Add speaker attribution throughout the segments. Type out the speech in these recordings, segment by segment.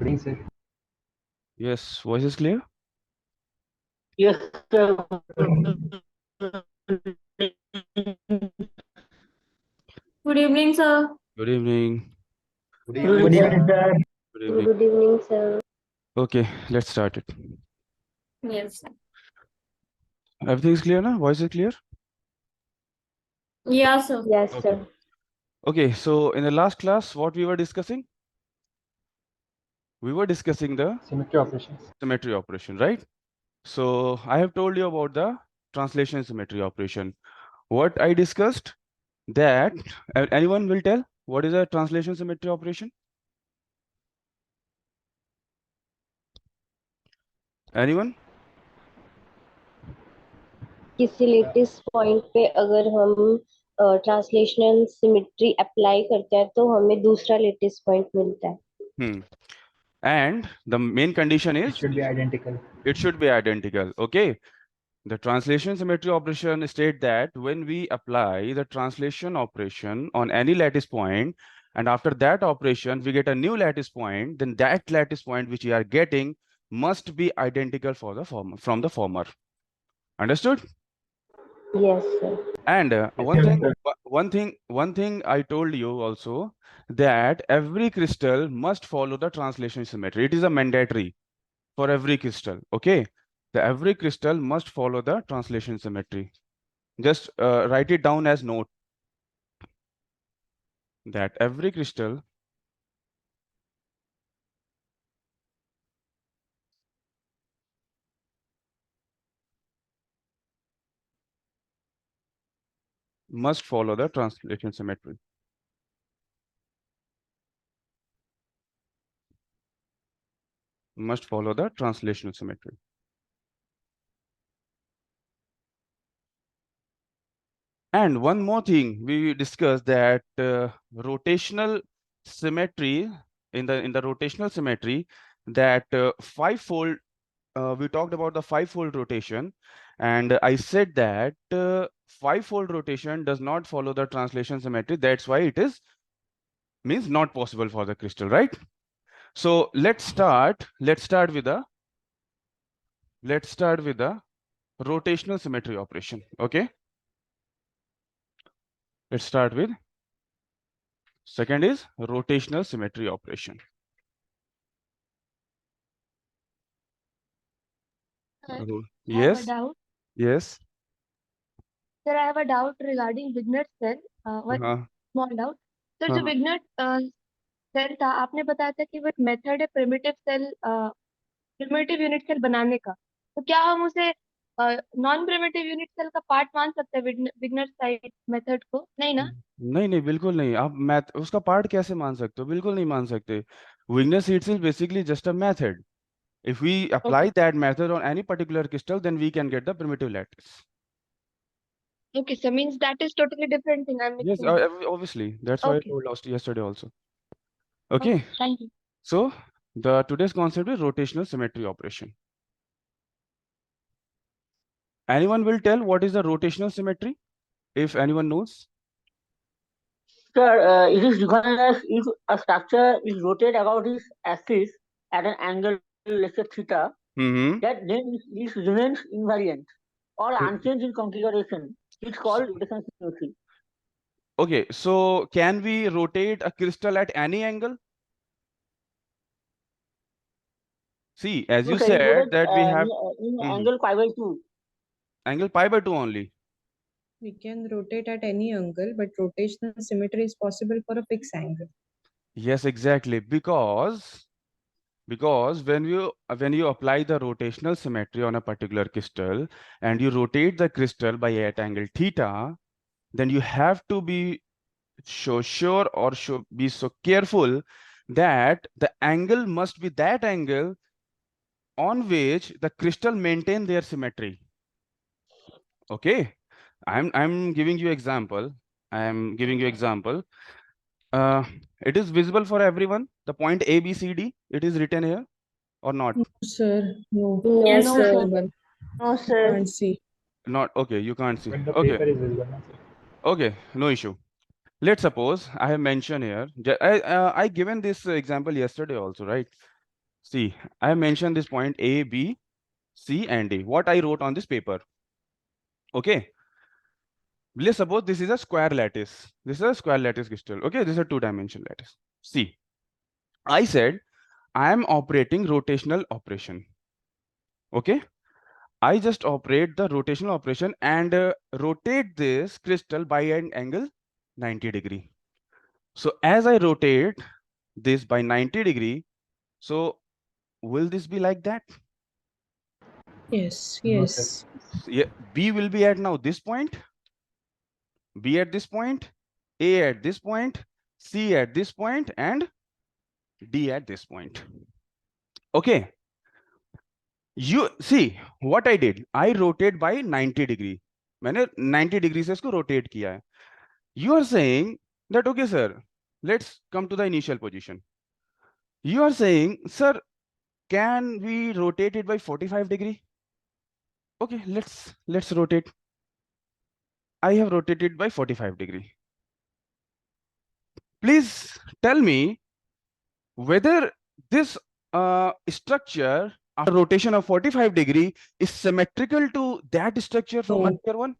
Speaker 1: Green sir.
Speaker 2: Yes, voice is clear?
Speaker 3: Yes, sir.
Speaker 4: Good evening, sir.
Speaker 2: Good evening.
Speaker 1: Good
Speaker 3: Good
Speaker 1: evening,
Speaker 3: evening,
Speaker 1: sir.
Speaker 3: sir.
Speaker 2: Good evening.
Speaker 5: Good evening, sir.
Speaker 2: Okay, let's start it.
Speaker 4: Yes.
Speaker 2: Everything is clear now? Voice is clear?
Speaker 4: Yeah, sir.
Speaker 5: Yes,
Speaker 2: Okay.
Speaker 5: sir.
Speaker 2: Okay, so in the last class, what we were discussing? We were discussing the
Speaker 1: Symmetry operations.
Speaker 2: symmetry operation, right? So I have told you about the translation symmetry operation. What I discussed, that anyone will tell what is a translation symmetry operation? Anyone?
Speaker 5: किसी latest point पे अगर हम translational symmetry apply करते हैं तो हमें दूसरा latest point मिलता है.
Speaker 2: And the main condition
Speaker 1: It
Speaker 2: is
Speaker 1: should be identical.
Speaker 2: it should be identical. Okay. The translation symmetry operation state that when we apply the translation operation on any lattice point, and after that operation we get a new lattice point, then that lattice point which we are getting must be identical for the former from the former. Understood?
Speaker 5: Yes, sir.
Speaker 2: And
Speaker 3: Yes,
Speaker 2: one thing I told you also, that every crystal must follow the translation symmetry. It is a mandatory for every crystal. Okay, every crystal must follow the translation symmetry. Just write it down as note, that every crystal must follow the translation symmetry. Must follow the translational symmetry. And one more thing we discussed, that rotational symmetry, in the rotational symmetry, that five-fold, we talked about the five-fold rotation, and I said that five-fold rotation does not follow the translation symmetry. That's why it is means not possible for the crystal, right? So let's start with the rotational symmetry operation. Okay, let's start with second is rotational symmetry operation.
Speaker 6: Sir,
Speaker 2: Yes.
Speaker 6: I have a doubt.
Speaker 2: Yes.
Speaker 6: Sir, I have a doubt regarding Wigner's cell. One small doubt. Sir जो vignette cell था आपने बताया था कि वो एक method है primitive unit cell बनाने का, तो क्या हम उसे नॉन प्रिमिटिव यूनिट सेल का पार्ट मान सकते हैं विग्नर साइड मेथड को? नहीं ना?
Speaker 2: नहीं बिल्कुल नहीं. आप मैथ उसका पार्ट कैसे मान सकते हो? बिल्कुल नहीं मान सकते. Wigner seeds is basically just a method. If we apply that method on any particular crystal, then we can get the primitive lattice.
Speaker 6: Okay, so means that is totally different thing. I'm
Speaker 2: Yes,
Speaker 6: mixing.
Speaker 2: obviously. That's why I told last yesterday also. Okay.
Speaker 6: Thank you.
Speaker 2: So the today's concept is rotational symmetry operation. Anyone will tell what is the rotational symmetry, if anyone knows?
Speaker 3: Sir, it is defined as if a structure is rotated about its axis at an angle, let's say theta, that then it remains invariant or unchanged in configuration. It's called rotational symmetry.
Speaker 2: Okay, so can we rotate a crystal at any angle? See, as you said that we have
Speaker 3: in angle pi by 2.
Speaker 2: Angle pi by 2 only.
Speaker 7: We can rotate at any angle, but rotational symmetry is possible for a fixed angle.
Speaker 2: Yes, exactly. Because when you apply the rotational symmetry on a particular crystal and you rotate the crystal by at angle theta, then you have to be so sure or be so careful that the angle must be that angle on which the crystal maintain their symmetry. Okay, I'm giving you example. It is visible for everyone. The point A, B, C, D. It is written here or not?
Speaker 7: No, sir. No.
Speaker 4: Yes,
Speaker 7: No,
Speaker 4: sir.
Speaker 7: sir.
Speaker 3: No, sir.
Speaker 7: Can't see.
Speaker 2: Not okay. You can't see.
Speaker 1: When the
Speaker 2: Okay.
Speaker 1: paper is visible.
Speaker 2: Okay. No issue. Let's suppose I have mentioned here. I given this example yesterday also, right? See, I mentioned this point A, B, C, and D. What I wrote on this paper. Okay. Let's suppose this is a square lattice. This is a square lattice crystal. Okay, this is a two-dimensional lattice. See, I said I am operating rotational operation. Okay, I just operate the rotational operation and rotate this crystal by an angle 90 degree. So as I rotate this by 90 degree, so will this be like that?
Speaker 7: Yes,
Speaker 1: No,
Speaker 7: yes.
Speaker 2: Yeah, B will be at now this point, B at this point, A at this point, C at this point, and D at this point. Okay. You see what I did. I rotate by 90 degree. मैंने 90 degree से इसको rotate किया है. You are saying that okay, sir. Let's come to the initial position. You are saying, sir, can we rotate it by 45 degree? Okay, let's rotate. I have rotated by 45 degree. Please tell me whether this structure after rotation of 45 degree is symmetrical to that structure from
Speaker 7: No.
Speaker 2: earlier one?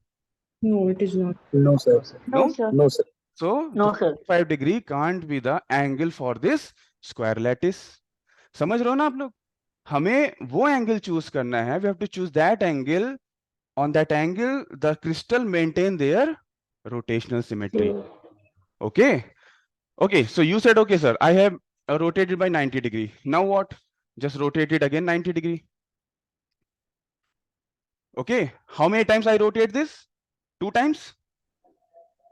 Speaker 7: No, it is not.
Speaker 1: No, sir.
Speaker 3: No, sir.
Speaker 1: No, sir.
Speaker 2: So
Speaker 3: No, sir.
Speaker 2: 45 degree can't be the angle for this square lattice. समझ रहे हो ना आप लोग? हमें वो angle choose करना है. We have to choose that angle. On that angle, the crystal maintain their rotational symmetry. Okay. Okay. So you said, okay, sir, I have rotated by 90 degree. Now what? Just rotate it again 90 degree. Okay. How many times I rotate this? 2 times?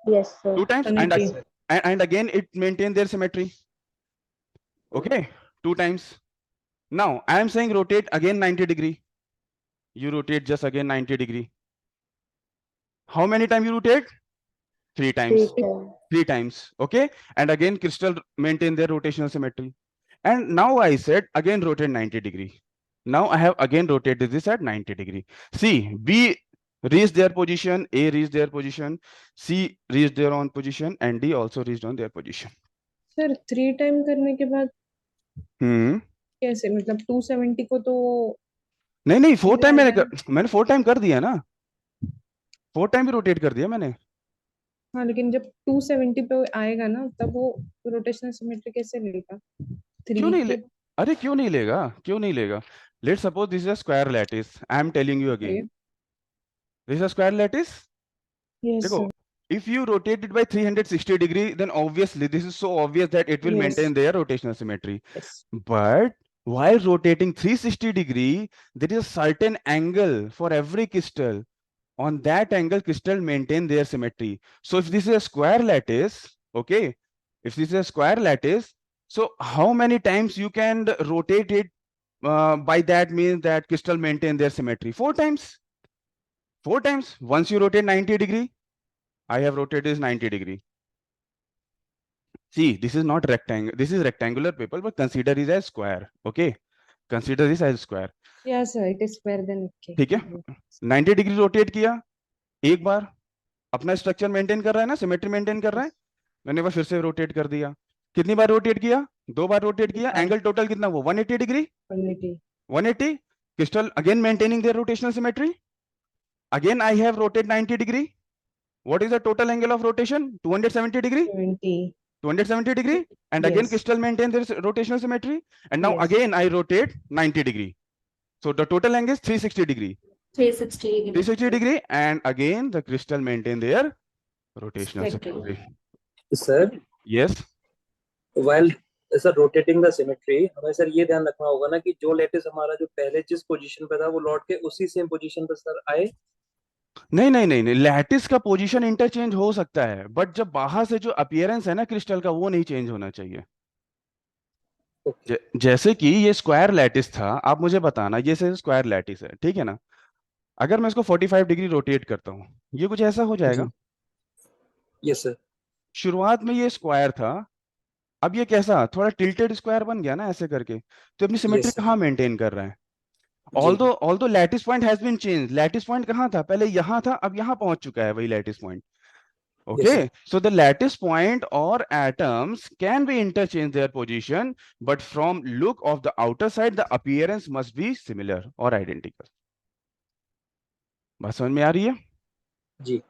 Speaker 5: Yes, sir.
Speaker 2: 2 times?
Speaker 7: Symmetry.
Speaker 2: And again, it maintain their symmetry. Okay. 2 times. Now, I am saying rotate again 90 degree. You rotate just again 90 degree. How many times you rotate? 3 times. 3 times. Okay. And again, crystal maintain their rotational symmetry. And now I said again rotate 90 degree. Now I have again rotated this at 90 degree. See, B reached their position, A reached their position, C reached their own position, and D also reached on their position.
Speaker 7: Sir, 3 time करने के बाद कैसे मतलब 270 को तो
Speaker 2: नहीं 4 time मैंने 4 time कर दिया ना, 4 टाइम भी रोटेट कर दिया मैंने.
Speaker 7: हाँ, लेकिन जब 270 पे आएगा ना तब वो रोटेशनल सिमेट्री कैसे लेगा?
Speaker 2: क्यों नहीं ले? अरे क्यों नहीं लेगा? क्यों नहीं लेगा? Let's suppose this is a square lattice. I am telling you again.
Speaker 7: Okay.
Speaker 2: This is a square lattice.
Speaker 7: Yes,
Speaker 2: देखो,
Speaker 7: sir.
Speaker 2: if you rotate it by 360 degree, then obviously this is so obvious that it will
Speaker 7: Yes.
Speaker 2: maintain their rotational symmetry.
Speaker 7: Yes.
Speaker 2: But while rotating 360 degree, there is a certain angle for every crystal. On that angle, crystal maintain their symmetry. So if this is a square lattice, okay, if this is a square lattice, so how many times you can rotate it? By that means that crystal maintain their symmetry. 4 times. 4 times. Once you rotate 90 degree, I have rotated this 90 degree. See, this is not rectangle. This is rectangular paper, but consider it as square. Okay, consider this as square.
Speaker 7: Yes, sir. It is square then. Okay.
Speaker 2: ठीक है, 90 degree rotate किया एक बार, अपना structure maintain कर रहा है ना, symmetry maintain कर रहा है. मैंने एक बार फिर से रोटेट कर दिया. कितनी बार रोटेट किया? 2 बार रोटेट किया. एंगल टोटल कितना वो 180 degree. 180. Crystal again maintaining their rotational symmetry. Again I have rotated 90 degree. What is the total angle of rotation? 270 degree. 270 degree. And again
Speaker 7: Yes.
Speaker 2: crystal maintain their rotational symmetry. And now
Speaker 7: Yes.
Speaker 2: again I rotate 90 degree. So the total angle is 360 degree.
Speaker 4: 360 degree.
Speaker 2: 360 degree, and again the crystal maintain their rotational
Speaker 4: Symmetry.
Speaker 2: symmetry.
Speaker 1: Sir,
Speaker 2: Yes.
Speaker 1: while sir rotating the symmetry, हमें sir ये ध्यान रखना होगा ना कि जो lettuce हमारा जो पहले जिस पोजीशन पे था वो लौट के उसी सेम पोजीशन पे सर आए.
Speaker 2: नहीं, लैटिस का पोजीशन इंटरचेंज हो सकता है, बट जब बाहर से जो अपीयरेंस है ना क्रिस्टल का, वो नहीं चेंज होना चाहिए. जैसे कि ये स्क्वायर लैटिस था, आप मुझे बताना, ये स्क्वायर लैटिस है, ठीक है ना. अगर मैं इसको 45 डिग्री रोटेट करता हूँ, ये कुछ ऐसा हो जाएगा.
Speaker 1: Yes sir.
Speaker 2: शुरुआत में ये स्क्वायर था, अब ये कैसा थोड़ा टिल्टेड स्क्वायर बन गया ना ऐसे करके, तो अपनी सिमेट्री
Speaker 1: Yes, sir.
Speaker 2: कहाँ मेंटेन कर रहा है? Although lattice point has been changed, lattice point कहाँ था? पहले यहाँ था, अब यहाँ पहुंच चुका है वही lattice point. Okay,
Speaker 1: Yes,
Speaker 2: so the lattice point or atoms can be interchange their position, but from look of the outer side, the appearance must be similar or identical. बात समझ में आ रही है?
Speaker 1: जी.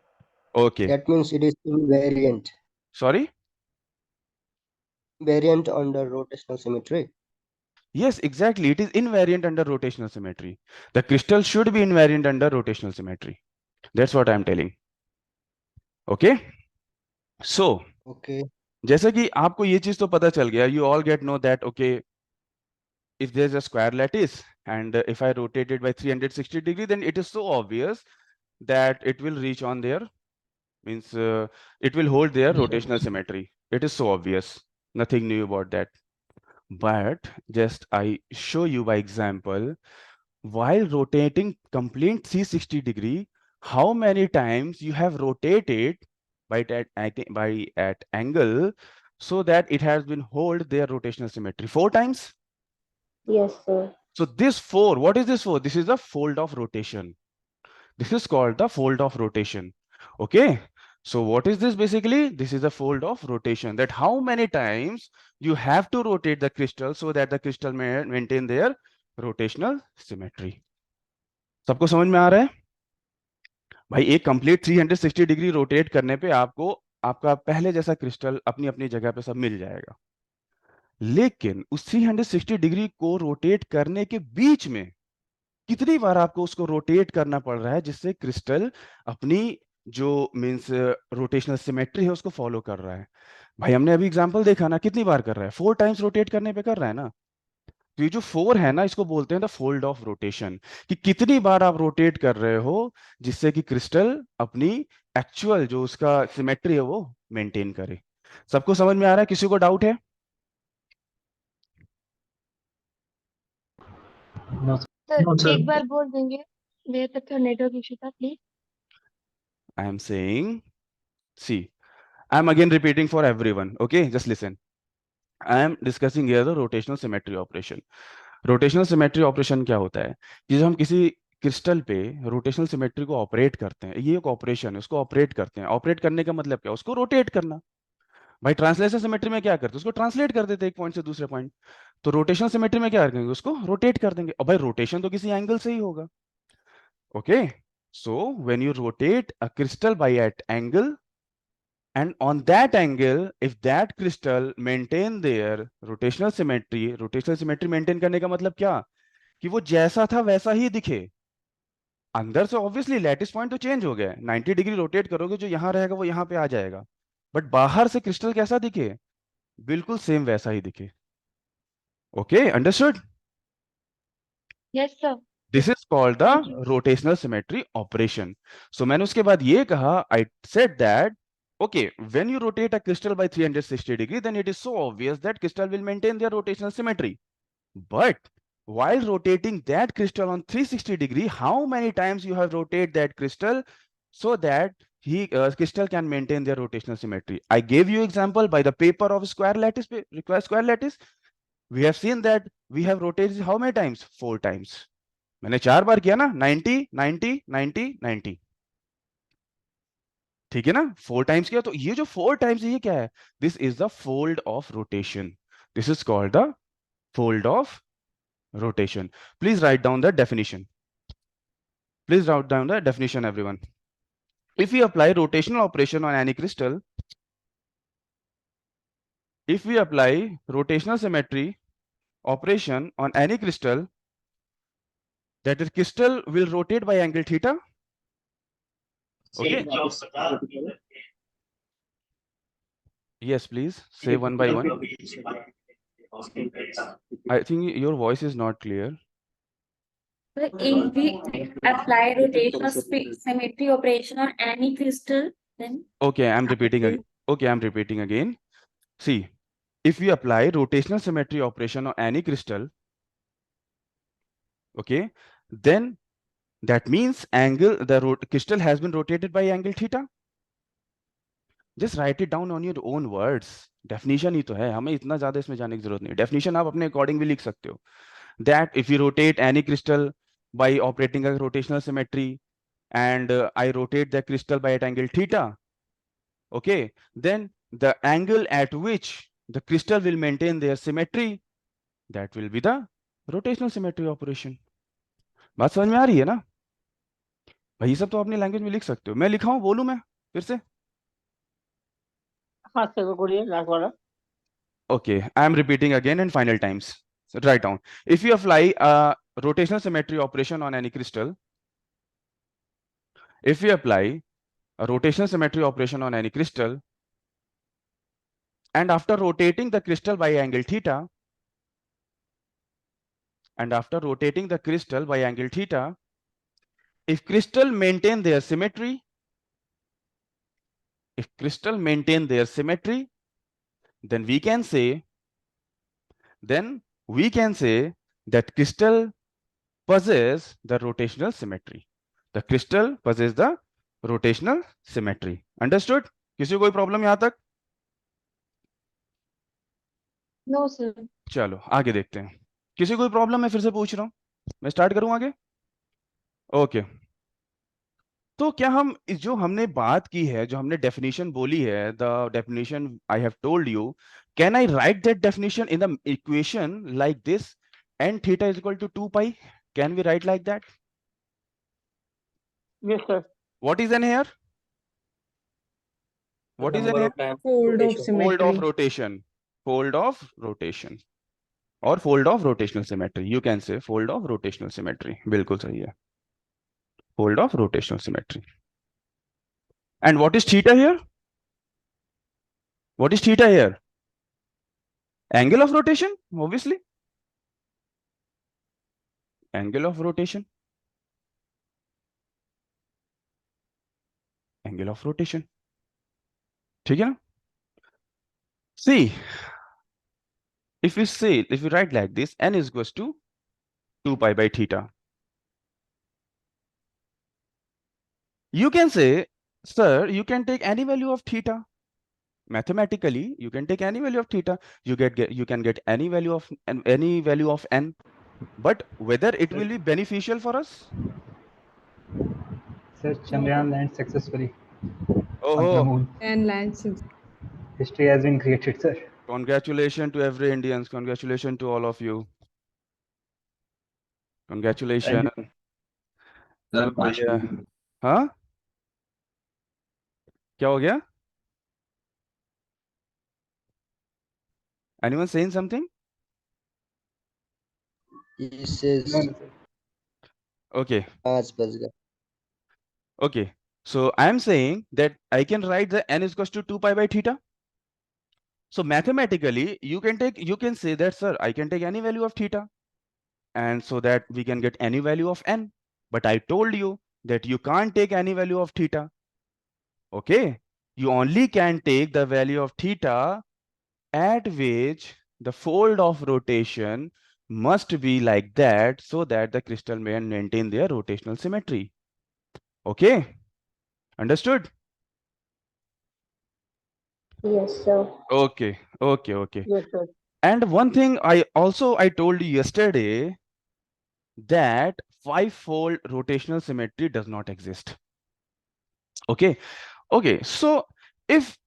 Speaker 2: Okay.
Speaker 8: That means it is invariant.
Speaker 2: Sorry?
Speaker 8: Variant under rotational symmetry.
Speaker 2: Yes, exactly. It is invariant under rotational symmetry. The crystal should be invariant under rotational symmetry. That's what I'm telling. Okay? So,
Speaker 8: Okay.
Speaker 2: जैसा कि आपको ये चीज तो पता चल गया, you all get know that, okay, if there's a square lattice and if I rotate it by 360 degree, then it is so obvious that it will reach on there, means it will hold their rotational symmetry. It is so obvious. Nothing new about that. But just I show you by example, while rotating complete 360 degree, how many times you have rotated by at angle so that it has been hold their rotational symmetry? 4 times?
Speaker 5: Yes, sir.
Speaker 2: So this 4, what is this for? This is a fold of rotation. This is called the fold of rotation. Okay. So what is this basically? This is a fold of rotation, that how many times you have to rotate the crystal so that the crystal may maintain their rotational symmetry. सबको समझ में आ रहा है? भाई एक complete 360 degree rotate करने पे आपको आपका पहले जैसा क्रिस्टल अपनी अपनी जगह पे सब मिल जाएगा, लेकिन उस 360 डिग्री को रोटेट करने के बीच में कितनी बार आपको उसको रोटेट करना पड़ रहा है जिससे क्रिस्टल अपनी जो मींस रोटेशनल सिमेट्री है उसको फॉलो कर रहा है. भाई हमने अभी एग्जांपल देखा ना, कितनी बार कर रहा है? 4 टाइम्स रोटेट करने पे कर रहा है ना. तो ये जो 4 है ना, इसको बोलते हैं द फोल्ड ऑफ रोटेशन, कि कितनी बार आप रोटेट कर रहे हो जिससे कि क्रिस्टल अपनी एक्चुअल जो उसका सिमेट्री है वो मेंटेन करे. सबको समझ में आ रहा है? किसी को डाउट है?
Speaker 6: सर एक बार बोल देंगे, मेरे तक तो नेटवर्क इशू था, please.
Speaker 2: I am saying, see, I am again repeating for everyone. Okay, just listen. I am discussing here the rotational symmetry operation. Rotational symmetry operation क्या होता है कि जब हम किसी क्रिस्टल पे रोटेशनल सिमेट्री को ऑपरेट करते हैं, ये एक ऑपरेशन है, उसको ऑपरेट करते हैं. ऑपरेट करने का मतलब क्या? उसको रोटेट करना. भाई ट्रांसलेशनल सिमेट्री में क्या करते हैं? उसको ट्रांसलेट कर देते हैं एक पॉइंट से दूसरे पॉइंट. तो रोटेशनल सिमेट्री में क्या करेंगे? उसको रोटेट कर देंगे. और भाई रोटेशन तो किसी एंगल से ही होगा. Okay, so when you rotate a crystal by at angle, and on that angle, if that crystal maintain their rotational symmetry maintain करने का मतलब क्या? कि वो जैसा था वैसा ही दिखे. अंदर से ऑब्वियसली लैटिस पॉइंट तो चेंज हो गया है, 90 डिग्री रोटेट करोगे, जो यहां रहेगा वो यहां पे आ जाएगा, बट बाहर से क्रिस्टल कैसा दिखे? बिल्कुल सेम वैसा ही दिखे. Okay, understood?
Speaker 6: Yes sir.
Speaker 2: This is called the
Speaker 6: Thank you.
Speaker 2: Rotational symmetry operation. So मैंने उसके बाद ये कहा, I said that okay, when you rotate a crystal by 360 degree, then it is so obvious that crystal will maintain their rotational symmetry. But while rotating that crystal on 360 degree, how many times you have rotated that crystal so that crystal can maintain their rotational symmetry? I gave you example by the paper of square lattice. Square lattice, we have seen that we have rotated how many times? 4 times. मैंने 4 बार किया ना, 90 90 90 90. ठीक है ना? 4 times किया. तो ये जो 4 टाइम्स है, ये क्या है? This is the fold of rotation. This is called the fold of rotation. Please write down the definition. Please write down the definition, everyone. If we apply rotational operation on any crystal, if we apply rotational symmetry operation on any crystal, that the crystal will rotate by angle theta. Okay. Yes, please say one by one. I think your voice is not clear.
Speaker 4: If we apply rotational symmetry operation on any crystal, then
Speaker 2: Okay, I'm repeating again. Okay, I'm repeating again. See, if we apply rotational symmetry operation on any crystal, okay, then that means crystal has been rotated by angle theta. Just write it down on your own words. Definition ही तो है, हमें इतना ज्यादा इसमें जाने की जरूरत नहीं. Definition आप अपने अकॉर्डिंग भी लिख सकते हो. That if you rotate any crystal by operating a rotational symmetry and I rotate the crystal by at angle theta, Okay, then the angle at which the crystal will maintain their symmetry, that will be the rotational symmetry operation. बात समझ में आ रही है ना भाई? ये सब तो अपनी लैंग्वेज में लिख सकते हो, मैं लिखाऊं, बोलूं मैं फिर से?
Speaker 3: हाँ सर, बोलिए लास्ट वाला.
Speaker 2: Okay, I am repeating again and final times. So write down. If you apply a rotational symmetry operation on any crystal, if we apply a rotational symmetry operation on any crystal, and after rotating the crystal by angle theta, if crystal maintain their symmetry, then we can say that crystal possess the rotational symmetry. The crystal possess the rotational symmetry. Understood? किसी को कोई problem यहां तक?
Speaker 6: No sir.
Speaker 2: चलो आगे देखते हैं. किसी को कोई प्रॉब्लम? मैं फिर से पूछ रहा हूं, मैं स्टार्ट करूं आगे. ओके, तो क्या हम जो हमने बात की है, जो हमने डेफिनेशन बोली है, the definition I have told you, can I right that definition in the equation like this, n theta is equal to 2 pi? Can we write like that?
Speaker 3: Yes sir.
Speaker 2: What is n here? What is n
Speaker 1: Number
Speaker 2: here?
Speaker 1: of times
Speaker 7: Fold of
Speaker 1: rotation.
Speaker 2: Fold
Speaker 7: symmetry.
Speaker 2: of rotation. Fold of rotation. Or fold of rotational symmetry. You can say fold of rotational symmetry. बिल्कुल सही है. Fold of rotational symmetry. And what is theta here? What is theta here? Angle of rotation, obviously. Angle of rotation. Angle of rotation. ठीक है ना? See, if we write like this, n is equals to 2 pi by theta. You can say, sir, you can take any value of theta. Mathematically, you can take any value of theta. You can get any value of n. But whether it will be beneficial for us?
Speaker 9: Sir, Chandrayaan landed successfully on the
Speaker 2: Oh,
Speaker 9: moon.
Speaker 7: And lands.
Speaker 9: History has been created, sir.
Speaker 2: congratulations to every Indians. Congratulations to all of you. Congratulations.
Speaker 10: Sir, question.
Speaker 2: हाँ? क्या हो गया? Anyone saying something?
Speaker 8: He says,
Speaker 9: No, no, sir.
Speaker 2: Okay.
Speaker 8: बस गया.
Speaker 2: Okay. So I am saying that I can write the n is equals to 2 pi by theta. So mathematically, you can say that, sir, I can take any value of theta, and so that we can get any value of n. But I told you that you can't take any value of theta. Okay, you only can take the value of theta at which the fold of rotation must be like that, so that the crystal may maintain their rotational symmetry. Okay, understood?
Speaker 5: Yes, sir.
Speaker 2: Okay.
Speaker 3: Yes sir.
Speaker 2: And one thing I told you yesterday, that five-fold rotational symmetry does not exist. Okay. So if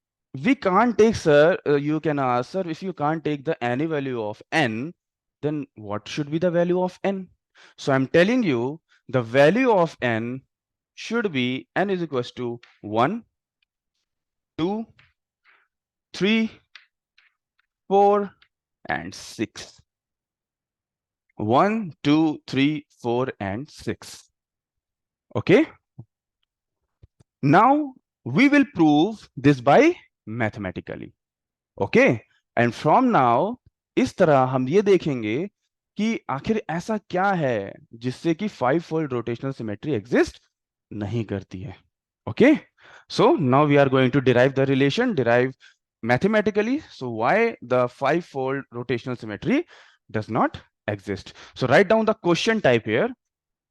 Speaker 2: we can't take, sir, you can ask, sir, if you can't take the any value of n, then what should be the value of n? So I'm telling you, the value of n should be n is equals to 1, 2, 3, 4, and 6. 1, 2, 3, 4, and 6. Okay. Now we will prove this by mathematically. Okay. And from now, इस तरह हम ये देखेंगे कि आखिर ऐसा क्या है जिससे कि 5-fold rotational symmetry exist नहीं करती है. Okay. So now we are going to derive mathematically. So why the 5-fold rotational symmetry does not exist. So write down the question type here.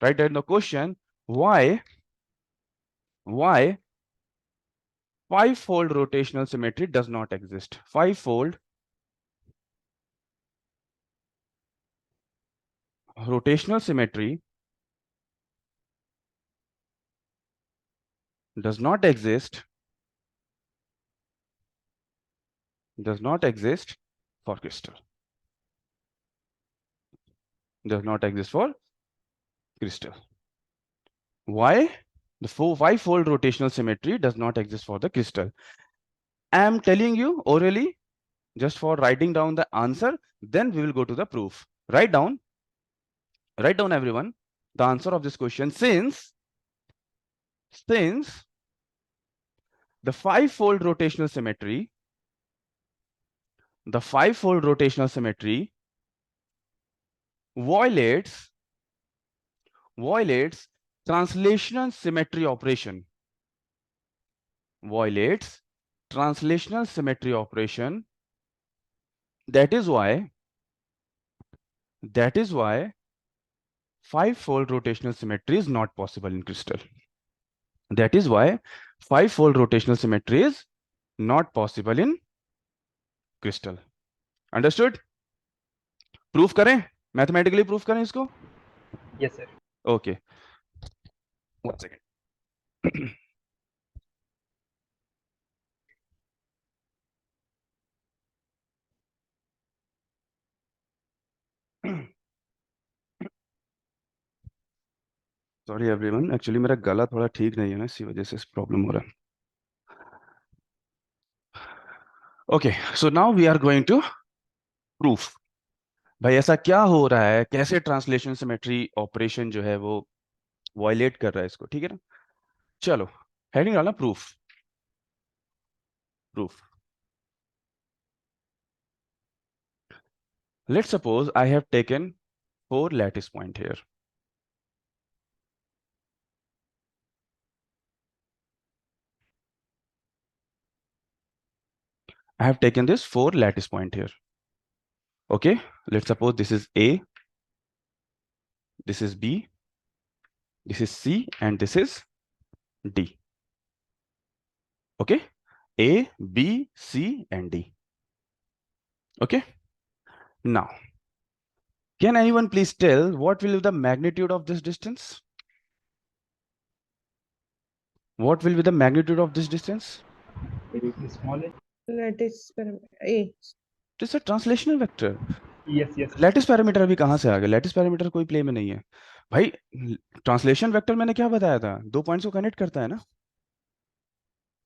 Speaker 2: Write down the question, why 5-fold rotational symmetry does not exist. 5-fold rotational symmetry does not exist does not exist for crystal. Does not exist for crystal. Why? The five-fold rotational symmetry does not exist for the crystal. I am telling you orally, just for writing down the answer, then we will go to the proof. Write down everyone, the answer of this question. Since the five-fold rotational symmetry, violates translational symmetry operation. Violates translational symmetry operation. That is why five-fold rotational symmetry is not possible in crystal. That is why five-fold rotational symmetry is not possible in crystal. Understood? Proof करें? Mathematically proof करें इसको?
Speaker 9: Yes, sir.
Speaker 2: Okay. 1 second. Sorry everyone. Actually मेरा गला थोड़ा ठीक नहीं है ना, इसी वजह से प्रॉब्लम हो रहा है. Okay, so now we are going to proof. भाई ऐसा क्या हो रहा है, कैसे ट्रांसलेशन सिमेट्री ऑपरेशन जो है वो वायलेट कर रहा है इसको, ठीक है ना. चलो हेडिंग डालना proof. Let's suppose I have taken 4 lattice point here. I have taken this 4 lattice point here. Okay, let's suppose this is A, this is B, this is C, and this is D. Okay, A, B, C, and D. Okay, now can anyone please tell what will be the magnitude of this distance? What will be the magnitude of this distance?
Speaker 9: Small.
Speaker 7: Lattice A.
Speaker 2: This is a translational vector.
Speaker 9: Yes, yes.
Speaker 2: Lattice parameter अभी कहाँ से आ गया? Lattice parameter कोई play में नहीं है भाई. Translation vector मैंने क्या बताया था? 2 points को connect करता है ना.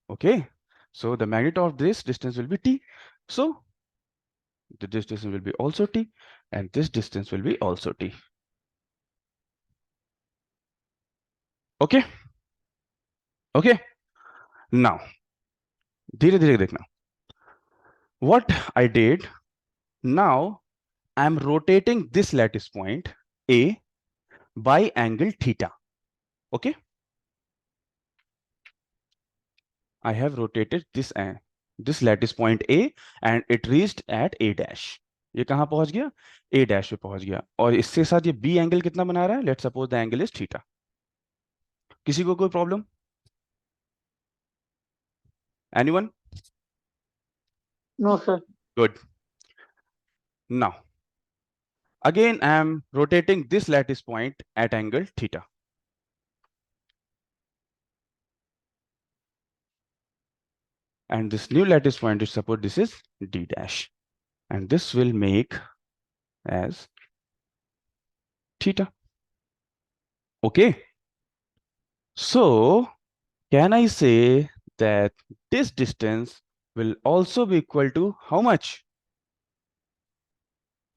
Speaker 2: Okay, so the magnitude of this distance will be t. So this distance will be also t, and this distance will be also t. Okay. Okay. Now, धीरे-धीरे देखना. What I did, now I am rotating this lattice point A by angle theta. Okay. I have rotated this lattice point A and it reached at A dash. ये कहाँ पहुंच गया? A dash पे पहुंच गया. और इसके साथ ये B एंगल कितना बना रहा है? Let's suppose the angle is theta. किसी को कोई problem? Anyone?
Speaker 3: No, sir.
Speaker 2: Good. Now, again I am rotating this lattice point at angle theta. And this new lattice point is, suppose this is D dash. And this will make as theta. Okay. So, can I say that this distance will also be equal to how much?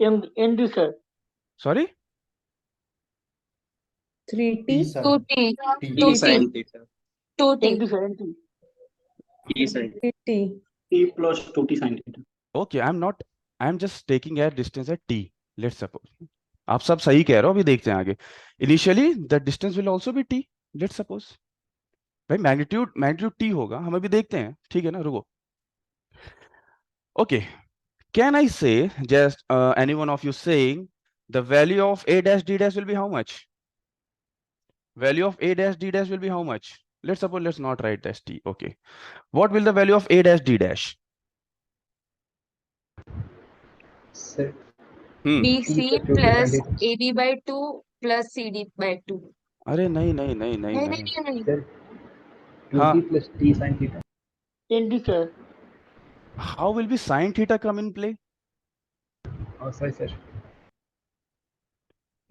Speaker 3: ND, sir.
Speaker 2: Sorry?
Speaker 7: 3T.
Speaker 6: 2t.
Speaker 10: 2 sin theta.
Speaker 6: 2t.
Speaker 3: ND, sir. ND.
Speaker 10: T sin
Speaker 7: 3T.
Speaker 10: T plus 2T sin theta.
Speaker 2: Okay, I'm just taking a distance at t. Let's suppose. आप सब सही कह रहे हो, अभी देखते हैं आगे. Initially, the distance will also be t. Let's suppose. भाई magnitude t होगा, हम अभी देखते हैं, ठीक है ना, रुको. Okay, can I say, just any one of you saying, the value of a dash d dash will be how much? Value of a dash d dash will be how much? Let's suppose, let's not write dash t. Okay, what will the value of a dash d dash?
Speaker 9: Sir,
Speaker 6: BC plus AB by 2 plus CD by 2.
Speaker 2: अरे नहीं.
Speaker 9: sir, 2t plus t sin theta.
Speaker 3: ND, sir.
Speaker 2: how will be sin theta come in play?
Speaker 9: Oh, sorry, sir.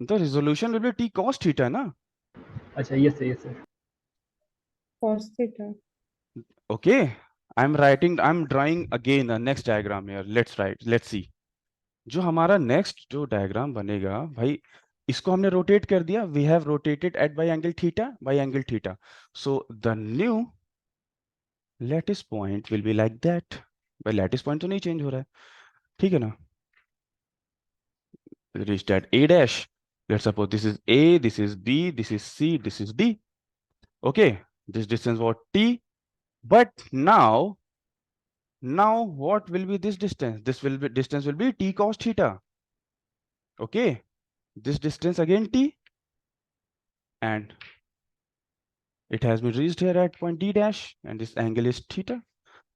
Speaker 2: The resolution will be t cos theta, na?
Speaker 9: Acha, yes, sir, yes, sir.
Speaker 7: Cos theta.
Speaker 2: Okay, I'm drawing again a next diagram here. Let's see. जो हमारा next जो diagram बनेगा भाई, इसको हमने rotate कर दिया. We have rotated at by angle theta. So the new lattice point will be like that. भाई lattice point तो नहीं change हो रहा है, ठीक है ना? Reached at A dash. Let's suppose this is A, this is B, this is C, this is D. Okay, this distance was T. But now what will be this distance? Distance will be T cos theta. Okay, this distance again T, and it has been reached here at point D dash, and this angle is theta.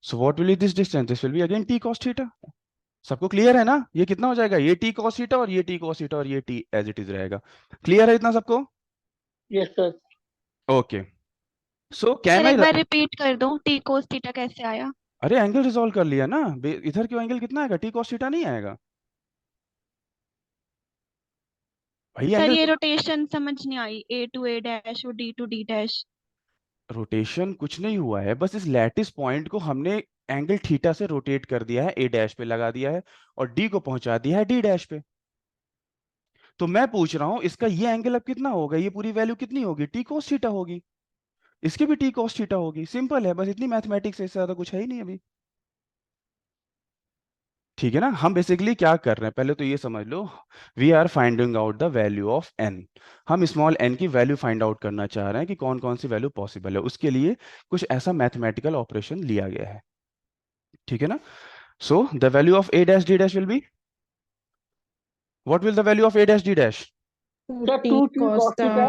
Speaker 2: So what will be this distance? This will be again T cos theta. सबको clear है ना? ये कितना हो जाएगा? ये T cos theta और ये T cos theta और ये T as it is रहेगा. क्लियर है इतना सबको?
Speaker 3: Yes, sir.
Speaker 2: Okay. So can
Speaker 6: sir
Speaker 2: I
Speaker 6: एक बार रिपीट कर दो, टी कोस थीटा कैसे आया?
Speaker 2: अरे एंगल रिजॉल्व कर लिया ना. इधर क्यों एंगल कितना आएगा? T cos theta नहीं आएगा भाई.
Speaker 6: सर
Speaker 2: एंगल
Speaker 6: ये रोटेशन समझ नहीं आई, ए टू ए डैश और D to D dash.
Speaker 2: Rotation कुछ नहीं हुआ है, बस इस लैटिस पॉइंट को हमने एंगल थीटा से रोटेट कर दिया है, ए डैश पे लगा दिया है और डी को पहुंचा दिया है डी डैश पे. तो मैं पूछ रहा हूं इसका ये एंगल अब कितना होगा? ये पूरी वैल्यू कितनी होगी? टी cos थीटा होगी. इसकी भी टी cos थीटा होगी. सिंपल है, बस इतनी मैथमेटिक्स है, इससे ज्यादा कुछ है ही नहीं अभी. ठीक है ना? हम बेसिकली क्या कर रहे हैं, पहले तो ये समझ लो, we are finding out the value of N. हम स्मॉल एन की वैल्यू फाइंड आउट करना चाह रहे हैं कि कौन कौन सी वैल्यू पॉसिबल है. उसके लिए कुछ ऐसा मैथमेटिकल ऑपरेशन लिया गया है. ठीक है ना? So the value of a dash d dash will be, what will the value of a dash d dash?
Speaker 3: 2t cos theta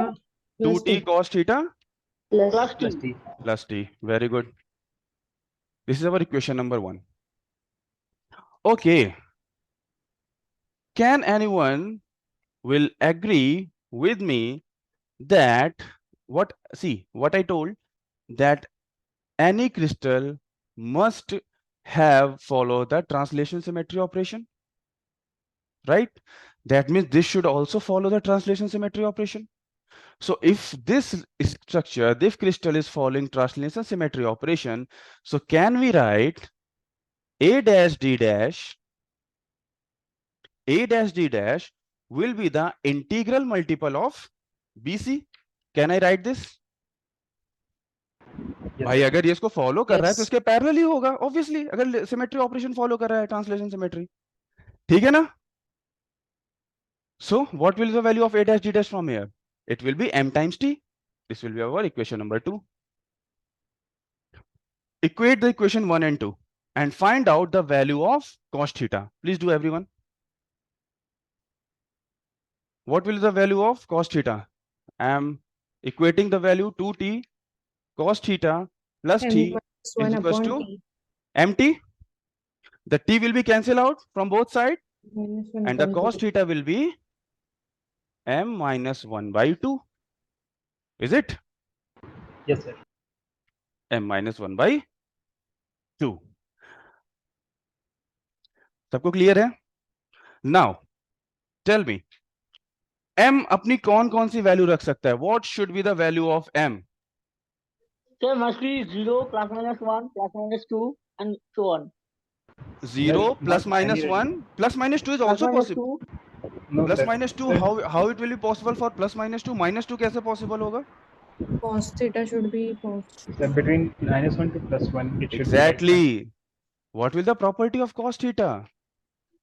Speaker 2: 2t cos theta
Speaker 3: plus
Speaker 9: Plus
Speaker 3: t.
Speaker 9: T.
Speaker 2: plus t. Very good. This is our equation number 1. Okay. Can anyone will agree with me that what I told, that any crystal must have followed the translation symmetry operation, right? That means this should also follow the translation symmetry operation. So if this structure, this crystal is following translation symmetry operation, so can we write a dash d dash will be the integral multiple of BC? Can I write this? भाई अगर ये इसको follow कर रहा है तो इसके parallel ही होगा ऑब्वियसली, अगर सिमेट्री ऑपरेशन फॉलो कर रहा है, ट्रांसलेशन सिमेट्री. ठीक है ना? So what will be the value of a dash d dash from here? It will be m times t. This will be our equation number 2. Equate the equation 1 and 2 and find out the value of cos theta. Please do, everyone. What will be the value of cos theta? I am equating the value 2t cos theta plus t is equals to mt. The t will be cancelled out from both sides and the cos theta will be m minus 1 by 2. Is it?
Speaker 9: Yes, sir.
Speaker 2: m minus 1 by 2. सबको clear है? Now tell me, m अपनी कौन कौन सी value रख सकता है? What should be the value of m?
Speaker 3: Sir, must be 0, plus minus 1, plus minus 2, and so on.
Speaker 2: 0 plus
Speaker 9: not
Speaker 2: minus
Speaker 9: any
Speaker 2: 1 plus minus 2 is
Speaker 3: Plus
Speaker 2: also
Speaker 3: minus
Speaker 2: possible.
Speaker 3: 2,
Speaker 9: No,
Speaker 2: Plus
Speaker 9: sir.
Speaker 2: minus 2, how it will be possible for plus minus 2? Minus 2 कैसे possible होगा?
Speaker 7: Cos theta should be cos.
Speaker 9: Sir, between -1 to +1, it should
Speaker 2: Exactly. What will the property of cos theta?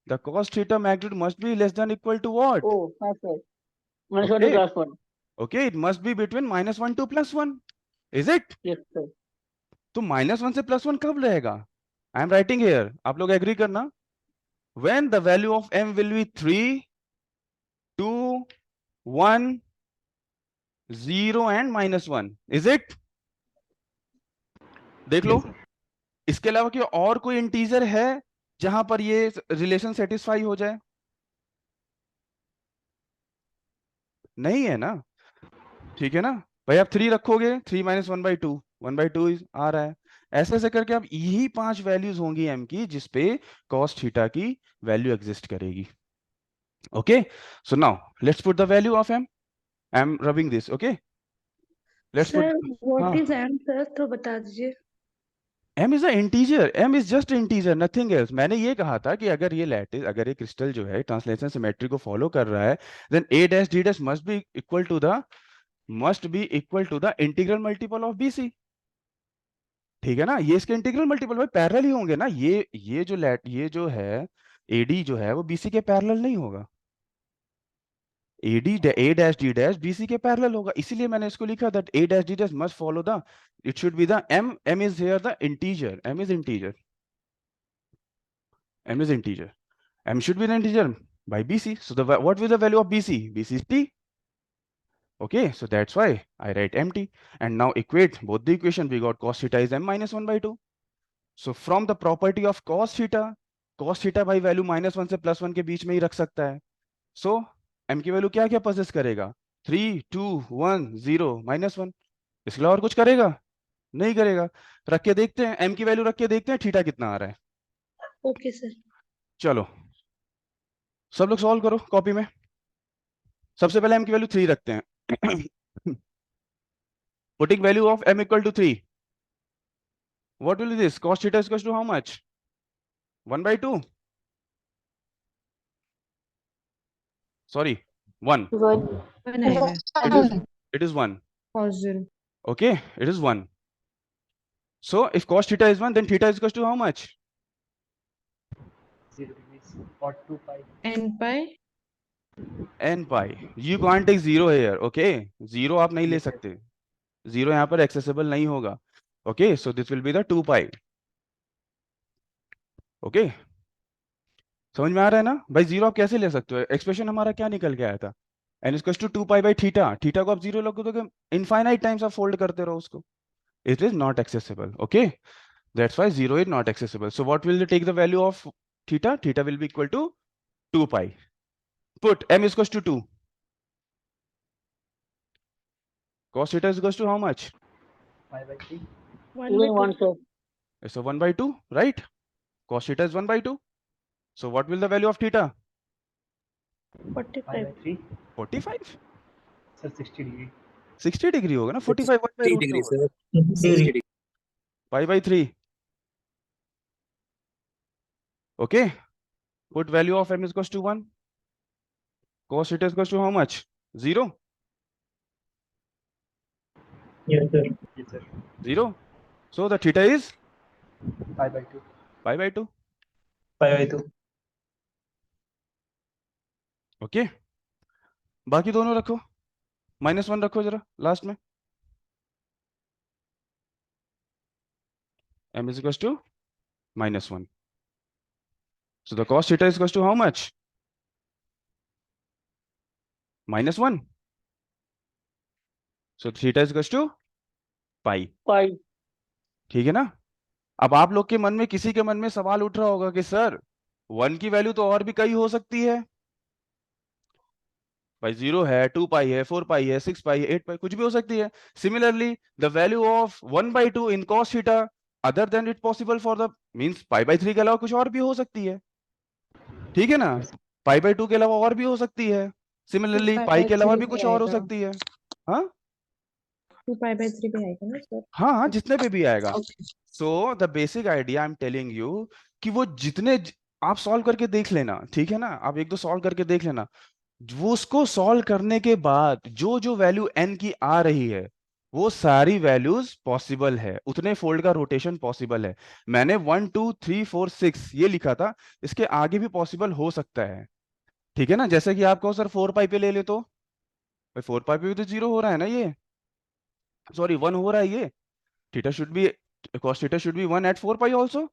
Speaker 2: The cos theta magnitude must be less than equal to what?
Speaker 3: oh, yes, sir. Minus 1 to
Speaker 2: Okay.
Speaker 3: plus 1.
Speaker 2: Okay, it must be between -1 to +1. Is it?
Speaker 3: Yes, sir.
Speaker 2: तो -1 से +1 कब रहेगा? I am writing here. आप लोग agree करना. When the value of m will be 3, 2, 1, 0 and -1. Is it? देख लो. इसके अलावा क्या और कोई इंटीजर है जहां पर ये रिलेशन सेटिस्फाई हो जाए? नहीं है ना? ठीक है ना भाई? आप 3 रखोगे, 3 - 1/2, 1/2 आ रहा है. ऐसे ऐसे करके आप यही 5 वैल्यूज होंगी m की जिसपे cos थीटा की वैल्यू एग्जिस्ट करेगी. Okay, so now let's put the value of m. I'm rubbing this. Okay, let's
Speaker 6: sir
Speaker 2: put.
Speaker 6: What is m sir, तो बता दीजिए.
Speaker 2: m is a integer. m is just integer, nothing else. मैंने ये कहा था कि अगर ये लैटिस, अगर ये क्रिस्टल जो है ट्रांसलेशन सिमेट्री को फॉलो कर रहा है, then a dash d dash must be equal to the integral multiple of bc. ठीक है ना, ये इसके इंटीग्रल मल्टीपल भाई पैरेलल ही होंगे ना. ये जो है ad जो है वो bc के पैरेलल नहीं होगा. a dash d dash bc के पैरेलल होगा. इसीलिए मैंने इसको लिखा that a dash d dash must follow the, it should be the m is here the integer, m is integer, m should be the integer by bc. So what will the value of bc is t. Okay, so that's why I write mt. And now equate both the equation. We got cos theta is m minus 1 by 2. So from the property of cos theta by value -1 से +1 के बीच में ही रख सकता है. So m की value क्या क्या poses करेगा? 3 2 1 0 -1. इसके अलावा और कुछ करेगा? नहीं करेगा. रख के देखते हैं, m की वैल्यू रख के देखते हैं थीटा कितना आ रहा है.
Speaker 6: Okay sir.
Speaker 2: चलो सब लोग सॉल्व करो कॉपी में. सबसे पहले m की वैल्यू 3 रखते हैं. Putting value of m equal to 3. What will be this? Cos theta is equal to how much? 1 by 2. Sorry, 1. It is 1. Okay, it is 1. So if cos theta is 1, then theta is equal to how much?
Speaker 9: 0 degrees or 2 pi.
Speaker 7: n pi.
Speaker 2: n pi. You can't take 0 here. Okay, 0 आप नहीं ले सकते. 0 यहाँ पर accessible नहीं होगा. Okay, so this will be the 2 pi. Okay, समझ में आ रहा है ना भाई? 0 आप कैसे ले सकते हो? एक्सप्रेशन हमारा क्या निकल के आया था? n equals to 2 pi by theta. Theta को आप 0 लग दोगे, इनफाइनाइट टाइम्स आप फोल्ड करते रहो उसको. It is not accessible. Okay, that's why 0 is not accessible. So what will you take the value of theta? Theta will be equal to 2 pi. Put m is equals to 2. Cos theta is equals to how much?
Speaker 9: Pi by 3.
Speaker 3: 1 sir.
Speaker 2: So 1 by 2, right? Cos theta is 1 by 2. So what will the value of theta?
Speaker 9: 5 by 3.
Speaker 2: 45?
Speaker 9: Sir, 60 degree.
Speaker 2: 60 degree होगा ना. 45 1 by
Speaker 1: 3
Speaker 2: root
Speaker 1: degree
Speaker 2: होगा.
Speaker 1: sir. 60 degree.
Speaker 2: Pi by 3. Okay, put value of m is equals to 1. Cos theta is equals to how much? 0.
Speaker 9: Yes sir. Yes sir.
Speaker 2: 0. So the theta is
Speaker 9: Pi by 2.
Speaker 2: pi by 2.
Speaker 9: Pi by 2.
Speaker 2: Okay, बाकी दोनों रखो. -1 रखो जरा last में. m is equals to -1. So the cos theta is equals to how much? -1. So theta is equals to pi. ठीक है ना? अब आप लोग के मन में, किसी के मन में सवाल उठ रहा होगा कि सर 1 की वैल्यू तो और भी कई हो सकती है भाई. 0 है, 2 पाई है, 4 पाई है, 6 पाई है, 8 पाई, कुछ भी हो सकती है. Similarly the value of 1 by 2 in cos theta other than it possible for the means pi by 3 के अलावा कुछ और भी हो सकती है. ठीक है ना? पाई बाई 2 के अलावा और भी हो सकती है. सिमिलरली पाई के अलावा भी कुछ और हो सकती है. हाँ
Speaker 7: 2 pi by 3 पे आएगा ना सर?
Speaker 2: हाँ, जितने पे भी आएगा. So the basic idea I am telling you कि वो जितने आप सॉल्व करके देख लेना. ठीक है ना? आप एक दो सॉल्व करके देख लेना. वो उसको सॉल्व करने के बाद जो जो वैल्यू n की आ रही है वो सारी वैल्यूज पॉसिबल है. उतने फोल्ड का रोटेशन पॉसिबल है. मैंने 1 2 3 4 6 ये लिखा था, इसके आगे भी पॉसिबल हो सकता है. ठीक है ना? जैसे कि आप कहो सर 4 पाई पे ले ले तो भाई 4 पाई पे भी तो 0 हो रहा है ना, ये सॉरी 1 हो रहा है. ये theta should be, cos theta should be 1 at 4 pi also.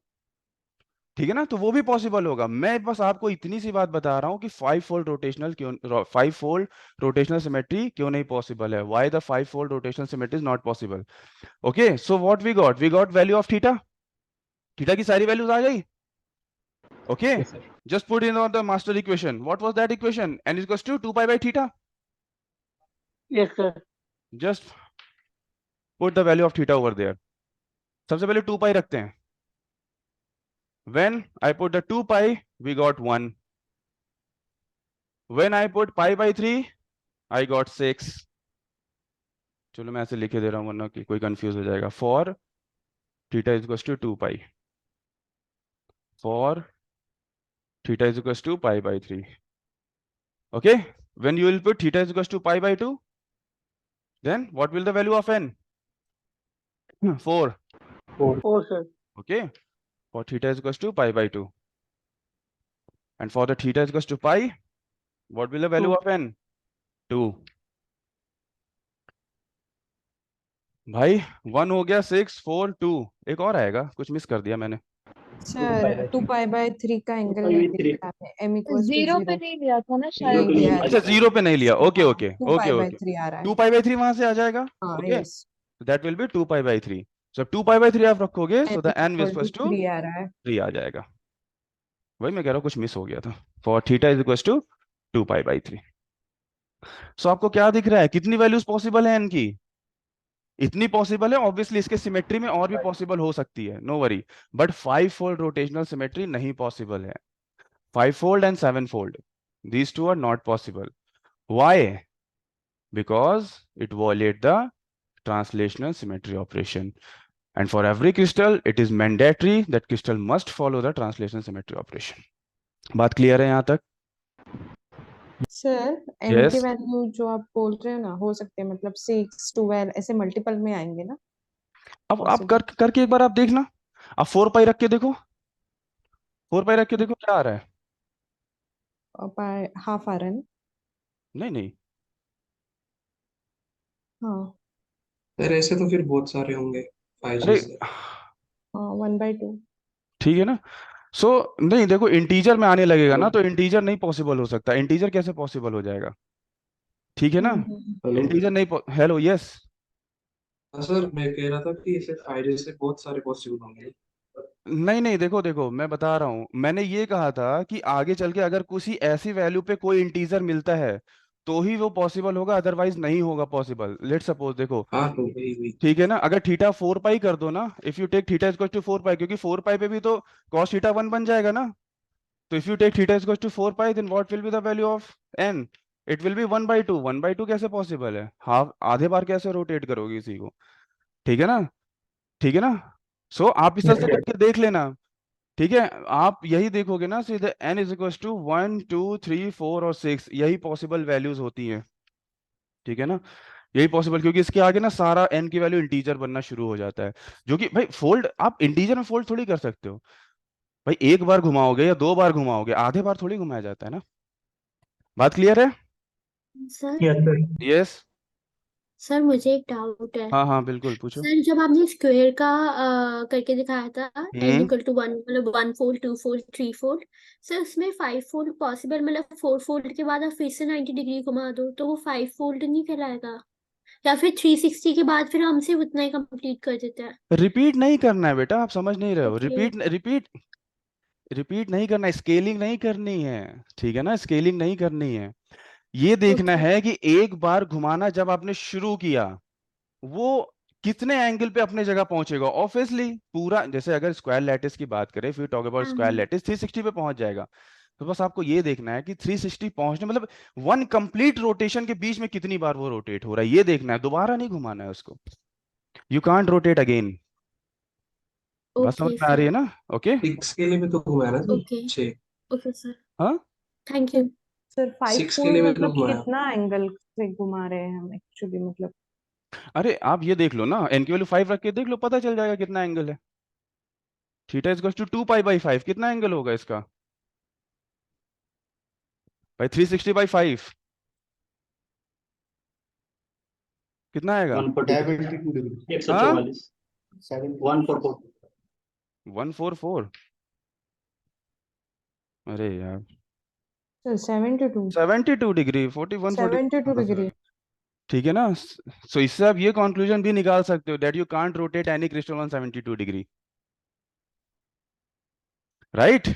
Speaker 2: ठीक है ना? तो वो भी पॉसिबल होगा. मैं बस आपको इतनी सी बात बता रहा हूं कि 5 फोल्ड रोटेशनल सिमेट्री क्यों नहीं पॉसिबल है. Why the 5 fold rotational symmetry is not possible. Okay, so what we got value of theta. Theta की सारी वैल्यूज आ गई. Okay, just put in the master equation. What was that equation? n is equals to 2 pi by theta.
Speaker 3: Yes sir.
Speaker 2: Just put the value of theta over there. सबसे पहले 2 पाई रखते हैं. When I put the 2 pi, we got 1. When I put pi by 3, I got 6. चलो मैं ऐसे लिखे दे रहा हूँ वरना कि कोई कंफ्यूज हो जाएगा. For theta is equals to 2 pi. For theta is equals to pi by 3. Okay. When you will put theta is equals to pi by 2, then what will the value of n? 4.
Speaker 3: 4, sir.
Speaker 2: Okay. For theta is equals to pi by 2. And for the theta is equals to pi, what will the value of n? 2. भाई 1 हो गया, 6, 4, 2. एक और आएगा, कुछ miss कर दिया मैंने.
Speaker 7: सर 2 पाई बाय 3 का एंगल नहीं लिखा है, m equals to
Speaker 6: 0 पे
Speaker 7: 0
Speaker 6: नहीं लिया था ना
Speaker 10: जीरो
Speaker 6: शायद.
Speaker 10: पे नहीं
Speaker 7: लिया
Speaker 2: अच्छा, 0 पे नहीं लिया. Okay okay
Speaker 7: 2
Speaker 2: okay
Speaker 7: pi by
Speaker 2: okay.
Speaker 7: 3 आ रहा
Speaker 2: 2
Speaker 7: है.
Speaker 2: पाई बाय 3 वहां से आ जाएगा.
Speaker 7: हाँ,
Speaker 2: okay,
Speaker 7: yes.
Speaker 2: That will be 2 pi by 3. So 2 pi by 3 आप रखोगे, so the n
Speaker 7: equal to
Speaker 2: equals to
Speaker 7: 3 आ रहा है.
Speaker 2: 3 आ जाएगा. वही मैं कह रहा हूँ, कुछ मिस हो गया था. For theta is equals to 2 pi by 3. So आपको क्या दिख रहा है, कितनी वैल्यूज पॉसिबल है n की? इतनी पॉसिबल है. ऑब्वियसली इसके सिमेट्री में और भी पॉसिबल हो सकती है, no worry. But 5 fold rotational symmetry नहीं पॉसिबल है. 5 fold and 7 fold, these two are not possible. Why? Because it violates the translational symmetry operation, and for every crystal it is mandatory that crystal must follow the translational symmetry operation. बात clear है यहाँ तक?
Speaker 7: Sir n
Speaker 2: Yes.
Speaker 7: की value जो आप बोल रहे हो ना, हो सकते हैं मतलब 6, 12 ऐसे मल्टीपल में आएंगे ना.
Speaker 2: अब आप करके एक बार आप देखना. आप 4 पाई रख के देखो. 4 पाई रख के देखो क्या आ रहा है.
Speaker 7: हाफ आ रहा है ना.
Speaker 2: नहीं नहीं,
Speaker 7: हाँ.
Speaker 11: सर ऐसे तो फिर बहुत सारे होंगे.
Speaker 2: अरे
Speaker 7: 1/2.
Speaker 2: ठीक है ना. सो नहीं, देखो इंटीजर में आने लगेगा ना, तो इंटीजर नहीं पॉसिबल हो सकता. इंटीजर कैसे पॉसिबल हो जाएगा? ठीक है ना.
Speaker 11: हेलो.
Speaker 2: इंटीजर नहीं. Hello, yes.
Speaker 11: सर मैं कह रहा था कि इसे फायदे से बहुत सारे पॉसिबल होंगे.
Speaker 2: नहीं नहीं, देखो देखो, मैं बता रहा हूं. मैंने ये कहा था कि आगे चल के अगर किसी ऐसी वैल्यू पे कोई इंटीजर मिलता है तो ही वो पॉसिबल होगा, अदरवाइज नहीं होगा पॉसिबल. लेट सपोज देखो,
Speaker 11: हाँ तो वही.
Speaker 2: ठीक है ना, अगर थीटा 4 पाई कर दो ना, if you take theta equal to 4 pi, क्योंकि 4 पाई पे भी तो cos थीटा 1 बन जाएगा ना. तो if you take theta equal to 4 pi, then what will be the value of n? It will be 1/2. 1/2 कैसे पॉसिबल है? हाफ, आधे बार कैसे रोटेट करोगे इसी को? ठीक है ना. ठीक है ना. सो आप इस तरह से करके देख लेना. ठीक है, आप यही देखोगे ना, सीधे n इज इक्वल टू 1, 2, 3, 4 और 6, यही पॉसिबल वैल्यूज होती हैं. ठीक है ना, यही पॉसिबल, क्योंकि इसके आगे ना सारा n की वैल्यू इंटीजर बनना शुरू हो जाता है. जो कि भाई फोल्ड आप इंटीजर में फोल्ड थोड़ी कर सकते हो भाई. एक बार घुमाओगे या 2 बार घुमाओगे, आधे बार थोड़ी घुमाया जाता है ना. बात क्लियर है?
Speaker 4: Sir
Speaker 2: yes.
Speaker 4: सर मुझे एक डाउट है.
Speaker 2: हाँ हाँ बिल्कुल, पूछो.
Speaker 4: सर जब आपने स्क्वायर का करके दिखाया था n
Speaker 2: हम्म.
Speaker 4: इक्वल टू 1, मतलब 1 फोल्ड, 2 फोल्ड, 3 फोल्ड, सर उसमें 5 फोल्ड पॉसिबल, मतलब 4 फोल्ड के बाद आप फिर से 90 डिग्री घुमा दो तो वो 5 फोल्ड नहीं कहलाएगा? या फिर 360 के बाद फिर हम सिर्फ उतना ही कंप्लीट कर देते हैं?
Speaker 2: रिपीट नहीं करना है बेटा, आप समझ नहीं रहे हो.
Speaker 4: Okay.
Speaker 2: रिपीट रिपीट रिपीट नहीं करना है, स्केलिंग नहीं करनी है. ठीक है ना, स्केलिंग नहीं करनी है. ये देखना है कि एक बार घुमाना जब आपने शुरू किया, वो कितने एंगल पे अपने जगह पहुंचेगा. ऑब्वियसली पूरा, जैसे अगर स्क्वायर लैटिस की बात करें, फिर टॉक अबाउट स्क्वायर लैटिस 360 पे पहुंच जाएगा. तो बस आपको ये देखना है कि 360 पहुंचने मतलब 1 कंप्लीट रोटेशन के बीच में कितनी बार वो रोटेट हो रहा है, ये देखना है. दोबारा नहीं घुमाना है उसको. You can't rotate again. बस समझ में आ रही है ना? ओके.
Speaker 11: 6 के लिए भी तो घुमाया ना सर.
Speaker 4: ओके
Speaker 11: 6.
Speaker 4: ओके सर,
Speaker 2: हाँ,
Speaker 4: थैंक यू.
Speaker 7: सर 5
Speaker 11: 6 के
Speaker 7: फोल्ड
Speaker 11: लिए भी तो
Speaker 7: मतलब
Speaker 11: घुमाया.
Speaker 7: कितना एंगल से घुमा रहे हैं हम एक्चुअली, मतलब.
Speaker 2: अरे आप ये देख लो ना, n की वैल्यू 5 रख के देख लो, पता चल जाएगा कितना एंगल है. Theta is equal to 2 pi by 5, कितना एंगल होगा इसका भाई? 360 बाई 5 कितना आएगा?
Speaker 10: 142 डिग्री.
Speaker 2: हाँ,
Speaker 10: 144. 144.
Speaker 2: 144. अरे यार,
Speaker 7: सर 72.
Speaker 2: 72 degree, 41,
Speaker 7: 72 degree.
Speaker 2: ठीक है ना. सो इससे आप ये कंक्लूजन भी निकाल सकते हो that you can't rotate any crystal on 72 degree. Right?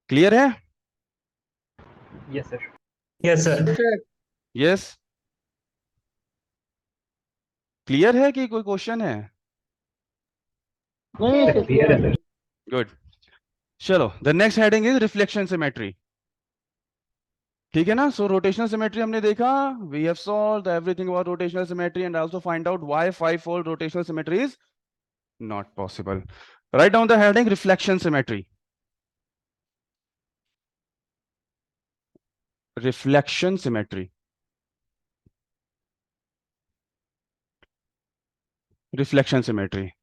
Speaker 2: Clear है?
Speaker 9: Yes sir. Yes sir.
Speaker 2: Yes. Clear है कि कोई क्वेश्चन है? Good. चलो, the next heading is reflection symmetry. ठीक है ना? So rotational symmetry हमने देखा. We have solved everything about rotational symmetry and also find out why 5-fold rotational symmetry is not possible. Write down the heading reflection symmetry. Reflection symmetry. Reflection symmetry.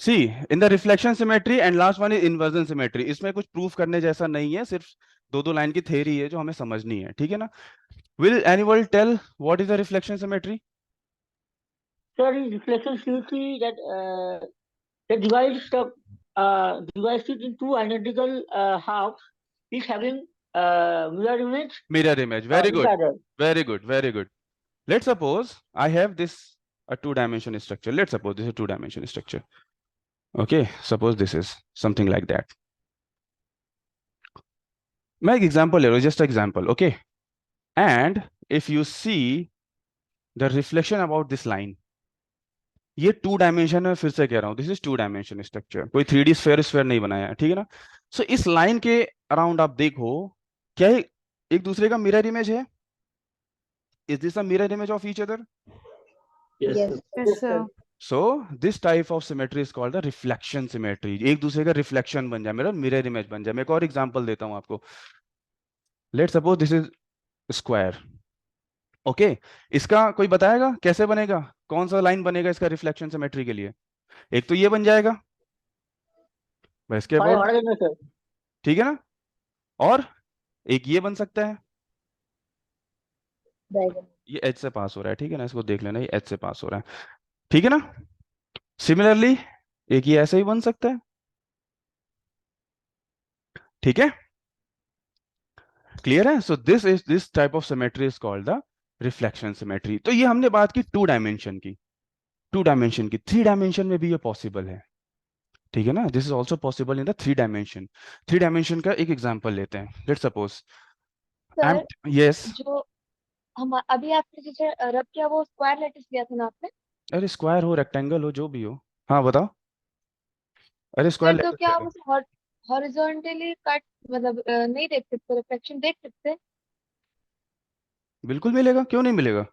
Speaker 2: See, in the reflection symmetry and last one is inversion symmetry. इसमें कुछ proof करने जैसा नहीं है, सिर्फ दो line की theory है जो हमें समझनी है. ठीक है ना? Will anyone tell what is the reflection symmetry?
Speaker 3: Sir, reflection symmetry that divides it into identical halves, each having mirror image.
Speaker 2: Mirror image. Very good. Very good. Very good. Let's suppose I have this a two-dimensional structure. Let's suppose this is a two-dimensional structure. Okay. Suppose this is something like that. Make example here, just example. Okay. And if you see the reflection about this line, ये two dimension में फिर से कह रहा हूं, this is two dimension structure, कोई 3D sphere नहीं बनाया है. ठीक है ना? सो इस लाइन के अराउंड आप देखो, क्या एक दूसरे का मिरर इमेज है? Is this a mirror image of each other?
Speaker 6: Yes, sir.
Speaker 2: So this type of symmetry is called the reflection symmetry. एक दूसरे का रिफ्लेक्शन बन जाए, मेरा मिरर इमेज बन जाए. मैं एक और एग्जांपल देता हूं आपको. Let's suppose this is square. Okay, इसका कोई बताएगा कैसे बनेगा? कौन सा लाइन बनेगा इसका रिफ्लेक्शन सिमेट्री के लिए? एक तो ये बन जाएगा, इसके बाद ठीक है ना, और एक ये बन सकता है, ये एच से पास हो रहा है. ठीक है ना? इसको देख लेना, ये एच से पास हो रहा है. ठीक है ना? सिमिलरली एक ये ऐसे ही बन सकता है. ठीक है? क्लियर है? So this type of symmetry is called the reflection symmetry. तो ये हमने बात की टू डायमेंशन की. थ्री डायमेंशन में भी ये पॉसिबल है. ठीक है ना? This is also possible in the three dimension का एक एग्जांपल लेते हैं. लेट्स सपोज यस,
Speaker 6: जो हम अभी आपने जैसे रब किया वो स्क्वायर लैटिस लिया था ना आपने?
Speaker 2: अरे स्क्वायर हो, रेक्टेंगल हो, जो भी हो. हाँ बताओ. अरे स्क्वायर
Speaker 6: तो क्या आप उसे हॉरिजॉन्टली कट मतलब नहीं देख सकते, रिफ्लेक्शन देख सकते?
Speaker 2: बिल्कुल मिलेगा, क्यों नहीं मिलेगा?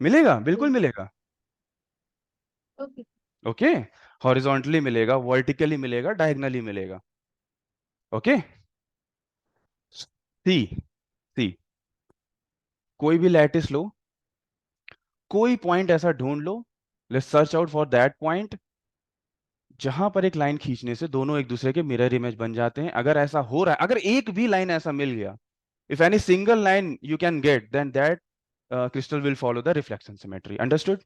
Speaker 2: मिलेगा, बिल्कुल मिलेगा. ओके, हॉरिजॉन्टली मिलेगा, वर्टिकली मिलेगा, डायगोनली मिलेगा. ओके, सी कोई भी लैटिस लो, कोई पॉइंट ऐसा ढूंढ लो, let's search out for that point जहां पर एक लाइन खींचने से दोनों एक दूसरे के मिरर इमेज बन जाते हैं. अगर ऐसा हो रहा है, अगर एक भी लाइन ऐसा मिल गया, if any single line you can get, then that crystal will follow the reflection symmetry. Understood?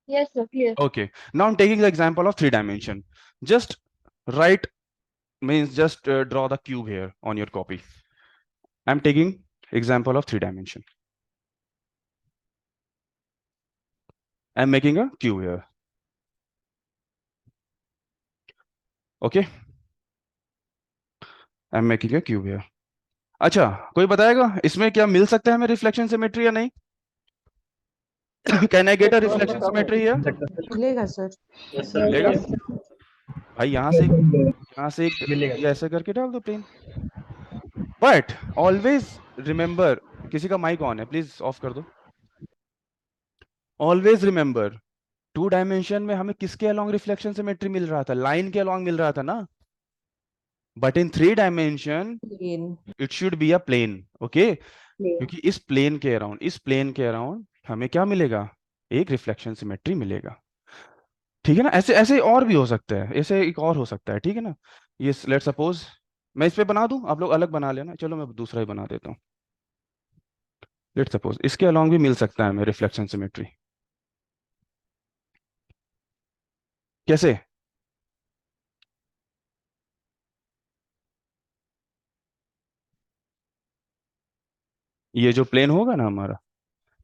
Speaker 6: Yes sir, clear.
Speaker 2: Okay, now I'm taking the example of three dimension. Just write, means just draw the cube here on your copy. I'm taking example of three dimension. I'm making a cube here. Okay, I'm making a cube here. अच्छा, कोई बताएगा इसमें क्या मिल सकता है हमें reflection symmetry या नहीं? Can I get a reflection symmetry here?
Speaker 7: मिलेगा सर.
Speaker 2: मिलेगा भाई. यहाँ से एक ऐसे करके डाल दो प्लेन. बट ऑलवेज रिमेंबर, किसी का माइक ऑन है, प्लीज ऑफ कर दो. ऑलवेज रिमेंबर, टू डायमेंशन में हमें किसके अलोंग रिफ्लेक्शन सिमेट्री मिल रहा था? लाइन के अलोंग मिल रहा था ना. But in three dimension it should be a plane. Okay, क्योंकि इस प्लेन के अराउंड हमें क्या मिलेगा? एक रिफ्लेक्शन सिमेट्री मिलेगा. ठीक है ना? ऐसे ऐसे और भी हो सकता है, ऐसे एक और हो सकता है. ठीक है ना? ये लेट्स सपोज मैं इस पे बना दूं, आप लोग अलग बना लेना. चलो मैं दूसरा ही बना देता हूँ. लेट्स सपोज इसके अलोंग भी मिल सकता है हमें रिफ्लेक्शन सिमेट्री. कैसे? ये जो प्लेन होगा ना हमारा,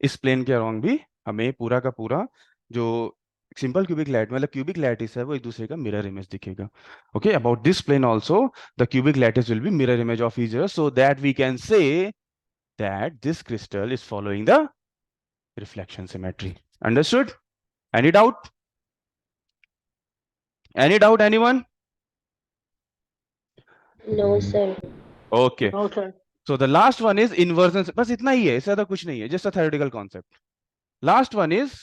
Speaker 2: इस प्लेन के अराउंड भी हमें पूरा का पूरा जो सिंपल क्यूबिक लैट मतलब क्यूबिक लैटिस है वो एक दूसरे का मिरर इमेज दिखेगा. Okay, about this plane also the cubic lattice will be mirror image of each other, so that we can say that this crystal is following the reflection symmetry. Understood? Any doubt? Any doubt, anyone?
Speaker 5: No, sir.
Speaker 2: Okay.
Speaker 3: No, sir.
Speaker 2: So the last one is inversion. बस इतना ही है, इससे ज़्यादा कुछ नहीं है. Just a theoretical concept. Last one is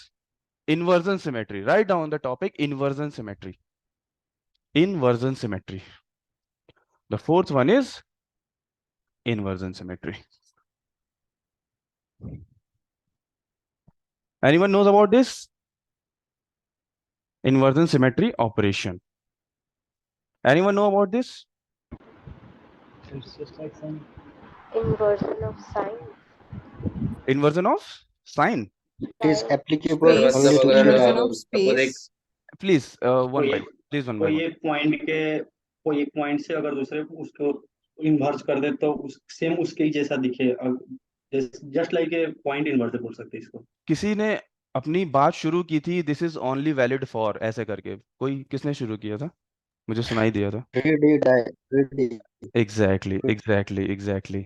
Speaker 2: inversion symmetry. Write down the topic inversion symmetry. Inversion symmetry. The fourth one is inversion symmetry. Anyone knows about this? Inversion symmetry operation. Anyone know about this?
Speaker 9: It's just like some
Speaker 5: Inversion of sign.
Speaker 2: Inversion of sign.
Speaker 8: It is applicable
Speaker 1: Space,
Speaker 8: only to
Speaker 1: वगैरह
Speaker 8: theta.
Speaker 1: inversion of space.
Speaker 2: Please, one by one. Please, one by
Speaker 10: कोई
Speaker 2: one.
Speaker 10: एक point के कोई एक point से अगर दूसरे उसको इन्वर्स कर दे तो उस सेम उसके ही जैसा दिखे, just like a point inverse बोल सकते हैं इसको.
Speaker 2: किसी ने अपनी बात शुरू की थी, this is only valid for, ऐसे करके. कोई किसने शुरू किया था? मुझे सुनाई दिया था.
Speaker 8: 3D.
Speaker 2: Exactly.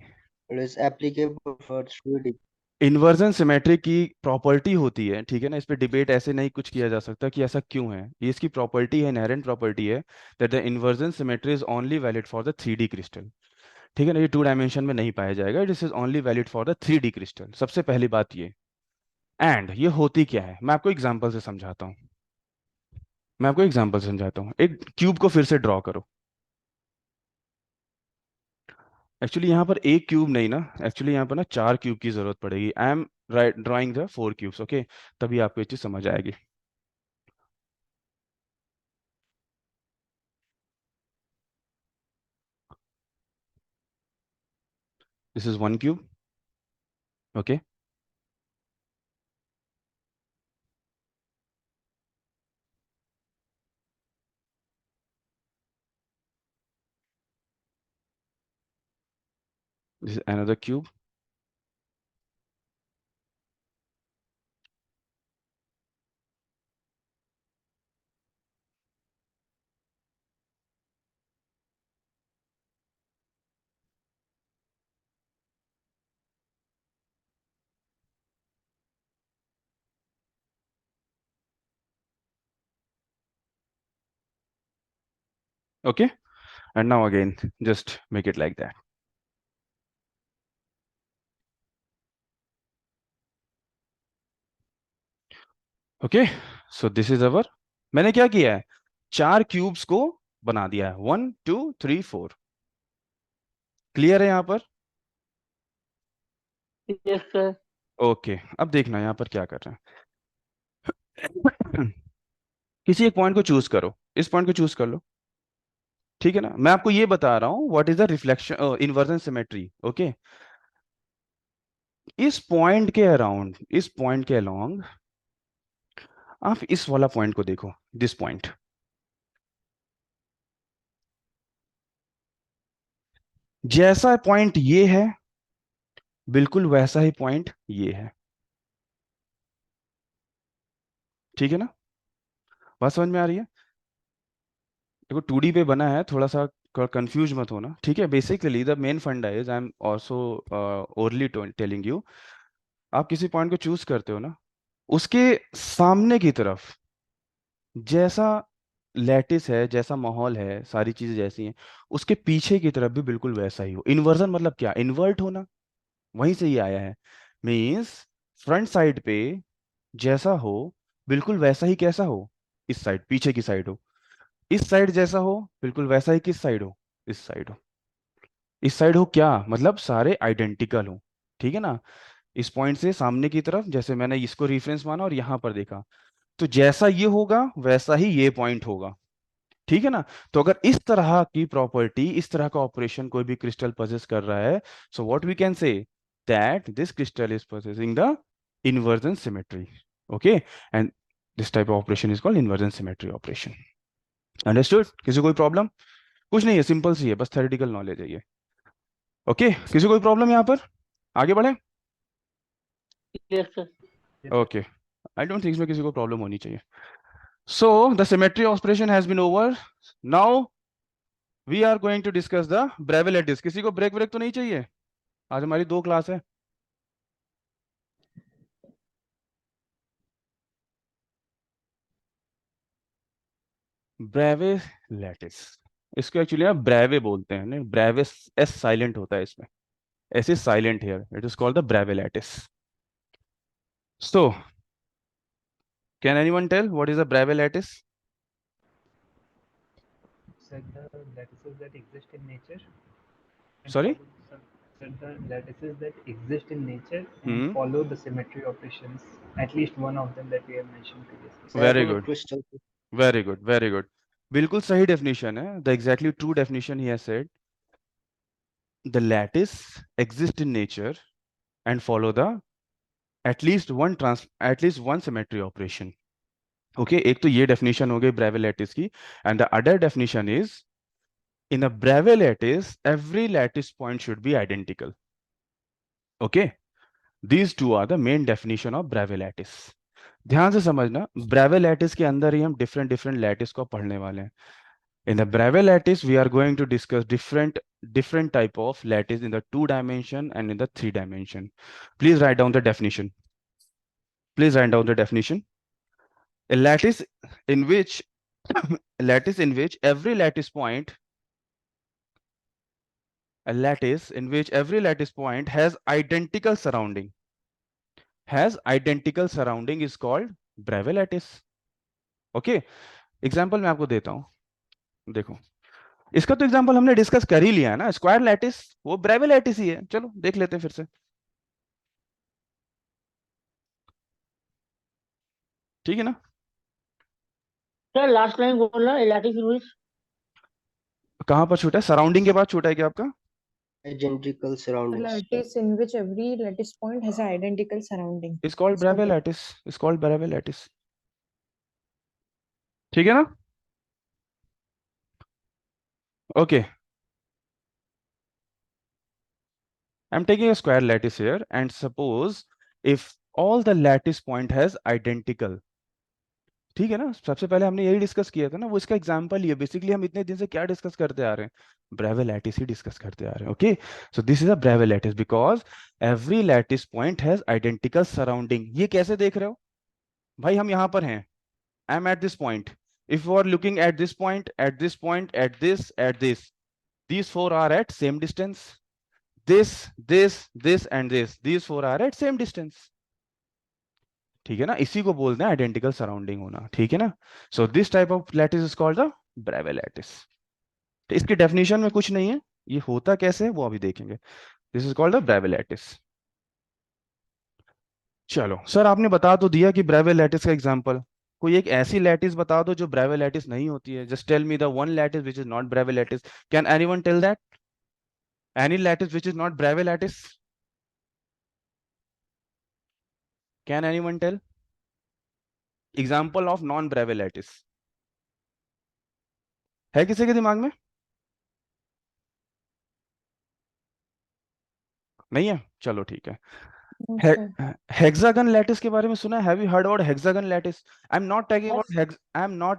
Speaker 8: It is applicable for 3D.
Speaker 2: Inversion symmetry की प्रॉपर्टी होती है, ठीक है ना. इस पे डिबेट ऐसे नहीं कुछ किया जा सकता कि ऐसा क्यों है. ये इसकी प्रॉपर्टी है, इनहेरेंट प्रॉपर्टी है, that the inversion symmetry is only valid for the 3D crystal. ठीक है ना. ये 2 डायमेंशन में नहीं पाया जाएगा. This is only valid for the 3D crystal. सबसे पहली बात ये. एंड ये होती क्या है, मैं आपको एग्जांपल से समझाता हूँ. एक क्यूब को फिर से ड्रॉ करो. एक्चुअली यहाँ पर एक क्यूब नहीं ना, एक्चुअली यहाँ पर ना 4 क्यूब की जरूरत पड़ेगी. I am drawing the 4 cubes. Okay, तभी आपको ये चीज समझ आएगी. This is 1 cube. Okay, this is another cube. Okay, and now again just make it like that. Okay, so this is our, मैंने क्या किया है, 4 क्यूब्स को बना दिया है. 1 2 3 4. क्लियर है यहाँ पर?
Speaker 3: Yes, sir.
Speaker 2: ओके, अब देखना यहाँ पर क्या कर रहे हैं. किसी एक पॉइंट को चूज करो. इस पॉइंट को चूज कर लो. ठीक है ना. मैं आपको ये बता रहा हूं what is the reflection inversion symmetry. Okay, इस पॉइंट के अराउंड, इस पॉइंट के अलोंग आप इस वाला पॉइंट को देखो. दिस पॉइंट, जैसा पॉइंट ये है बिल्कुल वैसा ही पॉइंट ये है. ठीक है ना. बात समझ में आ रही है? देखो 2D पे बना है, थोड़ा सा कंफ्यूज मत होना. ठीक है. बेसिकली द मेन फंडा is, I am also orally telling you, आप किसी पॉइंट को चूज करते हो ना, उसके सामने की तरफ जैसा लैटिस है, जैसा माहौल है, सारी चीजें जैसी हैं, उसके पीछे की तरफ भी बिल्कुल वैसा ही हो. इन्वर्जन मतलब क्या? इन्वर्ट होना. वहीं से ये आया है. मीन्स फ्रंट साइड पे जैसा हो बिल्कुल वैसा ही कैसा हो, इस साइड, पीछे की साइड हो. इस साइड जैसा हो बिल्कुल वैसा ही किस साइड हो, इस साइड हो. इस साइड हो क्या मतलब? सारे आइडेंटिकल हो. ठीक है ना. इस पॉइंट से सामने की तरफ, जैसे मैंने इसको रेफरेंस माना और यहां पर देखा, तो जैसा ये होगा वैसा ही ये पॉइंट होगा. ठीक है ना. तो अगर इस तरह की प्रॉपर्टी, इस तरह का ऑपरेशन कोई भी क्रिस्टल पोजेस कर रहा है, so what we can say that this crystal is possessing the inversion symmetry. Okay, and this type of operation is called inversion symmetry operation. Understood? किसी कोई प्रॉब्लम? कुछ नहीं है, सिंपल सी है, बस थ्योरेटिकल नॉलेज है ये. ओके, किसी कोई प्रॉब्लम यहाँ पर? आगे बढ़े?
Speaker 3: Yes, sir.
Speaker 2: Okay, I don't think इसमें किसी को प्रॉब्लम होनी चाहिए. So the symmetry operation has been over. Now we are going to discuss the Bravais lattice. किसी को ब्रेक तो नहीं चाहिए? आज हमारी 2 क्लास है. ब्रेवे लैटिस, इसको एक्चुअली आप ब्रेवे बोलते हैं ना, ब्रेवे एस साइलेंट होता है इसमें, ऐसे silent here, it is called the Bravais lattice. So can anyone tell what is the Bravais lattice?
Speaker 9: Said the lattices that exist in nature and
Speaker 2: Sorry?
Speaker 9: said the lattices that exist in nature and follow the symmetry operations, at least one of them that we have mentioned previously.
Speaker 2: Very good. Very good. Very good. बिल्कुल सही definition है. The exactly true definition he has said. The lattice exists in nature and follow the at least one symmetry operation. Okay, एक तो ये definition हो गई Bravais lattice की, and the other definition is in a Bravais lattice every lattice point should be identical. Okay, these two are the main definition of Bravais lattice. ध्यान से समझना, Bravais lattice के अंदर ही हम different lattice को पढ़ने वाले हैं. In the Bravais lattice, we are going to discuss different type of lattice in the 2-dimension and in the 3-dimension. Please write down the definition. Please write down the definition. A lattice in which every lattice point has identical surrounding. Is called Bravais lattice. Okay. Example मैं आपको देता हूँ. देखो, इसका तो example हमने discuss कर ही लिया है ना, स्क्वायर लैटिस, वो ब्रेवे लैटिस ही है. चलो देख लेते हैं फिर से. ठीक है ना?
Speaker 3: सर लास्ट लाइन बोलना, लैटिस इन विच,
Speaker 2: कहां पर छूटा है? सराउंडिंग के बाद छूटा है क्या आपका?
Speaker 8: Identical surroundings.
Speaker 7: Lattice in which every lattice point has an identical surrounding.
Speaker 2: It's called Bravais lattice. It's called Bravais lattice. ठीक है ना? Okay. I'm taking a square lattice here and suppose if all the lattice point has identical. ठीक है ना? सबसे पहले हमने यही डिस्कस किया था ना, वो इसका एग्जांपल ही है. बेसिकली हम इतने दिन से क्या डिस्कस करते आ रहे हैं? Bravais lattice ही डिस्कस करते आ रहे हैं. Okay, so this is a Bravais lattice because every lattice point has identical surrounding. ये कैसे देख रहे हो भाई? हम यहाँ पर हैं, I am at this point. If you are looking at this point, at this point, at this, these four are at same distance. This and this, these four are at same distance. ठीक है ना? इसी को बोलते हैं identical surrounding होना. ठीक है ना? So this type of lattice is called the Bravais lattice. तो इसकी डेफिनेशन में कुछ नहीं है, ये होता कैसे है वो अभी देखेंगे. This is called the Bravais lattice. चलो सर, आपने बता तो दिया कि Bravais lattice का एग्जांपल. कोई एक ऐसी लैटिस बता दो जो Bravais lattice नहीं होती है. Just tell me the one lattice which is not Bravais lattice. Can anyone tell that? Any lattice which is not Bravais lattice? Can anyone tell? Example of non-Bravais lattice. है किसी के दिमाग में? नहीं है? चलो ठीक है. Hexagon lattice के बारे में सुना है? Have you heard about hexagon lattice? I'm not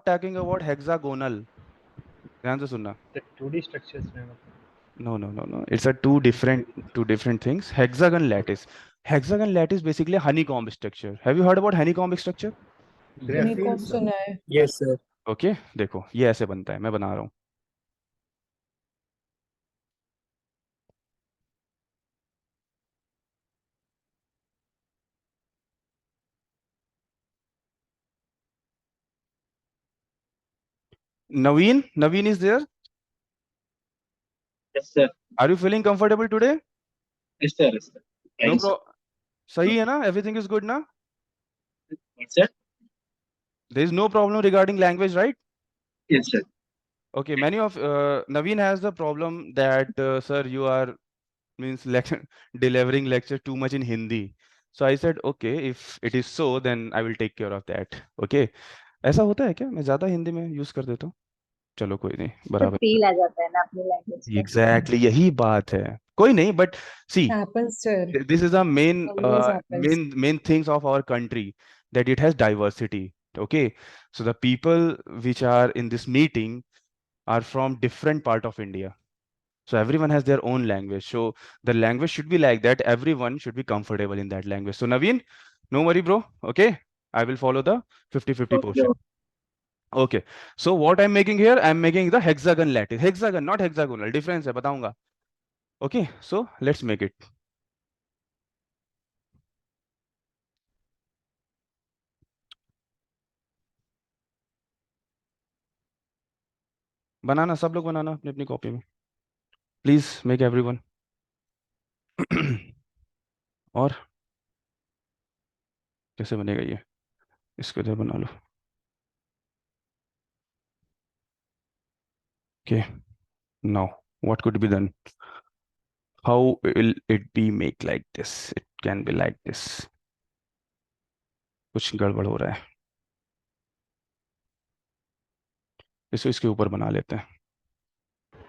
Speaker 2: talking about hexagonal. ध्यान से सुनना.
Speaker 9: The 2D structures में
Speaker 2: No. It's a two different things. Hexagon lattice. Hexagon lattice basically honeycomb structure. Have you heard about honeycomb structure?
Speaker 7: honeycomb सुना है.
Speaker 1: Yes sir.
Speaker 2: Okay, देखो ये ऐसे बनता है, मैं बना रहा हूँ. Naveen is there?
Speaker 12: Yes sir.
Speaker 2: Are you feeling comfortable today?
Speaker 12: Yes sir. Yes sir.
Speaker 2: No problem. सही है ना? Everything is good ना?
Speaker 12: Yes sir.
Speaker 2: There is no problem regarding language, right?
Speaker 12: Yes sir.
Speaker 2: Okay, many of Naveen has the problem that sir, you are delivering lecture too much in Hindi. So I said, okay, if it is so, then I will take care of that. Okay, ऐसा होता है क्या? मैं ज्यादा हिंदी में use कर देता हूँ. चलो कोई नहीं, बराबर.
Speaker 13: फील आ जाता है ना अपनी लैंग्वेज में.
Speaker 2: Exactly, यही बात है. कोई नहीं, but see,
Speaker 7: Happens sir.
Speaker 2: this is a main
Speaker 7: Always happens.
Speaker 2: main things of our country, that it has diversity. Okay, so the people which are in this meeting are from different part of India. So everyone has their own language. So the language should be like that. Everyone should be comfortable in that language. So Naveen, no worry, bro. Okay, I will follow the 50-50 portion. Okay, so what I'm making here, I'm making the hexagon lattice. Hexagon, not hexagonal. Difference है, बताऊंगा. Okay, so let's make it. बनाना, सब लोग बनाना अपनी अपनी copy में. Please make everyone. और कैसे बनेगा ये? इसको इधर बना लो. Okay, now what could be done? How will it be make like this? It can be like this. कुछ गड़बड़ हो रहा है. इसको इसके ऊपर बना लेते हैं.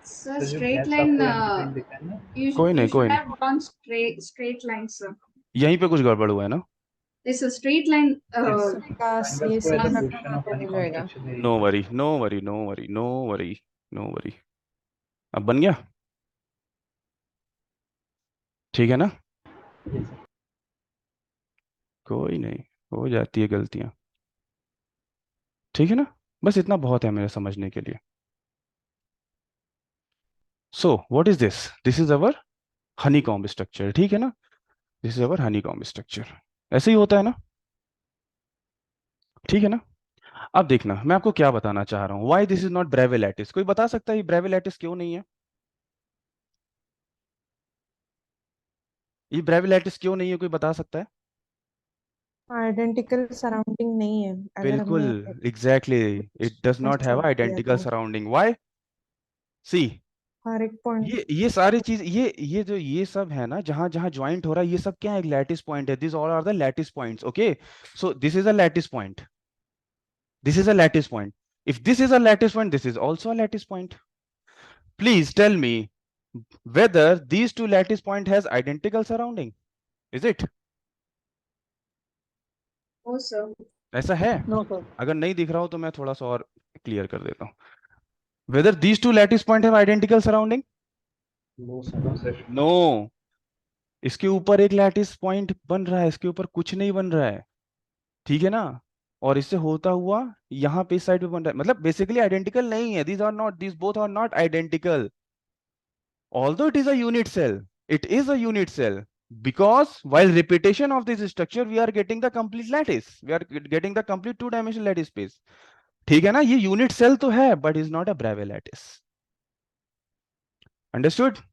Speaker 14: Sir, straight line.
Speaker 2: कोई नहीं, कोई नहीं.
Speaker 14: Have one straight line, sir.
Speaker 2: यहीं पे कुछ गड़बड़ हुआ है ना?
Speaker 14: It's a straight line.
Speaker 2: No worry, no worry, no worry, no worry, no worry. अब बन गया? ठीक है ना? कोई नहीं, हो जाती है गलतियां. ठीक है ना? बस इतना बहुत है मेरे समझने के लिए. So what is this? This is our honeycomb structure. ठीक है ना? This is our honeycomb structure. ऐसे ही होता है ना? ठीक है ना? अब देखना, मैं आपको क्या बताना चाह रहा हूं. Why this is not Bravais lattice? कोई बता सकता है ये Bravais lattice क्यों नहीं है? ये Bravais lattice क्यों नहीं है, कोई बता सकता है?
Speaker 7: आइडेंटिकल सराउंडिंग नहीं है.
Speaker 2: बिल्कुल, exactly. It does not have identical surrounding. Why? See,
Speaker 7: हर एक पॉइंट
Speaker 2: ये सारी चीज, ये जो ये सब है ना, जहां जहां ज्वाइंट हो रहा है, ये सब क्या है? लैटिस पॉइंट है. This all are the lattice points. Okay, so this is a lattice point. This is a lattice point. If this is a lattice point, this is also a lattice point. Please tell me whether these two lattice point has identical surrounding. Is it?
Speaker 14: No, sir.
Speaker 2: ऐसा है?
Speaker 3: No, sir.
Speaker 2: अगर नहीं दिख रहा हो तो मैं थोड़ा सा और क्लियर कर देता हूँ. Whether these two lattice point have identical surrounding?
Speaker 10: No, sir.
Speaker 2: No. इसके ऊपर एक लैटिस पॉइंट बन रहा है, इसके ऊपर कुछ नहीं बन रहा है. ठीक है ना? और इससे होता हुआ यहाँ पे इस साइड पे बन रहा है. मतलब बेसिकली आइडेंटिकल नहीं है. These both are not identical. Although it is a unit cell, it is a unit cell, because while repetition of this structure, we are getting the complete lattice. We are getting the complete two-dimensional lattice space. ठीक है ना? ये unit cell तो है, but is not a Bravais lattice. Understood?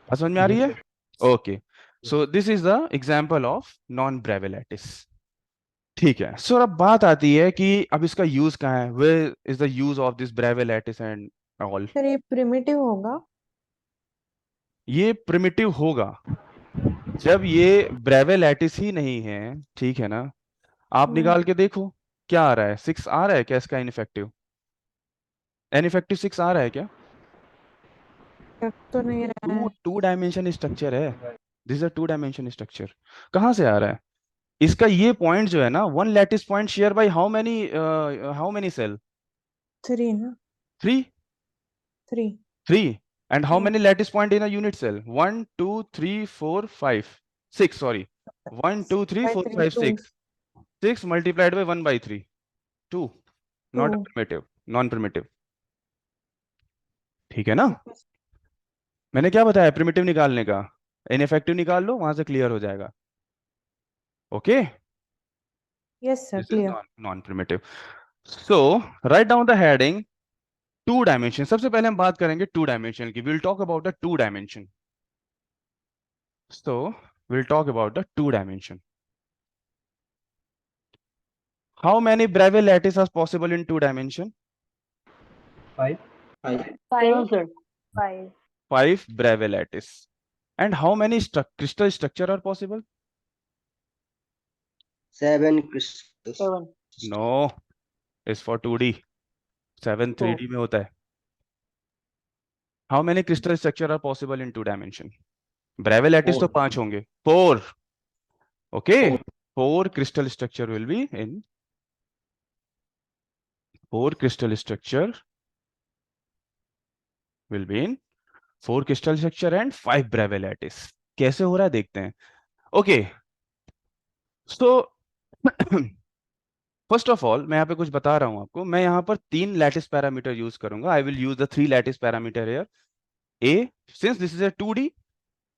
Speaker 2: समझ में आ रही है? Okay. So this is the example of non-Bravais lattice. ठीक है. So अब बात आती है कि अब इसका use कहाँ है? Where is the use of this Bravais lattice and all?
Speaker 7: Sir ये प्रिमिटिव होगा.
Speaker 2: ये प्रिमिटिव होगा जब ये Bravais lattice ही नहीं है. ठीक है ना? आप निकाल के देखो क्या आ रहा है. 6 आ रहा है क्या इसका इनफेक्टिव? इनफेक्टिव 6 आ रहा है क्या?
Speaker 7: तो नहीं रहा है.
Speaker 2: टू डायमेंशन स्ट्रक्चर है. This is a two dimension structure. कहां से आ रहा है? इसका ये पॉइंट जो है ना, one lattice point share by how many cell?
Speaker 7: 3 ना.
Speaker 2: 3. 3. And how many lattice point in a unit cell? 1, 2, 3, 4, 5, 6. Sorry, 1, 2, 3, 4, 5, 6. 6 multiplied by 1 by 3. 2. Not primitive, non-primitive. ठीक है ना? मैंने क्या बताया प्रिमिटिव निकालने का? इनफेक्टिव निकाल लो, वहां से क्लियर हो जाएगा. Okay?
Speaker 7: Yes sir, clear.
Speaker 2: Non-primitive. So write down the heading two dimension. सबसे पहले हम बात करेंगे टू डायमेंशन की. Will talk about the two dimension. So will talk about the two dimension. How many Bravais lattice are possible in two dimension?
Speaker 9: 5.
Speaker 2: 5 Bravais lattice. And how many crystal structure are possible?
Speaker 8: 7 crystals.
Speaker 3: 7.
Speaker 2: No, it's for 2D. 7 3D में होता है. How many crystal structure are possible in two dimension? Bravais lattice तो 5 होंगे. 4. Okay, 4 crystal structure will be in 4 crystal structure will be in 4 crystal structure and 5 Bravais lattice. कैसे हो रहा है देखते हैं. Okay, so first of all मैं यहाँ पे कुछ बता रहा हूँ आपको, मैं यहाँ पर 3 लैटिस पैरामीटर यूज करूंगा. I will use the 3 lattice parameter here. A, since this is a 2D,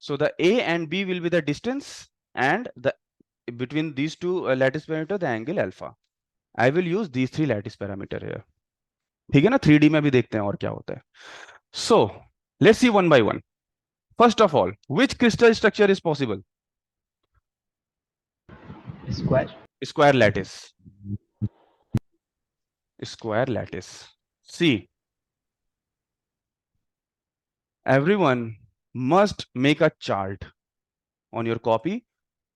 Speaker 2: so the A and B will be the distance, and the between these two lattice parameter the angle alpha. I will use these 3 lattice parameter here. ठीक है ना. 3D में भी देखते हैं और क्या होता है. So let's see one by one. First of all, which crystal structure is possible? Square lattice. Square lattice. See, everyone must make a chart on your copy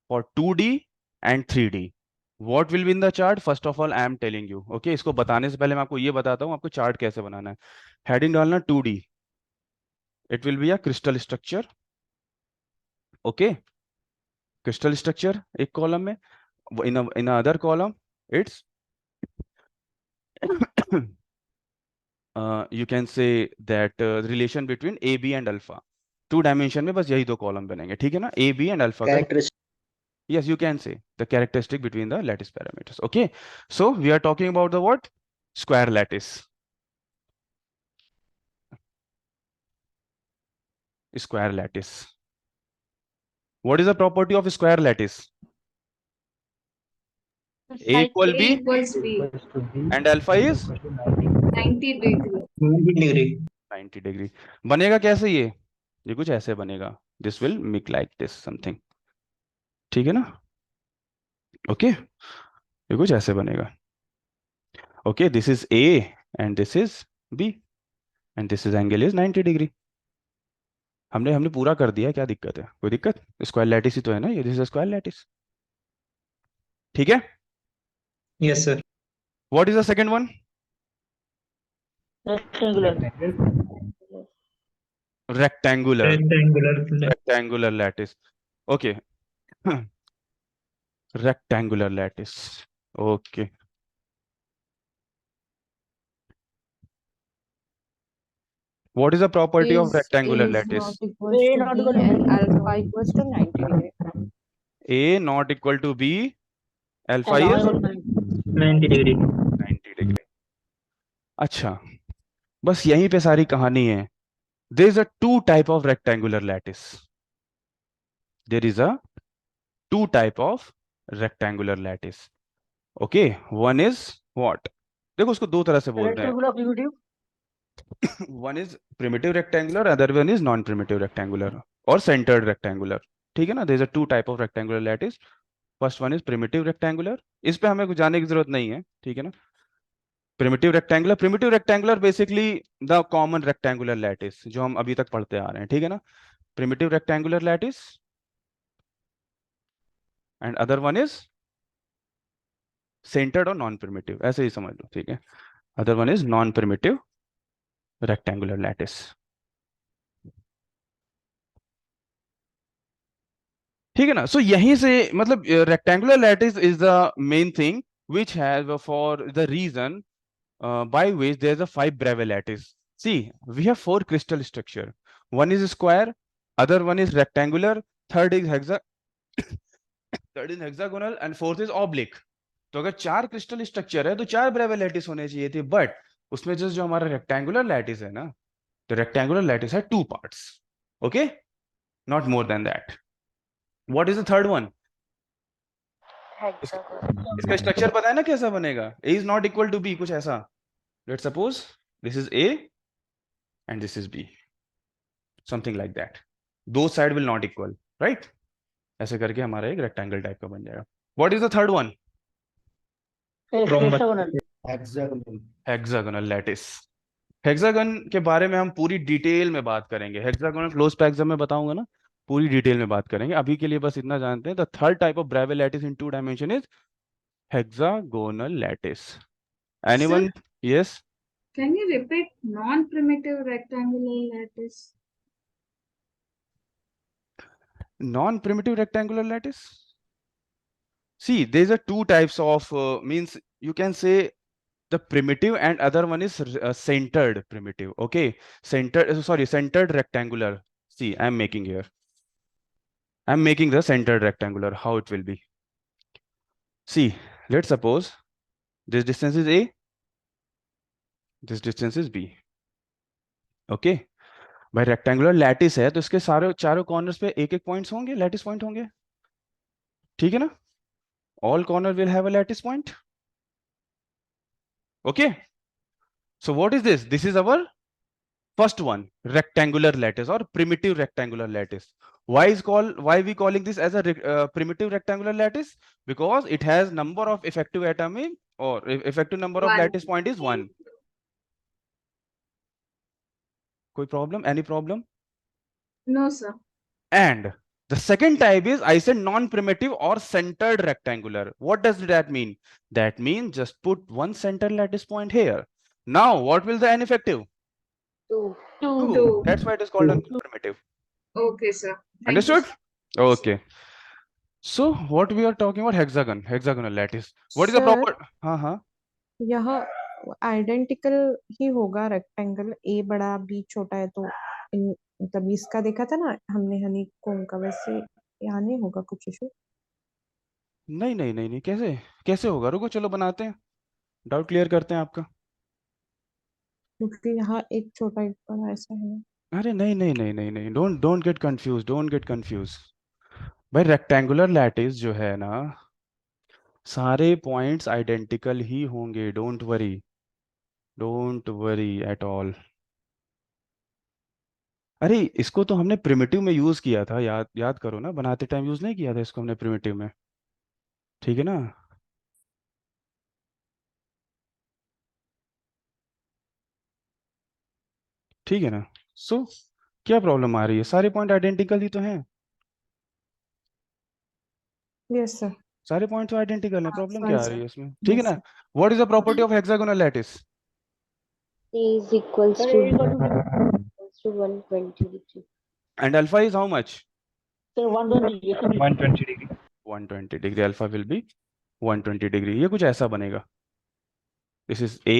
Speaker 2: for 2D and 3D. What will be in the chart? First of all, I am telling you. Okay, इसको बताने से पहले मैं आपको ये बताता हूँ आपको चार्ट कैसे बनाना है. हेडिंग डालना 2D. It will be a crystal structure. Okay, crystal structure एक कॉलम में. In other column, it's you can say that relation between A, B and alpha. 2 dimension में बस यही 2 कॉलम बनेंगे. ठीक है ना. A, B and alpha. Yes, you can say the characteristic between the lattice parameters. Okay, so we are talking about the what? Square lattice. Square lattice. What is the property of square lattice? A equal B
Speaker 14: equals B.
Speaker 2: and alpha is
Speaker 14: 90 degree.
Speaker 2: 90 degree. बनेगा कैसे ये? ये कुछ ऐसे बनेगा. This will make like this something. ठीक है ना. Okay, ये कुछ ऐसे बनेगा. Okay, this is A and this is B and this is angle is 90 degree. हमने पूरा कर दिया. क्या दिक्कत है? कोई दिक्कत? स्क्वायर लैटिस ही तो है ना ये. This is square lattice. ठीक है.
Speaker 12: Yes, sir.
Speaker 2: What is the second one? Rectangular lattice. Okay. Rectangular lattice. Okay. What is the property of rectangular lattice?
Speaker 13: A not equal to B and alpha equals to 90 degree.
Speaker 2: A not equal to B, alpha is
Speaker 12: 90 degree.
Speaker 2: 90 degree. अच्छा, बस यहीं पे सारी कहानी है. There is a 2 type of rectangular lattice. There is a 2 type of rectangular lattice. Okay, one is what? देखो उसको 2 तरह से बोलते हैं. One is primitive rectangular, other one is non-primitive rectangular or centered rectangular. ठीक है ना. There is a 2 type of rectangular lattice. First one is primitive rectangular. इस पे हमें कुछ जाने की जरूरत नहीं है. ठीक है ना. Primitive rectangular basically the common rectangular lattice जो हम अभी तक पढ़ते आ रहे हैं. ठीक है ना. Primitive rectangular lattice and other one is centered or non-primitive. ऐसे ही समझ लो. ठीक है. Other one is non-primitive rectangular lattice. ठीक है ना. सो यहीं से मतलब rectangular lattice is the main thing which has for the reason by which there is a 5 Bravais lattice. See, we have 4 crystal structure. One is square, other one is rectangular, third is hexagonal and fourth is oblique. तो अगर 4 crystal structure है तो 4 Bravais lattice होने चाहिए थे. But उसमें जो हमारा रेक्टेंगुलर लैटिस है ना, तो रेक्टेंगुलर लैटिस है 2 parts. Okay, not more than that. What is the third one? इसका स्ट्रक्चर पता है ना कैसा बनेगा? A is not equal to B, कुछ ऐसा. Let's suppose this is A and this is B, something like that. Both side will not equal, right? ऐसे करके हमारा एक रेक्टेंगल टाइप का बन जाएगा. What is the third one? Hexagonal lattice. Hexagon के बारे में हम पूरी डिटेल में बात करेंगे. हेक्सागोनल क्लोज पे एग्जाम में बताऊंगा ना, पूरी डिटेल में बात करेंगे. अभी के लिए बस इतना जानते हैं. The third type of Bravais lattice in 2 dimension is hexagonal lattice. Anyone? Sir, yes.
Speaker 14: Can you repeat non-primitive rectangular lattice?
Speaker 2: Non-primitive rectangular lattice. See, there's a 2 types of means you can say the primitive and other one is centered primitive. Okay, centered rectangular. See, I'm making here. I'm making the centered rectangular. How it will be? See, let's suppose This distance is A. This distance is B. Okay. भाई rectangular lattice है तो इसके सारे चारों corners पे एक एक points होंगे, लैटिस पॉइंट होंगे, ठीक है ना? All corner will have a lattice point. Okay. So what is this? This is our first one, rectangular lattice or primitive rectangular lattice. Why we calling this as a primitive rectangular lattice? Because it has number of effective atomic or effective number of lattice point is 1. Koi problem? Any problem?
Speaker 14: No, sir.
Speaker 2: And the second type is, I said, non-primitive or centered rectangular. What does that mean? That means just put one center lattice point here. Now, what will the n effective?
Speaker 5: 2.
Speaker 2: 2. That's why it is called non-primitive.
Speaker 14: Okay, sir.
Speaker 2: Understood? Okay. So, what we are talking about, hexagonal lattice. What is the proper? हाँ.
Speaker 13: यह identical ही होगा rectangle, ए बड़ा B छोटा है तो मतलब इसका देखा था ना हमने हनीकॉम्ब का, वैसे यहाँ नहीं होगा कुछ इशू?
Speaker 2: नहीं, कैसे होगा? रुको, चलो बनाते हैं, डाउट क्लियर करते हैं आपका।
Speaker 13: क्योंकि यहाँ एक छोटा एक बड़ा ऐसा है।
Speaker 2: अरे नहीं, डोंट गेट कंफ्यूज। भाई रेक्टेंगुलर लैटिस जो है ना, सारे पॉइंट्स आइडेंटिकल ही होंगे, डोंट वरी एट ऑल। अरे इसको तो हमने प्रिमिटिव में यूज किया था, याद करो ना, बनाते टाइम यूज नहीं किया था इसको हमने प्रिमिटिव में, ठीक है ना? ठीक है ना? सो क्या प्रॉब्लम आ रही है? सारे पॉइंट आइडेंटिकल ही तो हैं।
Speaker 13: यस सर,
Speaker 2: सारे पॉइंट तो आइडेंटिकल है, प्रॉब्लम क्या आ रही है इसमें? ठीक है
Speaker 13: Yes,
Speaker 2: ना? What is the property of hexagonal lattice?
Speaker 5: A is equals to 120 degree.
Speaker 2: And alpha is how much?
Speaker 3: Sir, 120.
Speaker 9: 120 degree.
Speaker 2: 120 degree. Alpha will be 120 degree. ये कुछ ऐसा बनेगा. This is A.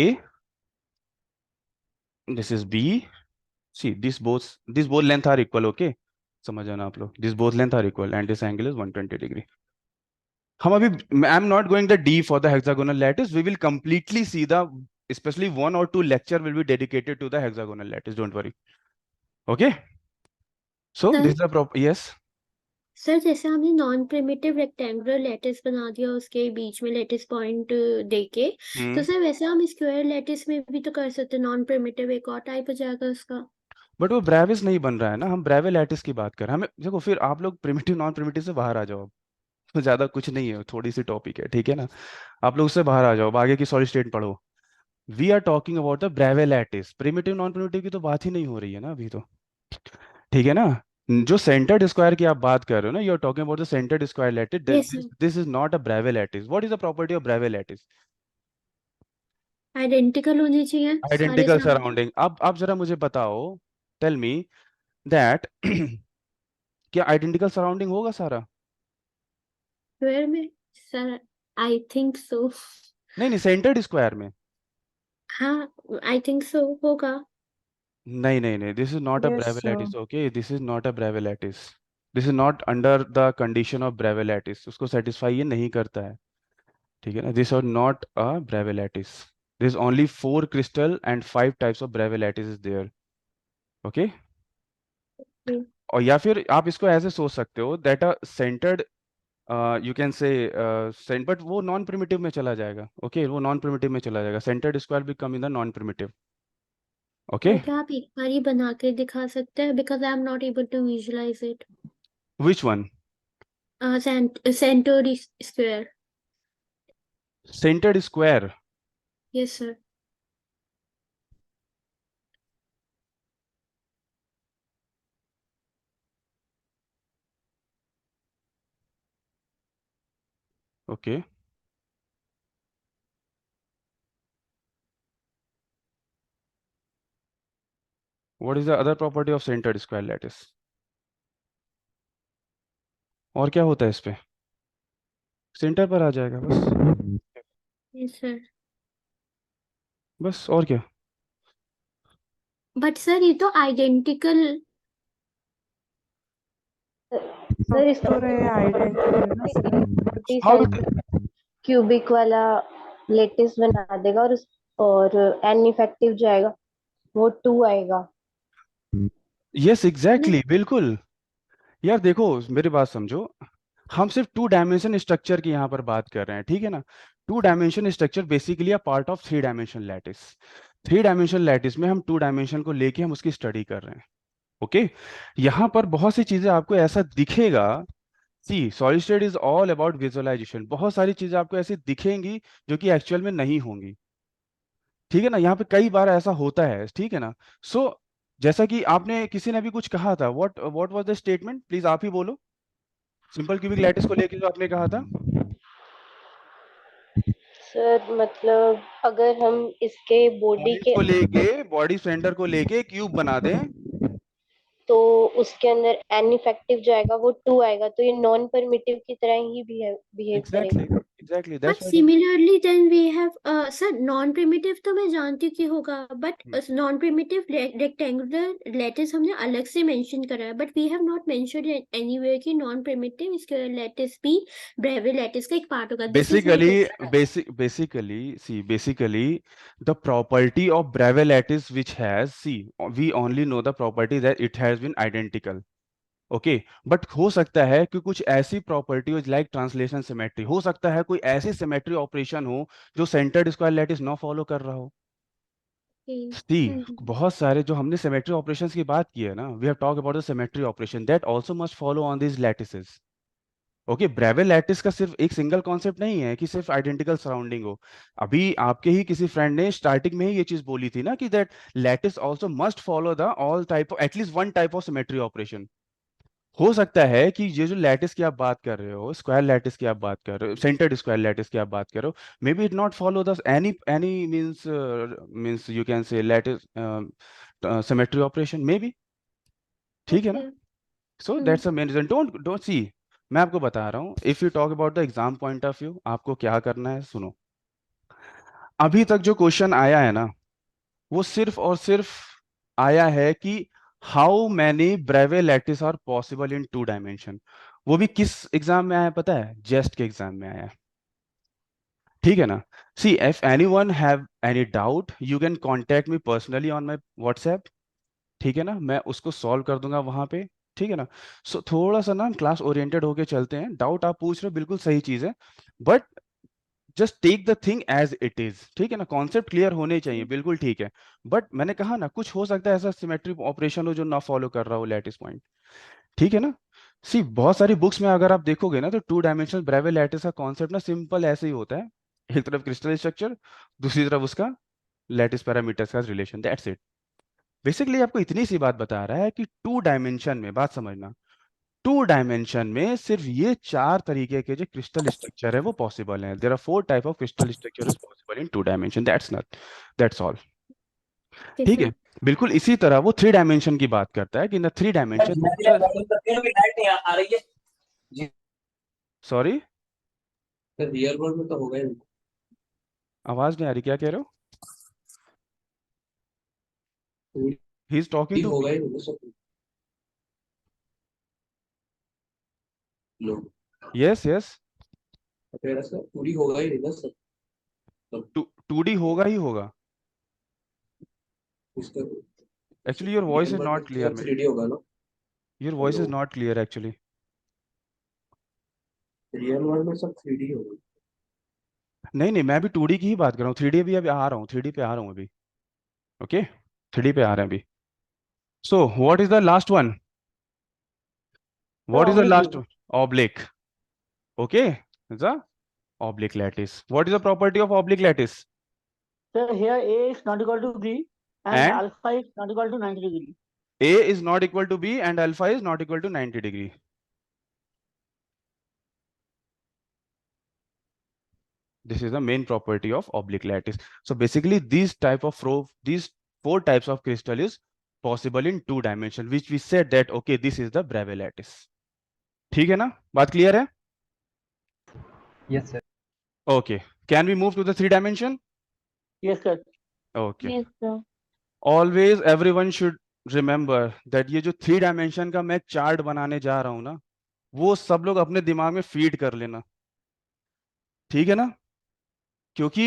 Speaker 2: This is B. See, these both length are equal. Okay, समझ आना आप लोग. These both length are equal, and this angle is 120 degree. हम अभी, I'm not going the D for the hexagonal lattice. We will completely see the, especially 1 or 2 lecture will be dedicated to the hexagonal lattice. Don't worry. Okay. So
Speaker 4: Sir?
Speaker 2: this is the yes.
Speaker 4: Sir जैसे हमने non primitive rectangular lattice बना दिया, उसके बीच में lattice point देके, तो sir वैसे हम स्क्वायर लैटिस में भी तो कर सकते हैं। नॉन प्रिमिटिव एक और टाइप हो जाएगा उसका।
Speaker 2: बट वो ब्रेविस नहीं बन रहा है ना, हम ब्रेवे लैटिस की बात कर रहे हैं। हमें देखो, फिर आप लोग प्रिमिटिव नॉन प्रिमिटिव से बाहर आ जाओ। तो ज्यादा कुछ नहीं है, थोड़ी सी टॉपिक है, ठीक है ना? आप लोग उससे बाहर आ जाओ, आगे की सॉलिड स्टेट पढ़ो। We are talking about the Bravais lattice. Primitive non primitive की तो बात ही नहीं हो रही है ना अभी तो, ठीक है ना? जो सेंटर्ड स्क्वायर की आप बात कर रहे हो ना, you are talking about the centred square lattice. This is not a Bravais lattice. What is the property of Bravais lattice?
Speaker 4: Identical होनी चाहिए
Speaker 2: आइडेंटिकल सराउंडिंग। अब आप जरा मुझे बताओ, टेल मी दैट क्या आइडेंटिकल सराउंडिंग होगा सारा
Speaker 4: स्क्वायर में? Sir I think so.
Speaker 2: नहीं, सेंटर्ड स्क्वायर में।
Speaker 4: हाँ, आई थिंक सो होगा।
Speaker 2: नहीं, this is not a Bravais lattice. Okay, this is not a Bravais lattice. This is not under the condition of Bravais lattice. उसको satisfy ये नहीं करता है, ठीक है ना? This are not a Bravais lattice. This only 4 crystal and 5 types of Bravais lattice is there. Okay, और या फिर आप इसको ऐसे सोच सकते हो that a centred, you can say but वो नॉन प्रिमिटिव में चला जाएगा। ओके, वो नॉन प्रिमिटिव में चला जाएगा। सेंटर्ड स्क्वायर भी come in the non primitive. Okay,
Speaker 4: क्या आप एक बार ही बना के दिखा सकते हैं? Because I am not able to visualise it.
Speaker 2: Which one?
Speaker 4: Centred square.
Speaker 2: Centred square?
Speaker 4: Yes sir.
Speaker 2: Okay, what is the other property of centred square lattice? और क्या होता है इस पे? सेंटर पर आ जाएगा बस।
Speaker 4: Yes sir.
Speaker 2: बस, और क्या?
Speaker 4: बट सर ये तो आइडेंटिकल।
Speaker 5: सर इसको
Speaker 13: आइडेंटिकल
Speaker 5: क्यूबिक वाला लेटिस बना देगा और एन इफेक्टिव जो आएगा वो 2 आएगा।
Speaker 2: यस एग्जैक्टली, बिल्कुल। यार देखो, मेरी बात समझो, हम सिर्फ 2 डायमेंशन स्ट्रक्चर की यहाँ पर बात कर रहे हैं, ठीक है ना। 2 dimension structure basically a part of 3 dimension lattice. 3 dimension lattice में हम 2 डायमेंशन को लेके हम उसकी स्टडी कर रहे हैं। ओके, यहाँ पर बहुत सी चीजें आपको ऐसा दिखेगा। See solid state is all about visualisation. बहुत सारी चीजें आपको ऐसी दिखेंगी जो कि एक्चुअल में नहीं होंगी, ठीक है ना। यहाँ पे कई बार ऐसा होता है, ठीक है ना। सो जैसा कि आपने, किसी ने अभी कुछ कहा था, what was the statement, please आप ही बोलो। सिंपल क्यूबिक लैटिस को लेके जो आपने कहा था।
Speaker 5: सर मतलब अगर हम इसके बॉडी के
Speaker 2: को लेके, बॉडी सेंटर को लेके क्यूब बना दें,
Speaker 5: तो उसके अंदर एन इफेक्टिव जो आएगा वो 2 आएगा, तो ये नॉन परमिटिव की तरह ही बिहेव करेगा।
Speaker 2: Exactly
Speaker 4: but similarly then we have sir non primitive तो मैं जानती हूँ कि होगा, but non primitive rectangular lattice हमने अलग से मेंशन करा है, but we have not mentioned anywhere कि नॉन प्रिमिटिव इसके लैटिस भी ब्रेवे लैटिस का एक पार्ट होगा।
Speaker 2: basically the property of Bravais lattice which has, we only know the property that it has been identical. Okay but हो सकता है कि कुछ ऐसी प्रॉपर्टी हो लाइक ट्रांसलेशन सिमेट्री, हो सकता है कोई ऐसी सिमेट्री ऑपरेशन हो जो सेंटर्ड स्क्वायर लैटिस ना फॉलो कर रहा हो। बहुत सारे जो हमने सिमेट्री ऑपरेशंस की बात की है ना, we have talk about the symmetry operation that also must follow on this lattices. Okay, Bravais lattice का सिर्फ एक सिंगल कॉन्सेप्ट नहीं है कि सिर्फ आइडेंटिकल सराउंडिंग हो। अभी आपके ही किसी फ्रेंड ने स्टार्टिंग में ही ये चीज बोली थी ना कि that lattice also must follow the all type of at least one type of symmetry operation. हो सकता है कि ये जो लैटिस की आप बात कर रहे हो, स्क्वायर लैटिस की आप बात कर रहे हो, सेंटर्ड स्क्वायर लैटिस की आप बात कर रहे हो, may be it not follow the any means you can say lattice symmetry operation may be, ठीक है ना। So that's a main reason. Don't see, मैं आपको बता रहा हूँ, if you talk about the exam point of view, आपको क्या करना है सुनो। अभी तक जो क्वेश्चन आया है ना, वो सिर्फ और सिर्फ आया है कि how many Bravais lattice are possible in 2 dimension. वो भी किस एग्जाम में आया पता है? जेस्ट के एग्जाम में आया, ठीक है ना। See if anyone have any doubt you can contact me personally on my WhatsApp, ठीक है ना, मैं उसको सॉल्व कर दूंगा वहां पे, ठीक है ना। सो थोड़ा सा ना क्लास ओरिएंटेड होके चलते हैं। डाउट आप पूछ रहे हो, बिल्कुल सही चीज है, but just take the thing as it is, ठीक है ना। कॉन्सेप्ट क्लियर होने चाहिए, बिल्कुल ठीक है। बट मैंने कहा ना, कुछ हो सकता है ऐसा सिमेट्रिक ऑपरेशन हो जो ना फॉलो कर रहा हो लैटिस पॉइंट, ठीक है ना। सी बहुत सारी बुक्स में अगर आप देखोगे ना, तो 2 डायमेंशनल ब्रेवे लैटिस का कॉन्सेप्ट ना सिंपल ऐसे ही होता है। एक तरफ क्रिस्टल स्ट्रक्चर, दूसरी तरफ उसका लैटिस पैरामीटर्स का रिलेशन, दैट्स इट। बेसिकली आपको इतनी सी बात बता रहा है कि 2 डायमेंशन में, बात समझना, 2 डायमेंशन में सिर्फ ये 4 तरीके के जो क्रिस्टल स्ट्रक्चर है वो पॉसिबल है। There are 4 type of crystal structure is possible in 2 dimension, that's all, ठीक है। बिल्कुल इसी तरह वो 3 डायमेंशन की बात करता है कि in the 3 dimension, sorry
Speaker 11: real world में तो होगा ही।
Speaker 2: आवाज नहीं आ रही, क्या कह रहे हो? ही इज टॉकिंग टू
Speaker 11: होगा ही लो।
Speaker 2: यस यस,
Speaker 11: तेरा सर 2D होगा ही ना सर,
Speaker 2: 2D होगा ही होगा।
Speaker 11: इसका
Speaker 2: actually your voice is not clear,
Speaker 11: 3D होगा ना,
Speaker 2: your voice is not clear actually.
Speaker 11: Real world में सब 3D होगा।
Speaker 2: नहीं नहीं, मैं भी 2D की ही बात कर रहा हूँ, 3D भी अभी आ रहा हूँ, 3D पे आ रहा हूँ अभी। ओके 3D पे आ रहे हैं अभी। सो what is the last one? What is the last one? Oblique. Okay, it's a oblique lattice. What is the property of oblique lattice?
Speaker 3: So here A is not equal to B and alpha is not equal to 90 degree.
Speaker 2: A is not equal to B and alpha is not equal to 90 degree. This is the main property of oblique lattice. So basically these 4 types of crystal is possible in 2 dimension, which we said that okay, this is the Bravais lattice. ठीक है ना, बात clear है?
Speaker 9: Yes sir.
Speaker 2: Okay, can we move to the 3 dimension?
Speaker 3: Yes sir.
Speaker 2: Okay.
Speaker 6: Yes sir.
Speaker 2: Always everyone should remember that ये जो 3 dimension का मैं chart बनाने जा रहा हूं ना, वो सब लोग अपने दिमाग में फीड कर लेना, ठीक है ना। क्योंकि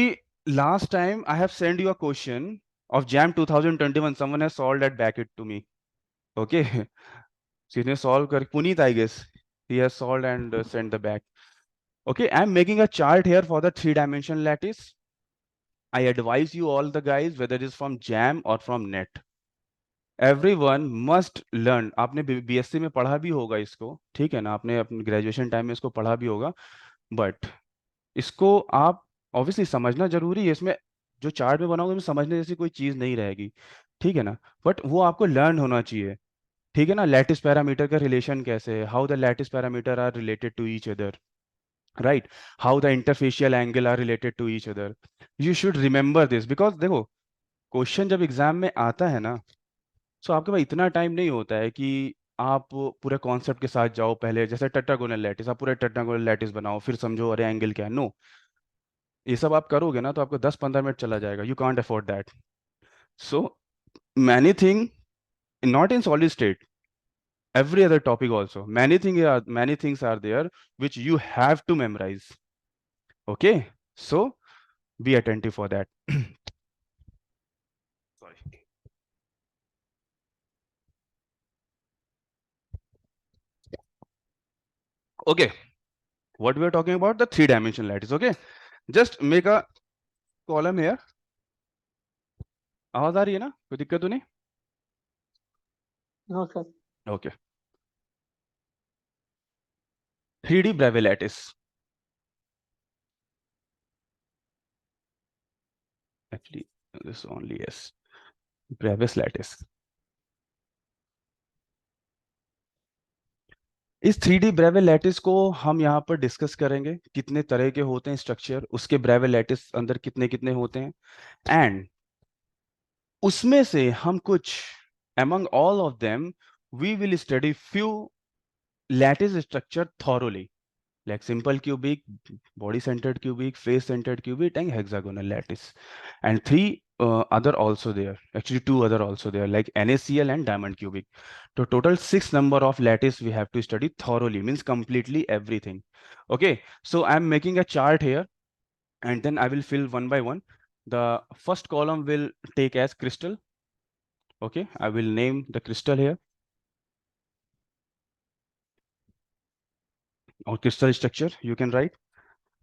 Speaker 2: last time I have sent you a question of JAM 2021. Someone has solved that back it to me. Okay. जिसने solve कर Puneet, I guess he has solved and sent the back. Okay, I'm making a chart here for the 3-dimensional lattice. I advise you all the guys, whether it is from JAM or from NET, everyone must learn. आपने BSc में पढ़ा भी होगा इसको, ठीक है ना, आपने अपने ग्रेजुएशन टाइम में इसको पढ़ा भी होगा, बट इसको आप ऑब्वियसली समझना जरूरी है। इसमें जो चार्ट में बनाओगे उसमें समझने जैसी कोई चीज नहीं रहेगी, ठीक है ना, बट वो आपको लर्न होना चाहिए, ठीक है ना। लैटिस पैरामीटर का रिलेशन कैसे है, how the lattice parameter are related to each other, right, how the interfacial angle are related to each other. You should remember this, because देखो क्वेश्चन जब एग्जाम में आता है ना, सो आपके पास इतना टाइम नहीं होता है कि आप पूरे कॉन्सेप्ट के साथ जाओ। पहले जैसे टेट्रागोनल लैटिस, आप पूरे टेट्रागोनल लैटिस बनाओ, फिर समझो अरे एंगल क्या है। नो, ये सब आप करोगे ना तो आपको 10-15 मिनट चला जाएगा। You can't afford that. So many thing not in solid state, every other topic also, many things are there which you have to memorize. Okay, so be attentive for that. Sorry. Okay, what we are talking about, the 3-dimensional lattice. Okay, just make a column here. आवाज आ रही है ना, कोई दिक्कत तो नहीं?
Speaker 3: No, sir.
Speaker 2: Okay. 3D Bravais lattice. Actually, this only yes. Bravais lattice. इस 3D Bravais lattice को हम यहाँ पर डिस्कस करेंगे, कितने तरह के होते हैं स्ट्रक्चर, उसके Bravais लैटिस अंदर कितने कितने होते हैं, एंड उसमें से हम कुछ among all of them we will study few lattice structure thoroughly, like simple cubic, body centered cubic, face centered cubic, and hexagonal lattice, and 3 other also there, actually 2 other also there, like NaCl and diamond cubic. So total 6 number of lattice we have to study thoroughly, means completely everything. Okay, so I'm making a chart here and then I will fill one by one. The first column will take as crystal. Okay, I will name the crystal here, or crystal structure you can write.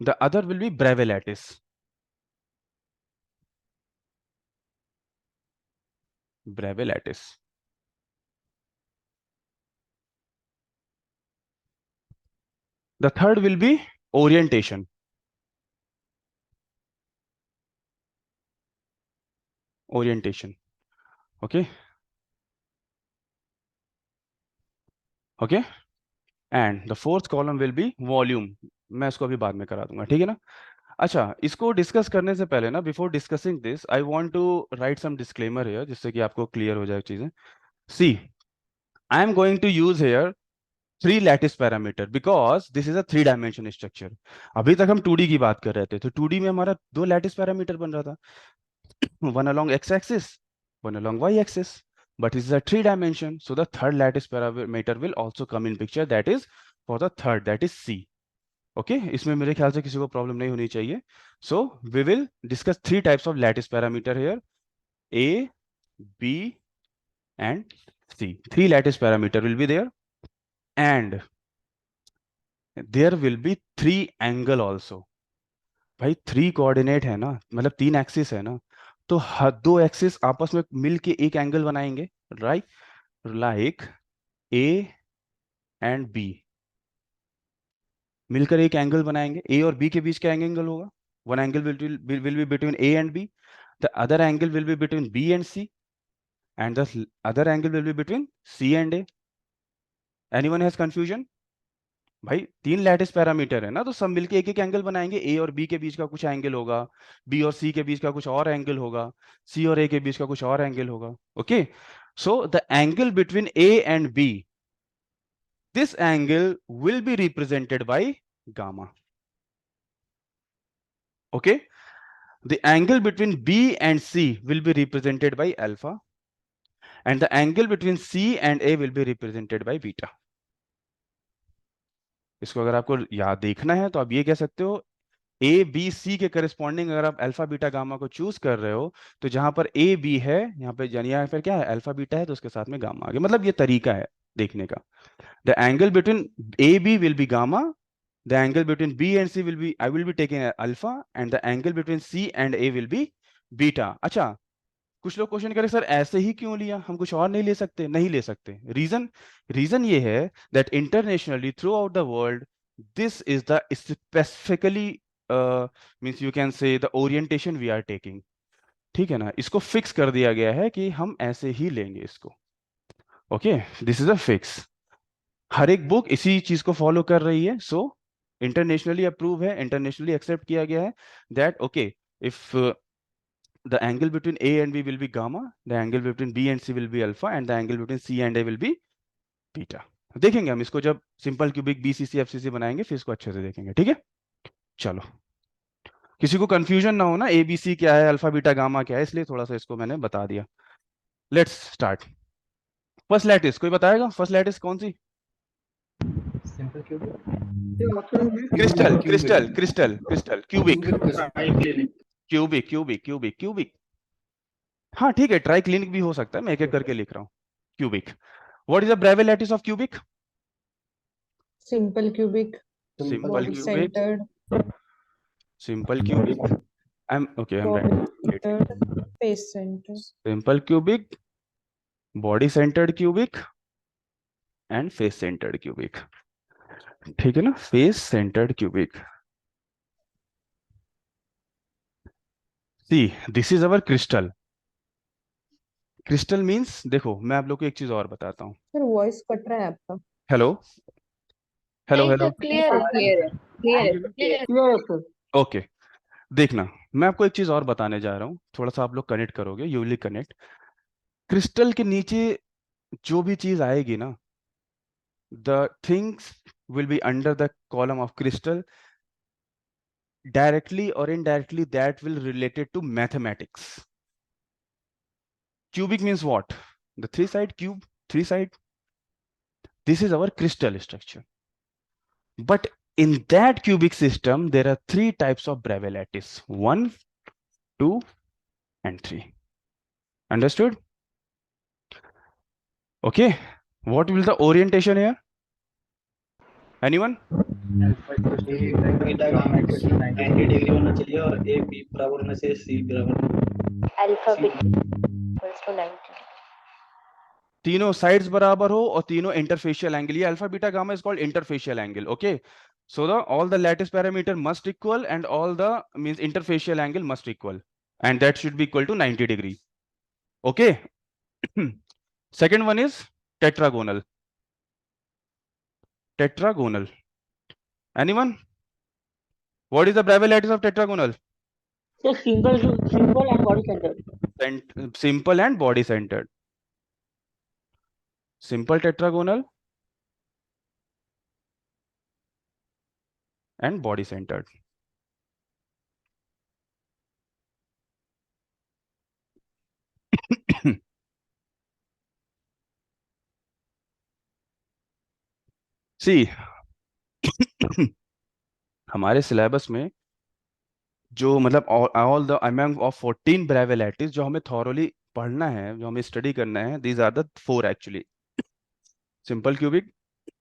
Speaker 2: The other will be Bravais lattice. Bravais lattice. The third will be orientation. Orientation. Okay. Okay. And the fourth column will be volume. मैं इसको अभी बाद में करा दूंगा, ठीक है ना। अच्छा, इसको डिस्कस करने से पहले ना, before discussing this, I want to write some disclaimer here, जिससे कि आपको क्लियर हो जाए चीजें. See, I am going to use here 3 lattice parameter because this is a three dimension structure. अभी तक हम 2D की बात कर रहे थे, तो 2D में हमारा 2 लैटिस पैरामीटर बन रहा था, one along x-axis, one along y-axis, but this is a 3-dimension, so the third lattice parameter will also come in picture, that is for the third, that is C. Okay, इसमें मेरे ख्याल से किसी को problem नहीं होनी चाहिए. So we will discuss 3 types of lattice parameter here, A, B and C. 3 lattice parameter will be there, and there will be 3 angle also. भाई 3 कोऑर्डिनेट है ना, मतलब 3 एक्सिस है ना, तो हर 2 एक्सिस आपस में मिलके एक एंगल बनाएंगे, right, like A and B मिलकर एक एंगल बनाएंगे. ए और बी के बीच क्या एंगल होगा? One angle will be between A and B, the other angle will be between B and C, and the other angle will be between C and A. Anyone has confusion? भाई 3 lattice parameter है ना, तो सब मिलके एक एक angle बनाएंगे. ए और बी के बीच का कुछ एंगल होगा, बी और सी के बीच का कुछ और एंगल होगा, सी और ए के बीच का कुछ और एंगल होगा. Okay, so the angle between A and B, this angle will be represented by gamma. Okay, the angle between B and C will be represented by alpha, and the angle between C and A will be represented by beta. इसको अगर आपको याद देखना है तो आप ये कह सकते हो ए बी सी के करस्पॉन्डिंग अगर आप अल्फा बीटा गामा को चूज कर रहे हो तो जहां पर ए बी है यहाँ पे यहाँ पर क्या है, अल्फा बीटा है, तो उसके साथ में गामा आ गया। मतलब ये तरीका है देखने का। The angle between A B will be gamma, the angle between B and C will be, I will be taking alpha, and the angle between C and A will be beta. अच्छा, कुछ लोग question करें sir ऐसे ही क्यों लिया, हम कुछ और नहीं ले सकते? नहीं ले सकते। रीजन ये है that internationally throughout the world this is the specifically means you can say the orientation we are taking. ठीक है ना, इसको फिक्स कर दिया गया है कि हम ऐसे ही लेंगे इसको। Okay, this is a fix. हर एक बुक इसी चीज को फॉलो कर रही है। सो इंटरनेशनली अप्रूव है, इंटरनेशनली एक्सेप्ट किया गया है that okay, if the angle between A and B will be gamma, the angle between B and C will be alpha, and the angle between C and A will be beta. देखेंगे हम इसको जब simple cubic BCC FCC बनाएंगे, फिर इसको अच्छे से देखेंगे। ठीक है, चलो, किसी को कंफ्यूजन ना हो ना, ABC क्या है, अल्फा बीटा गामा क्या है, इसलिए थोड़ा सा इसको मैंने बता दिया। Let's start. फर्स्ट लैटिस कोई बताएगा? फर्स्ट लैटिस कौन सी?
Speaker 9: Simple cubic,
Speaker 2: crystal crystal crystal crystal cubic
Speaker 10: triclinic,
Speaker 2: cubic cubic cubic cubic. हाँ ठीक है, ट्राई क्लिनिक भी हो सकता है, मैं एक एक करके लिख रहा हूँ। Cubic. What is the Bravais lattice of cubic?
Speaker 13: Simple cubic,
Speaker 2: simple
Speaker 13: body
Speaker 2: cubic,
Speaker 13: centred,
Speaker 2: simple cubic, I'm
Speaker 13: centered, face centered,
Speaker 2: simple cubic, body centered cubic and face centered cubic. ठीक है ना, face centered cubic. See, this is our crystal. Crystal means, देखो मैं आप लोग को एक चीज और बताता हूँ।
Speaker 13: सर वॉइस कट रहा है आपका।
Speaker 2: हेलो हेलो
Speaker 6: नहीं
Speaker 2: हेलो,
Speaker 6: सर, क्लियर है,
Speaker 3: क्लियर है सर।
Speaker 2: ओके, देखना मैं आपको एक चीज और बताने जा रहा हूँ, थोड़ा सा आप लोग कनेक्ट करोगे, यू विल कनेक्ट। क्रिस्टल के नीचे जो भी चीज आएगी ना, the things will be under the column of crystal, directly or indirectly that will related to mathematics. Cubic means what? The three side cube, three side. This is our crystal structure. But in that cubic system, there are three types of Bravais lattice: 1, 2, and 3. Understood? Okay. What will the orientation here? Anyone?
Speaker 10: Beta gamma 90 degree होना चाहिए और A B बराबर होना चाहिए सी बराबर
Speaker 5: alpha beta equals to 90।
Speaker 2: तीनों sides बराबर हो और तीनों इंटरफेशियल एंगल, ये alpha beta gamma is called interfacial angle. Okay, so the all the lattice parameter must equal and all the means interfacial angle must equal, and that should be equal to 90 degree. Okay. Second one is tetragonal. Tetragonal. Anyone? What is the Bravais lattice of tetragonal?
Speaker 3: So simple and body centered.
Speaker 2: Simple and body centered. Simple tetragonal and body centered. See, हमारे syllabus में जो मतलब all the among of 14 Bravais lattice जो हमें thoroughly पढ़ना है, जो हमें स्टडी करना है, these are the 4 actually: simple cubic,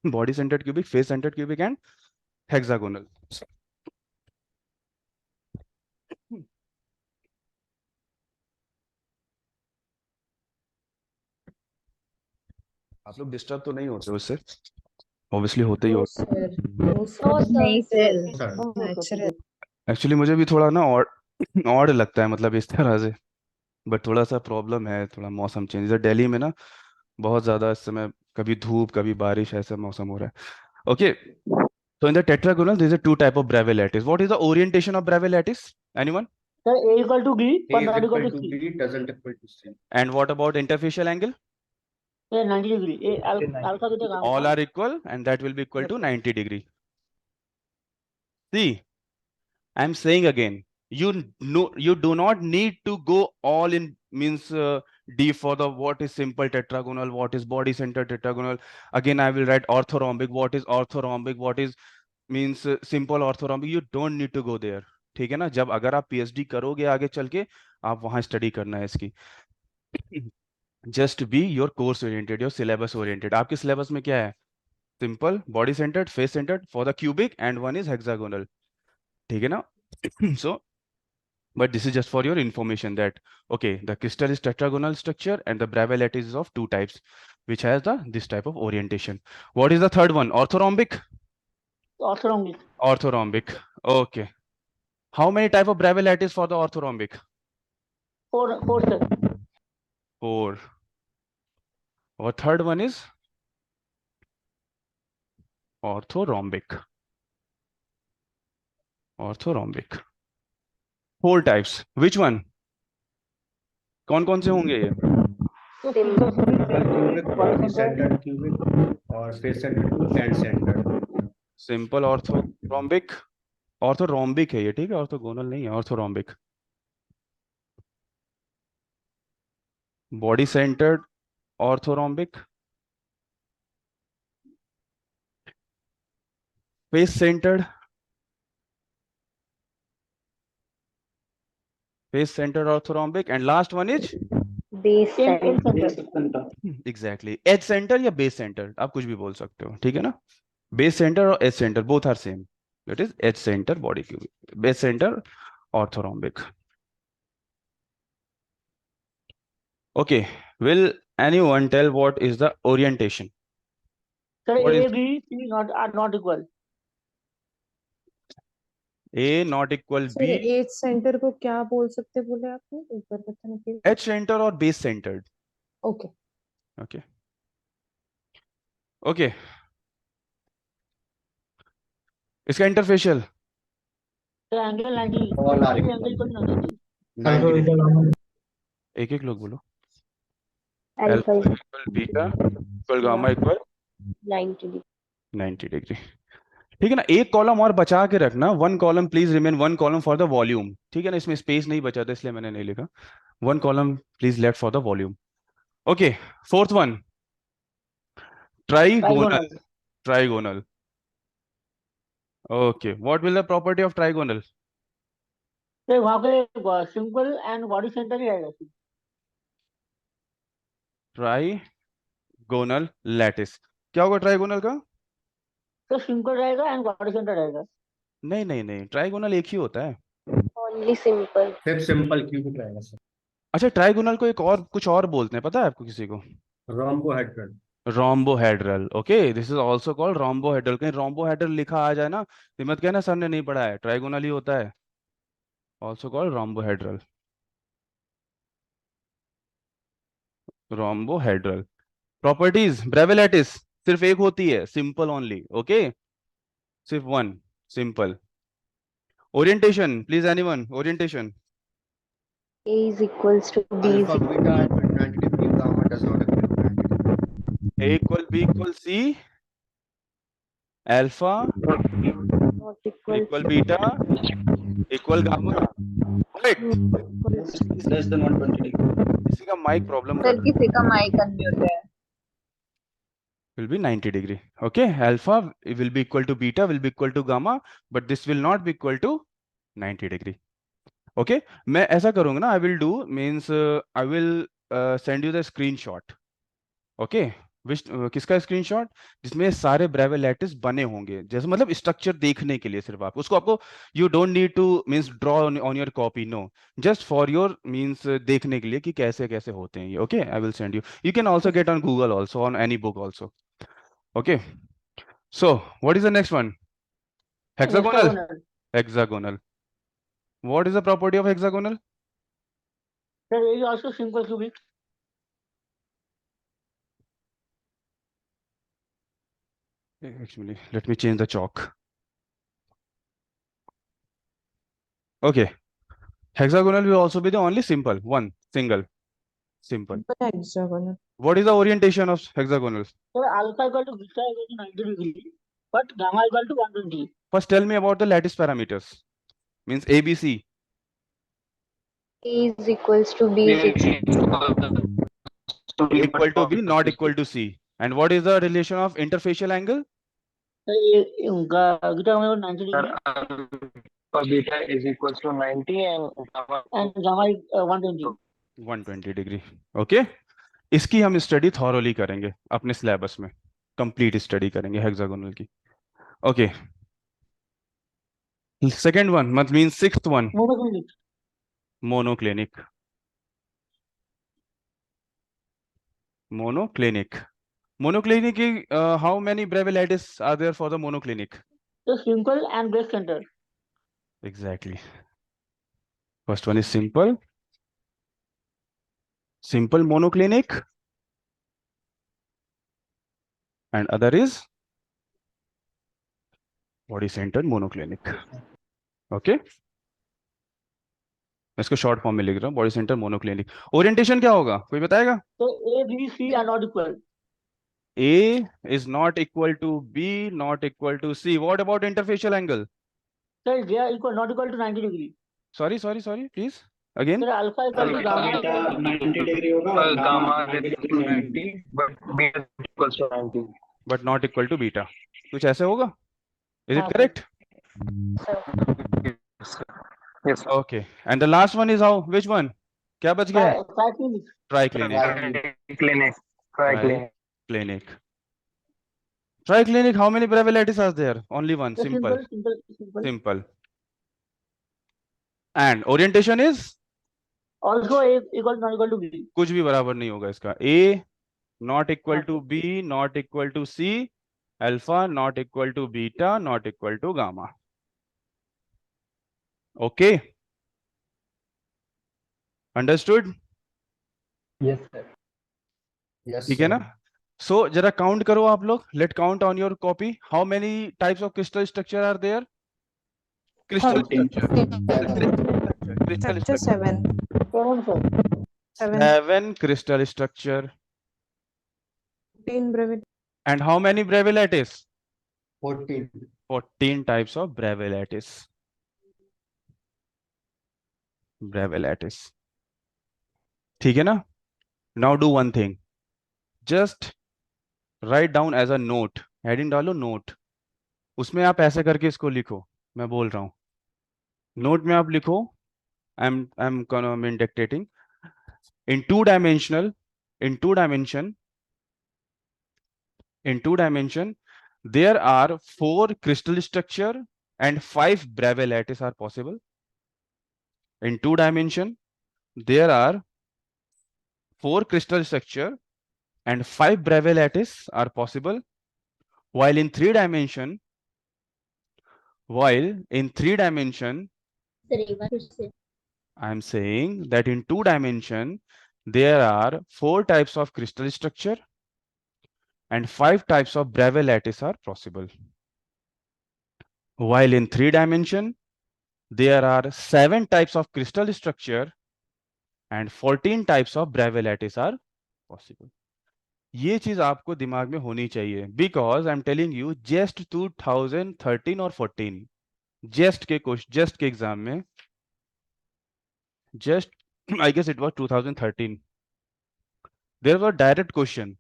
Speaker 2: body centred cubic, face centred cubic and hexagonal. आप लोग डिस्टर्ब तो नहीं होते उससे? ऑब्वियसली होते ही होते। एक्चुअली मुझे भी थोड़ा ना ऑड लगता है, मतलब इस तरह से, बट थोड़ा सा प्रॉब्लम है, थोड़ा मौसम चेंज इधर दिल्ली में ना बहुत ज्यादा इस समय, कभी धूप कभी बारिश, ऐसा मौसम हो रहा है। Okay, so in the tetragonal there is a two type of Bravais lattice. What is the orientation of Bravais lattice? Anyone?
Speaker 3: Sir, A equal to B,
Speaker 8: A
Speaker 3: but not equal to C.
Speaker 8: B doesn't equal to C.
Speaker 2: And what about interfacial angle?
Speaker 3: Sir, 90 degree. Alpha beta gamma.
Speaker 2: All are equal and that will be equal to 90 degree. See, I'm saying again, you know, you do not need to go all in means deep for the what is simple tetragonal, what is body centered tetragonal. Again, I will write orthorhombic, what is orthorhombic, what is means simple orthorhombic, you don't need to go there, ठीक है ना। जब अगर आप PhD करोगे आगे चल के, आप वहां स्टडी करना है इसकी। Just be your course oriented, your syllabus oriented. आपके सिलेबस में क्या है? Simple, body centred, face centred for the cubic, and one is hexagonal, ठीक है ना। सो but this is just for your information that okay, the crystal is tetragonal structure and the Bravais lattice is of two types, which has this type of orientation. What is the third one? Orthorhombic. Orthorhombic. Okay, how many type of Bravais lattice for the orthorhombic?
Speaker 3: Four sir.
Speaker 2: Four. Our third one is orthorhombic. Orthorhombic. Four types. Which one? कौन कौन से होंगे ये?
Speaker 8: और face centred and centred.
Speaker 2: Simple orthorhombic, orthorhombic है ये, ठीक है, ऑर्थोगोनल नहीं है, orthorhombic. Body centred orthorhombic, face centred, face centered orthorhombic, and last one is
Speaker 5: base center.
Speaker 2: exactly, edge center या base center, आप कुछ भी बोल सकते हो, ठीक है ना। base center और edge center both are same, that is edge center body cubic, base center orthorhombic. Okay, will anyone tell what is the orientation?
Speaker 3: Sir, A, B, C are not equal.
Speaker 2: A not equal B.
Speaker 13: Edge centre को क्या बोल सकते बोले आपने एक बार बताना please.
Speaker 2: Edge centre और base centred.
Speaker 13: Okay
Speaker 2: okay okay, इसका इंटरफेशियल
Speaker 3: एंगल 90,
Speaker 2: एक एक लोग बोलो।
Speaker 5: Alpha
Speaker 2: equal beta equal gamma equal
Speaker 5: 90
Speaker 2: degree, ठीक है ना। एक कॉलम और बचा के रखना, one column please remain, one column for the volume, ठीक है ना। इसमें स्पेस नहीं बचा था इसलिए मैंने नहीं लिखा, one column please left for the volume. Okay, fourth one, trigonal. Trigonal, okay, what will the property of trigonal?
Speaker 3: वहां पे सिंपल एंड बॉडी सेंटर ही आएगा।
Speaker 2: ट्राइगोनल लैटिस, क्या होगा ट्राइगोनल का?
Speaker 3: तो सिंपल रहेगा एंड बॉडी सेंटर रहेगा।
Speaker 2: नहीं नहीं नहीं, ट्राइगोनल एक ही होता है,
Speaker 5: ओनली सिंपल,
Speaker 8: सिर्फ सिंपल क्यूबिक रहेगा सर।
Speaker 2: अच्छा, ट्राइगोनल को एक और कुछ और बोलते हैं, पता है आपको किसी को?
Speaker 8: Rhombohedral.
Speaker 2: Rhombohedral, okay, this is also called rhombohedral. कहीं रोम्बोहेड्रल लिखा आ जाए ना तो मत कहना सर ने नहीं पढ़ा है, ट्राइगोनल ही होता है, also called rhombohedral. Rhombohedral properties, Bravais lattice सिर्फ एक होती है, सिंपल ओनली, ओके, सिर्फ one, simple. Orientation please, anyone, orientation?
Speaker 5: A is equals to B is
Speaker 8: Alpha beta equal 90 degree, gamma does not equal 90 degree.
Speaker 2: A equal B equal C, alpha
Speaker 5: not
Speaker 2: equal beta equal gamma, right?
Speaker 10: Less than 120 degree.
Speaker 2: किसी का mic problem
Speaker 15: sir किसी का mic unmute है।
Speaker 2: will be 90 degree, okay. Alpha will be equal to beta will be equal to gamma, but this will not be equal to 90 degree, okay. मैं ऐसा करूंगा ना, I will do means I will send you the screenshot, okay. किसका screenshot? जिसमें सारे ब्रेवे lattice बने होंगे, जैसे मतलब स्ट्रक्चर देखने के लिए सिर्फ आपको, उसको आपको you don't need to means draw on your copy, no, just for your means देखने के लिए कि कैसे कैसे होते हैं ये, okay. I will send you, you can also get on Google also, on any book also, okay. So what is the next one? Hexagonal. Hexagonal, what is the property of hexagonal?
Speaker 3: Sir ये also simple cubic.
Speaker 2: Actually, let me change the chalk. Okay, hexagonal will also be the only simple one, single, simple.
Speaker 13: hexagonal.
Speaker 2: What is the orientation of hexagonals?
Speaker 3: So alpha equal to beta equal to 90 degree, but gamma equal to 120.
Speaker 2: First, tell me about the lattice parameters. Means ABC.
Speaker 5: A is equals to B is
Speaker 2: equal to B, not equal to C. And what is the relation of interfacial angle?
Speaker 3: उनका beta का 90 degree
Speaker 1: beta is equal to 90
Speaker 3: and gamma 120
Speaker 2: 120 degree. Okay, इसकी हम study thoroughly करेंगे अपने syllabus में, complete study करेंगे hexagonal की। Okay, second one मत mean sixth one, monoclinic. Monoclinic, how many Bravais lattice are there for the monoclinic?
Speaker 3: So simple and base center.
Speaker 2: Exactly. First one is simple monoclinic, and other is body centered monoclinic. Okay, मैं इसको short form में लिख रहा हूँ, body centre monoclinic. Orientation क्या होगा, कोई बताएगा?
Speaker 3: तो A, B, C are not equal.
Speaker 2: A is not equal to B, not equal to C. What about interfacial angle?
Speaker 3: Sir, they are equal, not equal to 90 degree.
Speaker 2: Sorry, please again.
Speaker 3: Sir, alpha equal to gamma.
Speaker 10: 90 degree होगा, gamma equal to 90,
Speaker 1: but beta equals to 90,
Speaker 2: but not equal to beta. कुछ ऐसे होगा? Is it
Speaker 3: हाँ,
Speaker 2: correct?
Speaker 1: yes sir.
Speaker 2: Okay, and the last one is how? Which one? क्या बच गया है? Triclinic. Triclinic. How many Bravais lattice are there? Only one. Simple. Simple. And orientation is?
Speaker 3: Also A equal not equal to B.
Speaker 2: कुछ भी बराबर नहीं होगा इसका. A not equal to B, not equal to C, alpha not equal to beta, not equal to gamma. Okay. Understood?
Speaker 9: Yes sir.
Speaker 8: Yes,
Speaker 2: ठीक है ना? So जरा count करो आप लोग. Let count on your copy. How many types of crystal structure are there? Crystal structure. Crystal structure. 7 crystal structure.
Speaker 13: 14 Bravais.
Speaker 2: And how many Bravais lattice?
Speaker 8: 14.
Speaker 2: 14 types of Bravais lattice. Bravais lattice. ठीक है ना? Now do one thing. Just write down as a note. Heading डालो note. उसमें आप ऐसे करके इसको लिखो. मैं बोल रहा हूँ. Note में आप लिखो. I'm dictating. In two dimension, there are 4 crystal structure and 5 Bravais lattice are possible. In 2 dimension, there are 4 crystal structure and 5 Bravais lattice are possible. While in 3 dimension, I am saying that in 2 dimension, there are 4 types of crystal structure and 5 types of Bravais lattice are possible. While in 3 dimension, there are 7 types of crystal structure and 14 types of Bravais lattice are possible. ये चीज आपको दिमाग में होनी चाहिए, because I am telling you, JEST 2013 और 14 JEST के exam में, JEST I guess it was 2013, there was a direct question.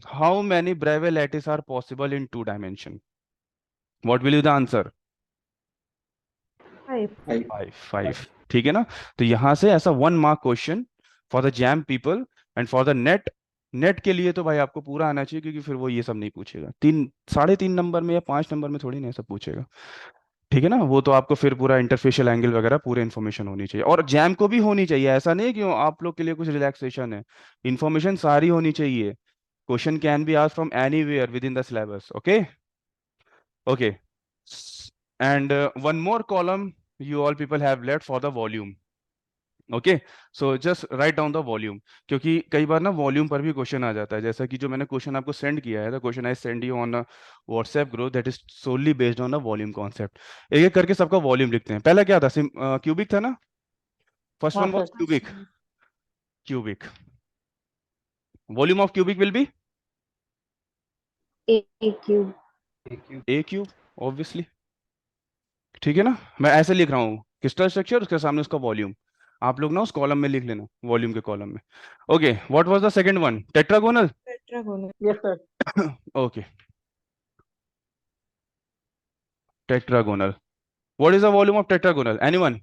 Speaker 2: How many Bravais lattice are possible in 2 dimension? What will be the answer? 5. ठीक है ना? तो यहां से ऐसा 1 mark question for the JAM people and for the net के लिए तो भाई आपको पूरा आना चाहिए, क्योंकि फिर वो ये सब नहीं पूछेगा. 3.5 नंबर में या 5 नंबर में थोड़ी नहीं ऐसा पूछेगा. ठीक है ना? वो तो आपको फिर पूरा इंटरफेशियल एंगल वगैरह पूरे इन्फॉर्मेशन होनी चाहिए, और जैम को भी होनी चाहिए. ऐसा नहीं कि आप लोग के लिए कुछ रिलैक्सेशन है, इन्फॉर्मेशन सारी होनी चाहिए. Question can be asked from anywhere with in the syllabus. Okay. And one more column you all people have left for the volume. Okay, so just write down the volume, क्योंकि कई बार ना volume पर भी question आ जाता है. जैसा कि जो मैंने क्वेश्चन आपको सेंड किया है, the question I send you on WhatsApp group, that is solely based on the volume concept. एक एक करके सबका वॉल्यूम लिखते हैं. पहला क्या था? क्यूबिक था ना? First one was cubic. Volume of cubic will be A cube obviously. ठीक है ना? मैं ऐसे लिख रहा हूँ, क्रिस्टल स्ट्रक्चर, उसके सामने उसका वॉल्यूम. आप लोग ना उस कॉलम में लिख लेना, वॉल्यूम के कॉलम में. Okay, what was the second one? Tetragonal.
Speaker 3: Yes sir.
Speaker 2: Okay, Tetragonal. What is the volume of tetragonal? Anyone?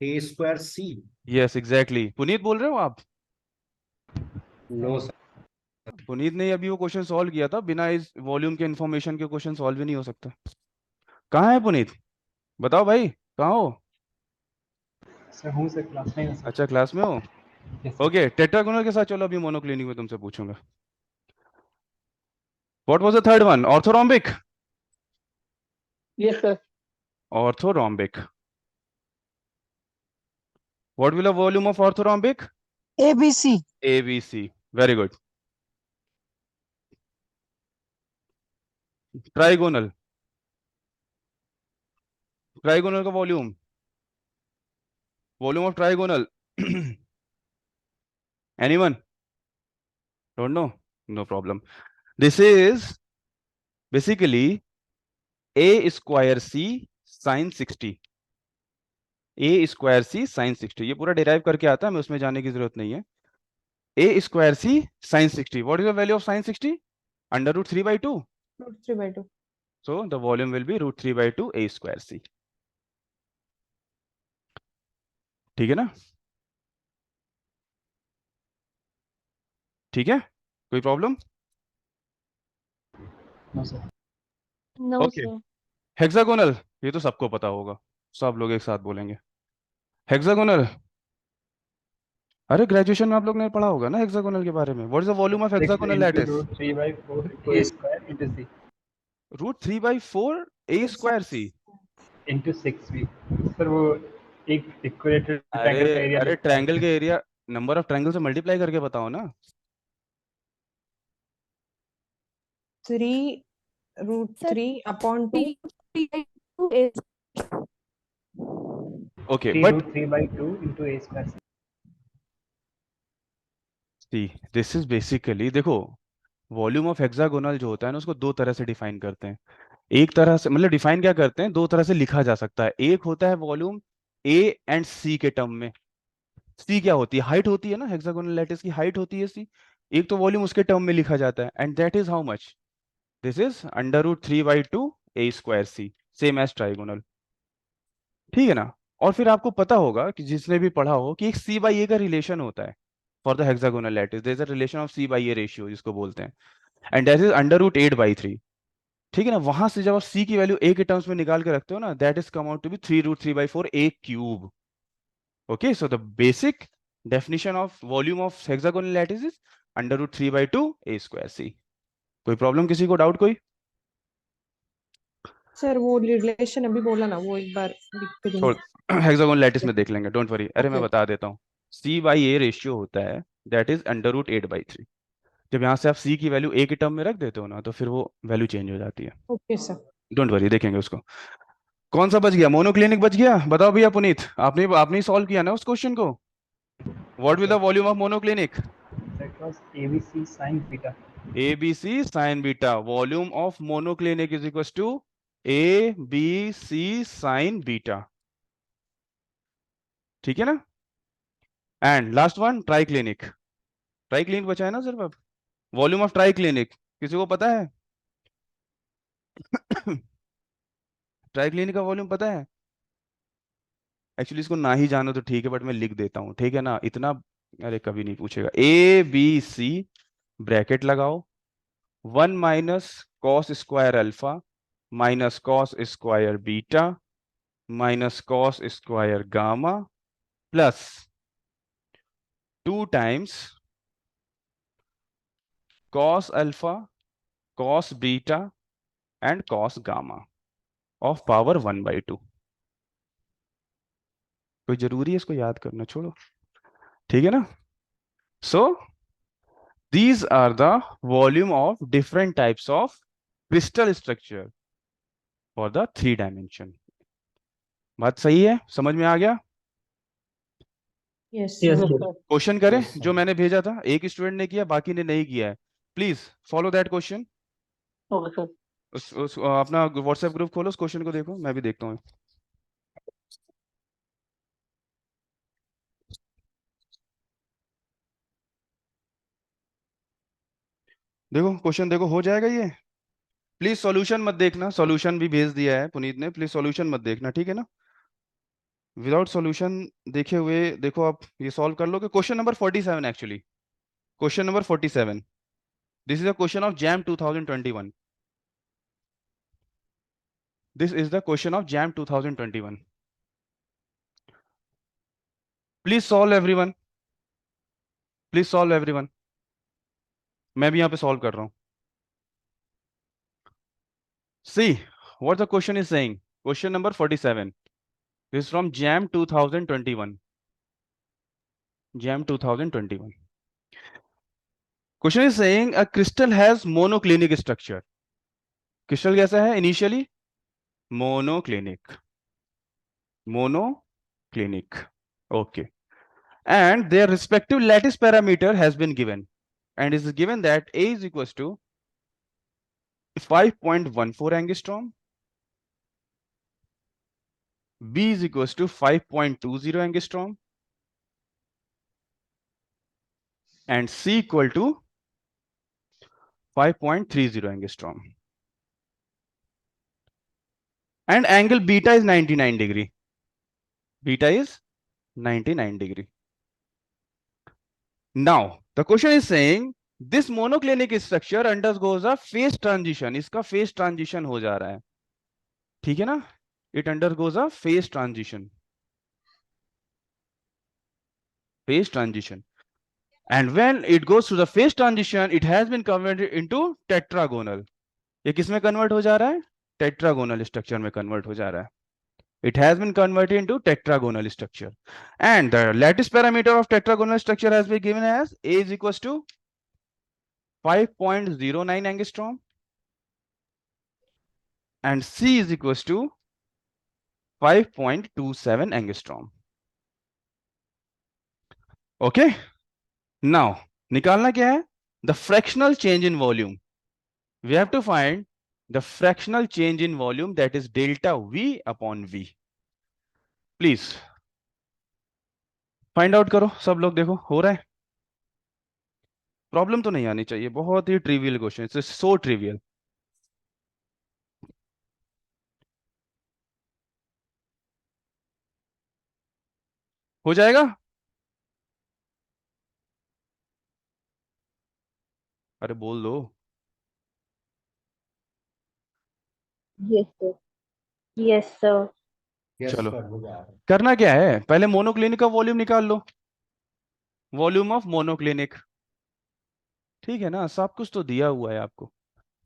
Speaker 8: A square C.
Speaker 2: Yes, exactly. Puneet बोल रहे हो आप?
Speaker 8: No sir.
Speaker 2: पुनीत ने अभी वो क्वेश्चन सॉल्व किया था, बिना इस वॉल्यूम के इंफॉर्मेशन के क्वेश्चन सॉल्व ही नहीं हो सकता। कहाँ है पुनीत? बताओ भाई, कहाँ हो?
Speaker 9: सर हूँ सर, क्लास में हूँ सर।
Speaker 2: अच्छा, क्लास में हो? ओके, टेट्रागोनल के साथ चलो अभी मोनोक्लिनिक में तुमसे पूछूंगा। What was the third one? Orthorhombic?
Speaker 3: Yes, sir.
Speaker 2: Orthorhombic. What will the volume of orthorhombic?
Speaker 16: ABC.
Speaker 2: ABC. Very good. Trigonal. Trigonal का volume. Volume of trigonal. Anyone? Don't know? No problem. This is basically A square C sin 60. A square C sin 60. ये पूरा derive करके आता है, मैं उसमें जाने की जरूरत नहीं है. A square C sin 60. What is the value of sin 60? Under root 3 by 2.
Speaker 13: Root 3 by 2.
Speaker 2: So the volume will be root 3 by 2 A square C. ठीक है ना? ठीक है, कोई problem?
Speaker 9: No sir.
Speaker 6: No
Speaker 2: okay,
Speaker 6: sir.
Speaker 2: Hexagonal, ये तो सबको पता होगा, सब लोग एक साथ बोलेंगे हेक्सागोनल. अरे ग्रेजुएशन में आप लोग ने पढ़ा होगा ना हेक्सागोनल के बारे में. What is the volume of hexagonal lattice?
Speaker 9: Root 3/4 A square into C.
Speaker 2: Root 3/4 A square C
Speaker 9: into 6 sir वो एक इक्विलेटरल
Speaker 2: अरे
Speaker 9: ट्रायंगल का एरिया
Speaker 2: अरे,
Speaker 9: लेता है।
Speaker 2: ट्रायंगल के एरिया नंबर ऑफ ट्रायंगल से मल्टीप्लाई करके बताओ ना.
Speaker 13: 3 root 3 upon 2.
Speaker 2: Okay,
Speaker 9: 3
Speaker 2: but
Speaker 9: root 3/2 into A square C.
Speaker 2: See this is basically, देखो वॉल्यूम ऑफ हेक्सागोनल जो होता है ना, उसको दो तरह से डिफाइन करते हैं. एक तरह से मतलब डिफाइन क्या करते हैं, दो तरह से लिखा जा सकता है. एक होता है वॉल्यूम ए एंड सी के टर्म में. सी क्या होती है? हाइट होती है ना, हेक्सागोनल लैटिस की हाइट होती है सी. एक तो वॉल्यूम उसके टर्म में लिखा जाता है, and that is how much? This is under root 3/2 A square C, same as trigonal. ठीक है ना? और फिर आपको पता होगा कि जिसने भी पढ़ा हो कि एक C/A का रिलेशन होता है for the hexagonal lattice. There is a relation of C/A ratio जिसको बोलते हैं, and that is under root 8/3. ठीक है ना? वहां से जब आप C की वैल्यू A के टर्म्स में निकाल के रखते हो ना, that is come out to be 3√3/4 A cube. Okay, so the basic definition of volume of hexagonal lattice is under root 3/2 A square C. कोई प्रॉब्लम, किसी को डाउट कोई?
Speaker 13: सर वो रिलेशन अभी बोला ना, वो एक बार लिख के
Speaker 2: छोड़,
Speaker 13: दूंगा.
Speaker 2: हेक्सागोनल लैटिस में देख लेंगे, डोंट वरी. अरे मैं
Speaker 13: Okay.
Speaker 2: बता देता हूँ. C/A रेशियो होता है, दैट इज अंडर रूट 8/3. जब यहाँ से आप C की वैल्यू A के टर्म में रख देते हो ना, तो फिर वो वैल्यू चेंज हो जाती है.
Speaker 13: Okay, sir.
Speaker 2: डोंट वरी, देखेंगे उसको. कौन सा बच गया? मोनोक्लिनिक बच गया. बताओ भैया पुनीत, आपने सॉल्व किया ना उस क्वेश्चन को. What will the volume of monoclinic?
Speaker 9: That was ABC sin beta.
Speaker 2: ABC sin beta. Volume of monoclinic is equals to ABC sin beta. ठीक है ना? And last one triclinic. Triclinic बचा है ना सिर्फ अब. वॉल्यूम ऑफ ट्राइक्लिनिक किसी को पता है? ट्राइक्लिनिक का वॉल्यूम पता है? एक्चुअली इसको ना ही जानो तो ठीक है, बट मैं लिख देता हूँ, ठीक है ना? इतना अरे कभी नहीं पूछेगा. ABC ब्रैकेट लगाओ, 1 minus cos square alpha minus cos square beta minus cos square gamma plus 2 times cos alpha cos beta and cos gamma of power 1/2. कोई जरूरी है इसको याद करना? छोड़ो, ठीक है ना? So these are the volume of different types of crystal structure for the 3 dimension. बात सही है? समझ में आ गया?
Speaker 13: Yes,
Speaker 12: Yes,
Speaker 13: sir.
Speaker 12: sir.
Speaker 2: Question करें
Speaker 8: Yes, sir.
Speaker 2: जो मैंने भेजा था, एक स्टूडेंट ने किया, बाकी ने नहीं किया है. Please follow that question.
Speaker 3: Okay, sir.
Speaker 2: उस अपना व्हाट्सएप ग्रुप खोलो, उस क्वेश्चन को देखो, मैं भी देखता हूँ. देखो क्वेश्चन, देखो हो जाएगा ये. प्लीज सॉल्यूशन मत देखना, सॉल्यूशन भी भेज दिया है पुनीत ने, प्लीज सॉल्यूशन मत देखना, ठीक है ना। विदाउट सॉल्यूशन देखे हुए देखो आप ये सॉल्व कर लोगे। Question number 47 actually, question number 47, this is a question of jam 2021, this is the question of jam 2021। Please solve everyone, please solve everyone. मैं भी यहां पे सॉल्व कर रहा हूं। See what the question is saying, question number 47, this is from JAM 2021, JAM 2021. Question is saying a crystal has monoclinic structure. Crystal कैसा है initially? Monoclinic, monoclinic, okay, and their respective lattice parameter has been given, and it is given that A is equals to 5.14 angstrom, B is equals to 5.20 angstrom, and C equal to 5.30 angstrom, and angle beta is 99 degree. Beta is 99 degree. Now the question is saying this monoclinic structure undergoes a phase transition. इसका phase transition हो जा रहा है, ठीक है ना, it undergoes a phase transition, phase transition, and when it goes through the phase transition it has been converted into tetragonal. ये किस में convert हो जा रहा है? Tetragonal structure में convert हो जा रहा है. It has been converted into tetragonal structure, and the lattice parameter of tetragonal structure has been given as A is equals to 5.09 angstrom, and C is equals to 5.27 angstrom. Okay, now निकालना क्या है? The fractional change in volume. We have to find the fractional change in volume, that is delta V upon V. Please find out करो सब लोग, देखो हो रहा है, प्रॉब्लम तो नहीं आनी चाहिए, बहुत ही trivial question, it's so trivial. हो जाएगा? अरे बोल दो।
Speaker 5: Yes sir, yes sir.
Speaker 2: चलो करना क्या है, पहले मोनोक्लिनिक का वॉल्यूम निकाल लो, वॉल्यूम ऑफ मोनोक्लिनिक, ठीक है ना, सब कुछ तो दिया हुआ है आपको।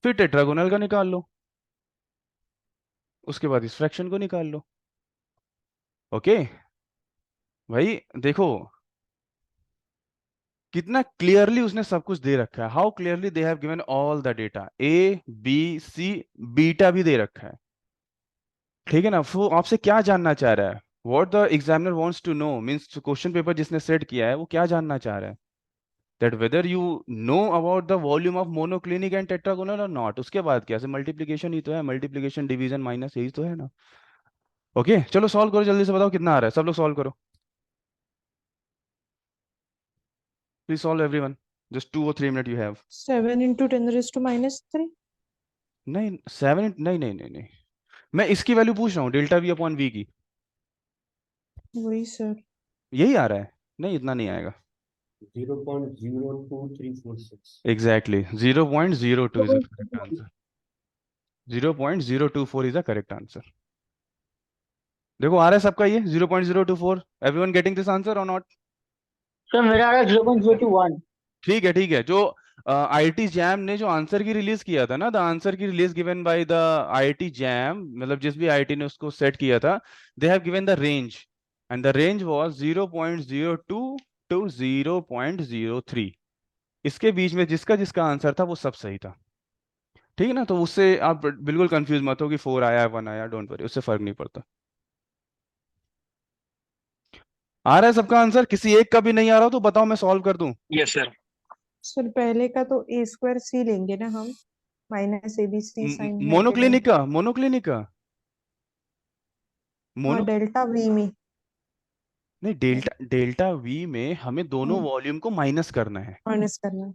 Speaker 2: फिर टेट्रागोनल का निकाल लो, उसके बाद इस फ्रैक्शन को निकाल लो। ओके भाई देखो कितना क्लियरली उसने सब कुछ दे रखा है, how clearly they have given all the data, A B C beta भी दे रखा है, ठीक है ना। वो आपसे क्या जानना चाह रहा है, what the examiner wants to know, means question paper जिसने सेट किया है वो क्या जानना चाह रहा है, that whether you know about the volume of monoclinic and tetragonal और नॉट। उसके बाद क्या, मल्टीप्लीकेशन ही तो है, मल्टीप्लीकेशन डिवीजन माइनस यही तो है ना। ओके चलो सॉल्व करो, जल्दी से बताओ कितना आ रहा है, सब लोग सॉल्व करो, please solve everyone, just 2 or 3 minutes you have.
Speaker 13: 7 into 10⁻³
Speaker 2: नहीं 7, नहीं नहीं नहीं नहीं, मैं इसकी वैल्यू पूछ रहा हूँ, डेल्टा वी अपॉन वी की,
Speaker 13: वही सर,
Speaker 2: यही आ रहा है, नहीं इतना नहीं आएगा।
Speaker 16: 0.02346
Speaker 2: exactly 0.02 is the correct answer, 0.024 is the correct answer. देखो आ रहा है सबका ये 0.024, एवरीवन गेटिंग दिस आंसर और नॉट?
Speaker 3: सर मेरा आ रहा है 0.021।
Speaker 2: ठीक है, जो IIT-JAM ने जो आंसर की रिलीज किया था ना, द आंसर की release given by the IIT-JAM, मतलब जिस भी IIT ने उसको सेट किया था, दे have given the range, and the range was 0.02 to 0.03, इसके बीच में जिसका जिसका आंसर था वो सब सही था, ठीक है ना। तो उससे आप बिल्कुल कंफ्यूज मत हो कि 4 आया 1 आया, डोंट वरी, उससे फर्क नहीं पड़ता। आ रहा है सबका आंसर, किसी एक का भी नहीं आ रहा तो बताओ मैं सॉल्व कर दूं।
Speaker 1: Yes sir.
Speaker 13: सर पहले का तो A² C लेंगे ना हम, -ABC साइन है तो
Speaker 2: मोनोक्लिनिक का
Speaker 13: हाँ डेल्टा V में,
Speaker 2: नहीं डेल्टा वी में हमें दोनों वॉल्यूम को माइनस करना है,
Speaker 13: माइनस करना।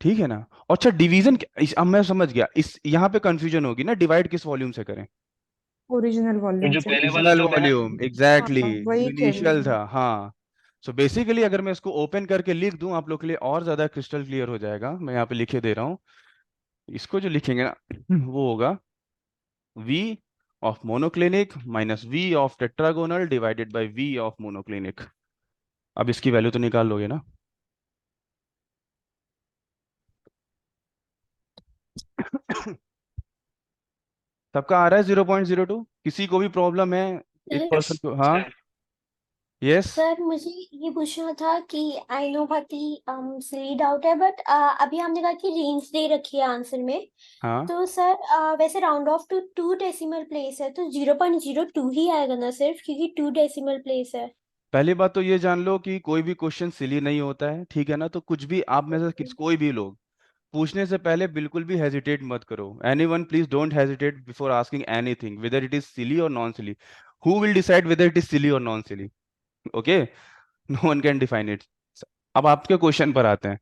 Speaker 2: ठीक है ना। अच्छा डिवीजन, अब मैं समझ गया, इस यहाँ पे कंफ्यूजन होगी ना, डिवाइड किस वॉल्यूम से करें?
Speaker 13: ओरिजिनल वॉल्यूम
Speaker 10: जो
Speaker 13: से।
Speaker 10: पहले वाला
Speaker 2: ओरिजिनल
Speaker 10: जो है
Speaker 2: वॉल्यूम, एग्जैक्टली,
Speaker 13: हाँ
Speaker 2: जो
Speaker 13: वही खेल रही
Speaker 2: इनिशियल
Speaker 13: हूँ।
Speaker 2: था। हाँ, सो बेसिकली अगर मैं इसको ओपन करके लिख दूं आप लोग के लिए और ज्यादा क्रिस्टल क्लियर हो जाएगा। मैं यहाँ पे लिखे दे रहा हूँ, इसको जो लिखेंगे ना वो होगा V of monoclinic minus V of tetragonal divided by V of monoclinic। अब इसकी वैल्यू तो निकाल लोगे ना? सबका आ रहा है 0.02? किसी को भी प्रॉब्लम है? एक
Speaker 4: सर
Speaker 2: पर्सन को, हाँ, यस।
Speaker 4: सर मुझे ये पूछना था कि आई नो बहुत ही सिली डाउट है, बट अभी हमने कहा कि रेंज दे रखी है आंसर में।
Speaker 2: हाँ,
Speaker 4: तो सर वैसे round off to 2 decimal place है, तो 0.02 ही आएगा ना सिर्फ, क्योंकि 2 डेसिमल प्लेस है।
Speaker 2: पहली बात तो ये जान लो कि कोई भी क्वेश्चन सिली नहीं होता है, ठीक है ना। तो कुछ भी आप में से कोई भी लोग पूछने से पहले बिल्कुल भी हेजिटेट मत करो। Anyone please don't hesitate before asking anything, whether it is silly और non silly. Who will decide whether it is silly और non silly? Okay, no one can define it. अब आपके क्वेश्चन पर आते हैं।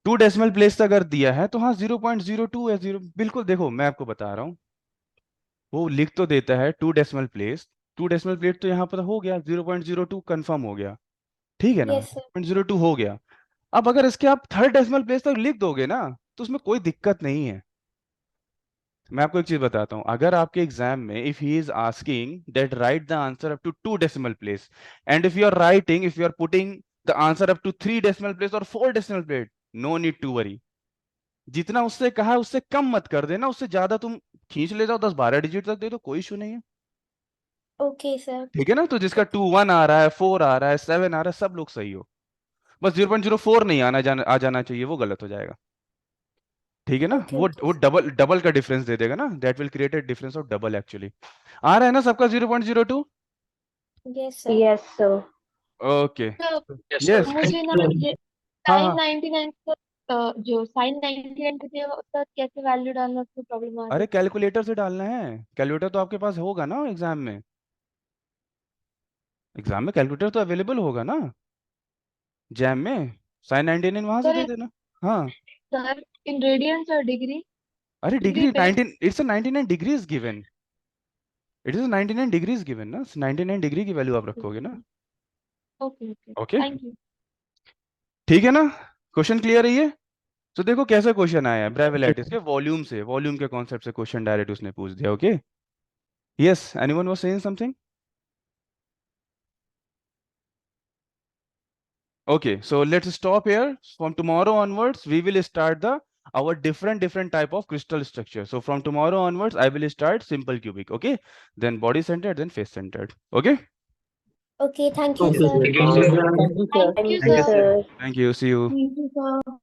Speaker 2: 2 डेसिमल प्लेस अगर दिया है तो हाँ 0.02 है, जीरो बिल्कुल। देखो मैं आपको बता रहा हूँ, वो लिख तो देता है 2 डेसिमल प्लेस। 2 डेसिमल प्लेस तो यहाँ पर हो गया 0.02 कंफर्म हो गया, ठीक है ना,
Speaker 4: यस सर।
Speaker 2: 0.02 हो गया। अब अगर इसके आप 3rd डेसिमल प्लेस तक लिख दोगे ना तो उसमें कोई दिक्कत नहीं है। मैं आपको एक चीज बताता हूँ, अगर आपके एग्जाम में if he is asking that write the answer up to 2 decimal place, and if you are putting the answer up to 3 decimal place और 4 decimal place, no need to worry. जितना उससे कहा है उससे कम मत कर देना, उससे ज्यादा तुम खींच ले जाओ, 10-12 डिजिट तक दे दो, कोई इशू नहीं है।
Speaker 4: Okay sir.
Speaker 2: ठीक है ना। तो जिसका 2-1 आ रहा है, 4 आ रहा है, 7 आ रहा है, सब लोग सही हो। बस 0.04 नहीं आ जाना चाहिए, वो गलत हो जाएगा। ठीक है ना।
Speaker 4: ओके
Speaker 2: वो
Speaker 4: ओके
Speaker 2: डबल डबल का डिफरेंस दे देगा ना, that will create a difference of double actually. आ रहा है ना सबका 0.02?
Speaker 4: Yes sir.
Speaker 5: Yes sir.
Speaker 2: Okay,
Speaker 6: तो
Speaker 2: यस।
Speaker 6: मुझे ना ये
Speaker 2: हाँ
Speaker 6: साइन
Speaker 2: हाँ,
Speaker 6: 99 का जो साइन 99 के थे उसका कैसे वैल्यू डालना, उसको प्रॉब्लम आ रही
Speaker 2: अरे
Speaker 6: है।
Speaker 2: कैलकुलेटर से डालना है। कैलकुलेटर तो आपके पास होगा ना एग्जाम में। एग्जाम में कैलकुलेटर तो अवेलेबल होगा ना जैम में। साइन 99 वहां से दे
Speaker 6: सर
Speaker 2: देना। हाँ,
Speaker 6: सर इन रेडियंस और डिग्री
Speaker 2: अरे
Speaker 6: डिग्री
Speaker 2: डिग्री
Speaker 6: पे।
Speaker 2: 19, it's a 99 degrees given. It is 99 degrees given ना, 99 डिग्री की वैल्यू आप रखोगे ना।
Speaker 6: Okay okay
Speaker 2: okay,
Speaker 6: thank you.
Speaker 2: ठीक है ना। क्वेश्चन क्लियर है ये? तो देखो कैसे क्वेश्चन आया है, ब्रावे लैटिस के वॉल्यूम से, वॉल्यूम के कॉन्सेप्ट से क्वेश्चन डायरेक्ट उसने पूछ दिया। Okay, yes, anyone was saying something? Okay, so let's stop here. From tomorrow onwards, we will start our different type of crystal structure. So from tomorrow onwards, I will start simple cubic. Okay, then body centered, then face centered. Okay.
Speaker 4: Okay thank you
Speaker 12: Okay,
Speaker 4: sir.
Speaker 12: sir.
Speaker 10: Thank you, sir.
Speaker 3: Thank you sir.
Speaker 6: Thank you
Speaker 5: thank you
Speaker 6: sir.
Speaker 5: Sir.
Speaker 2: Thank you. See you.
Speaker 6: Thank you sir.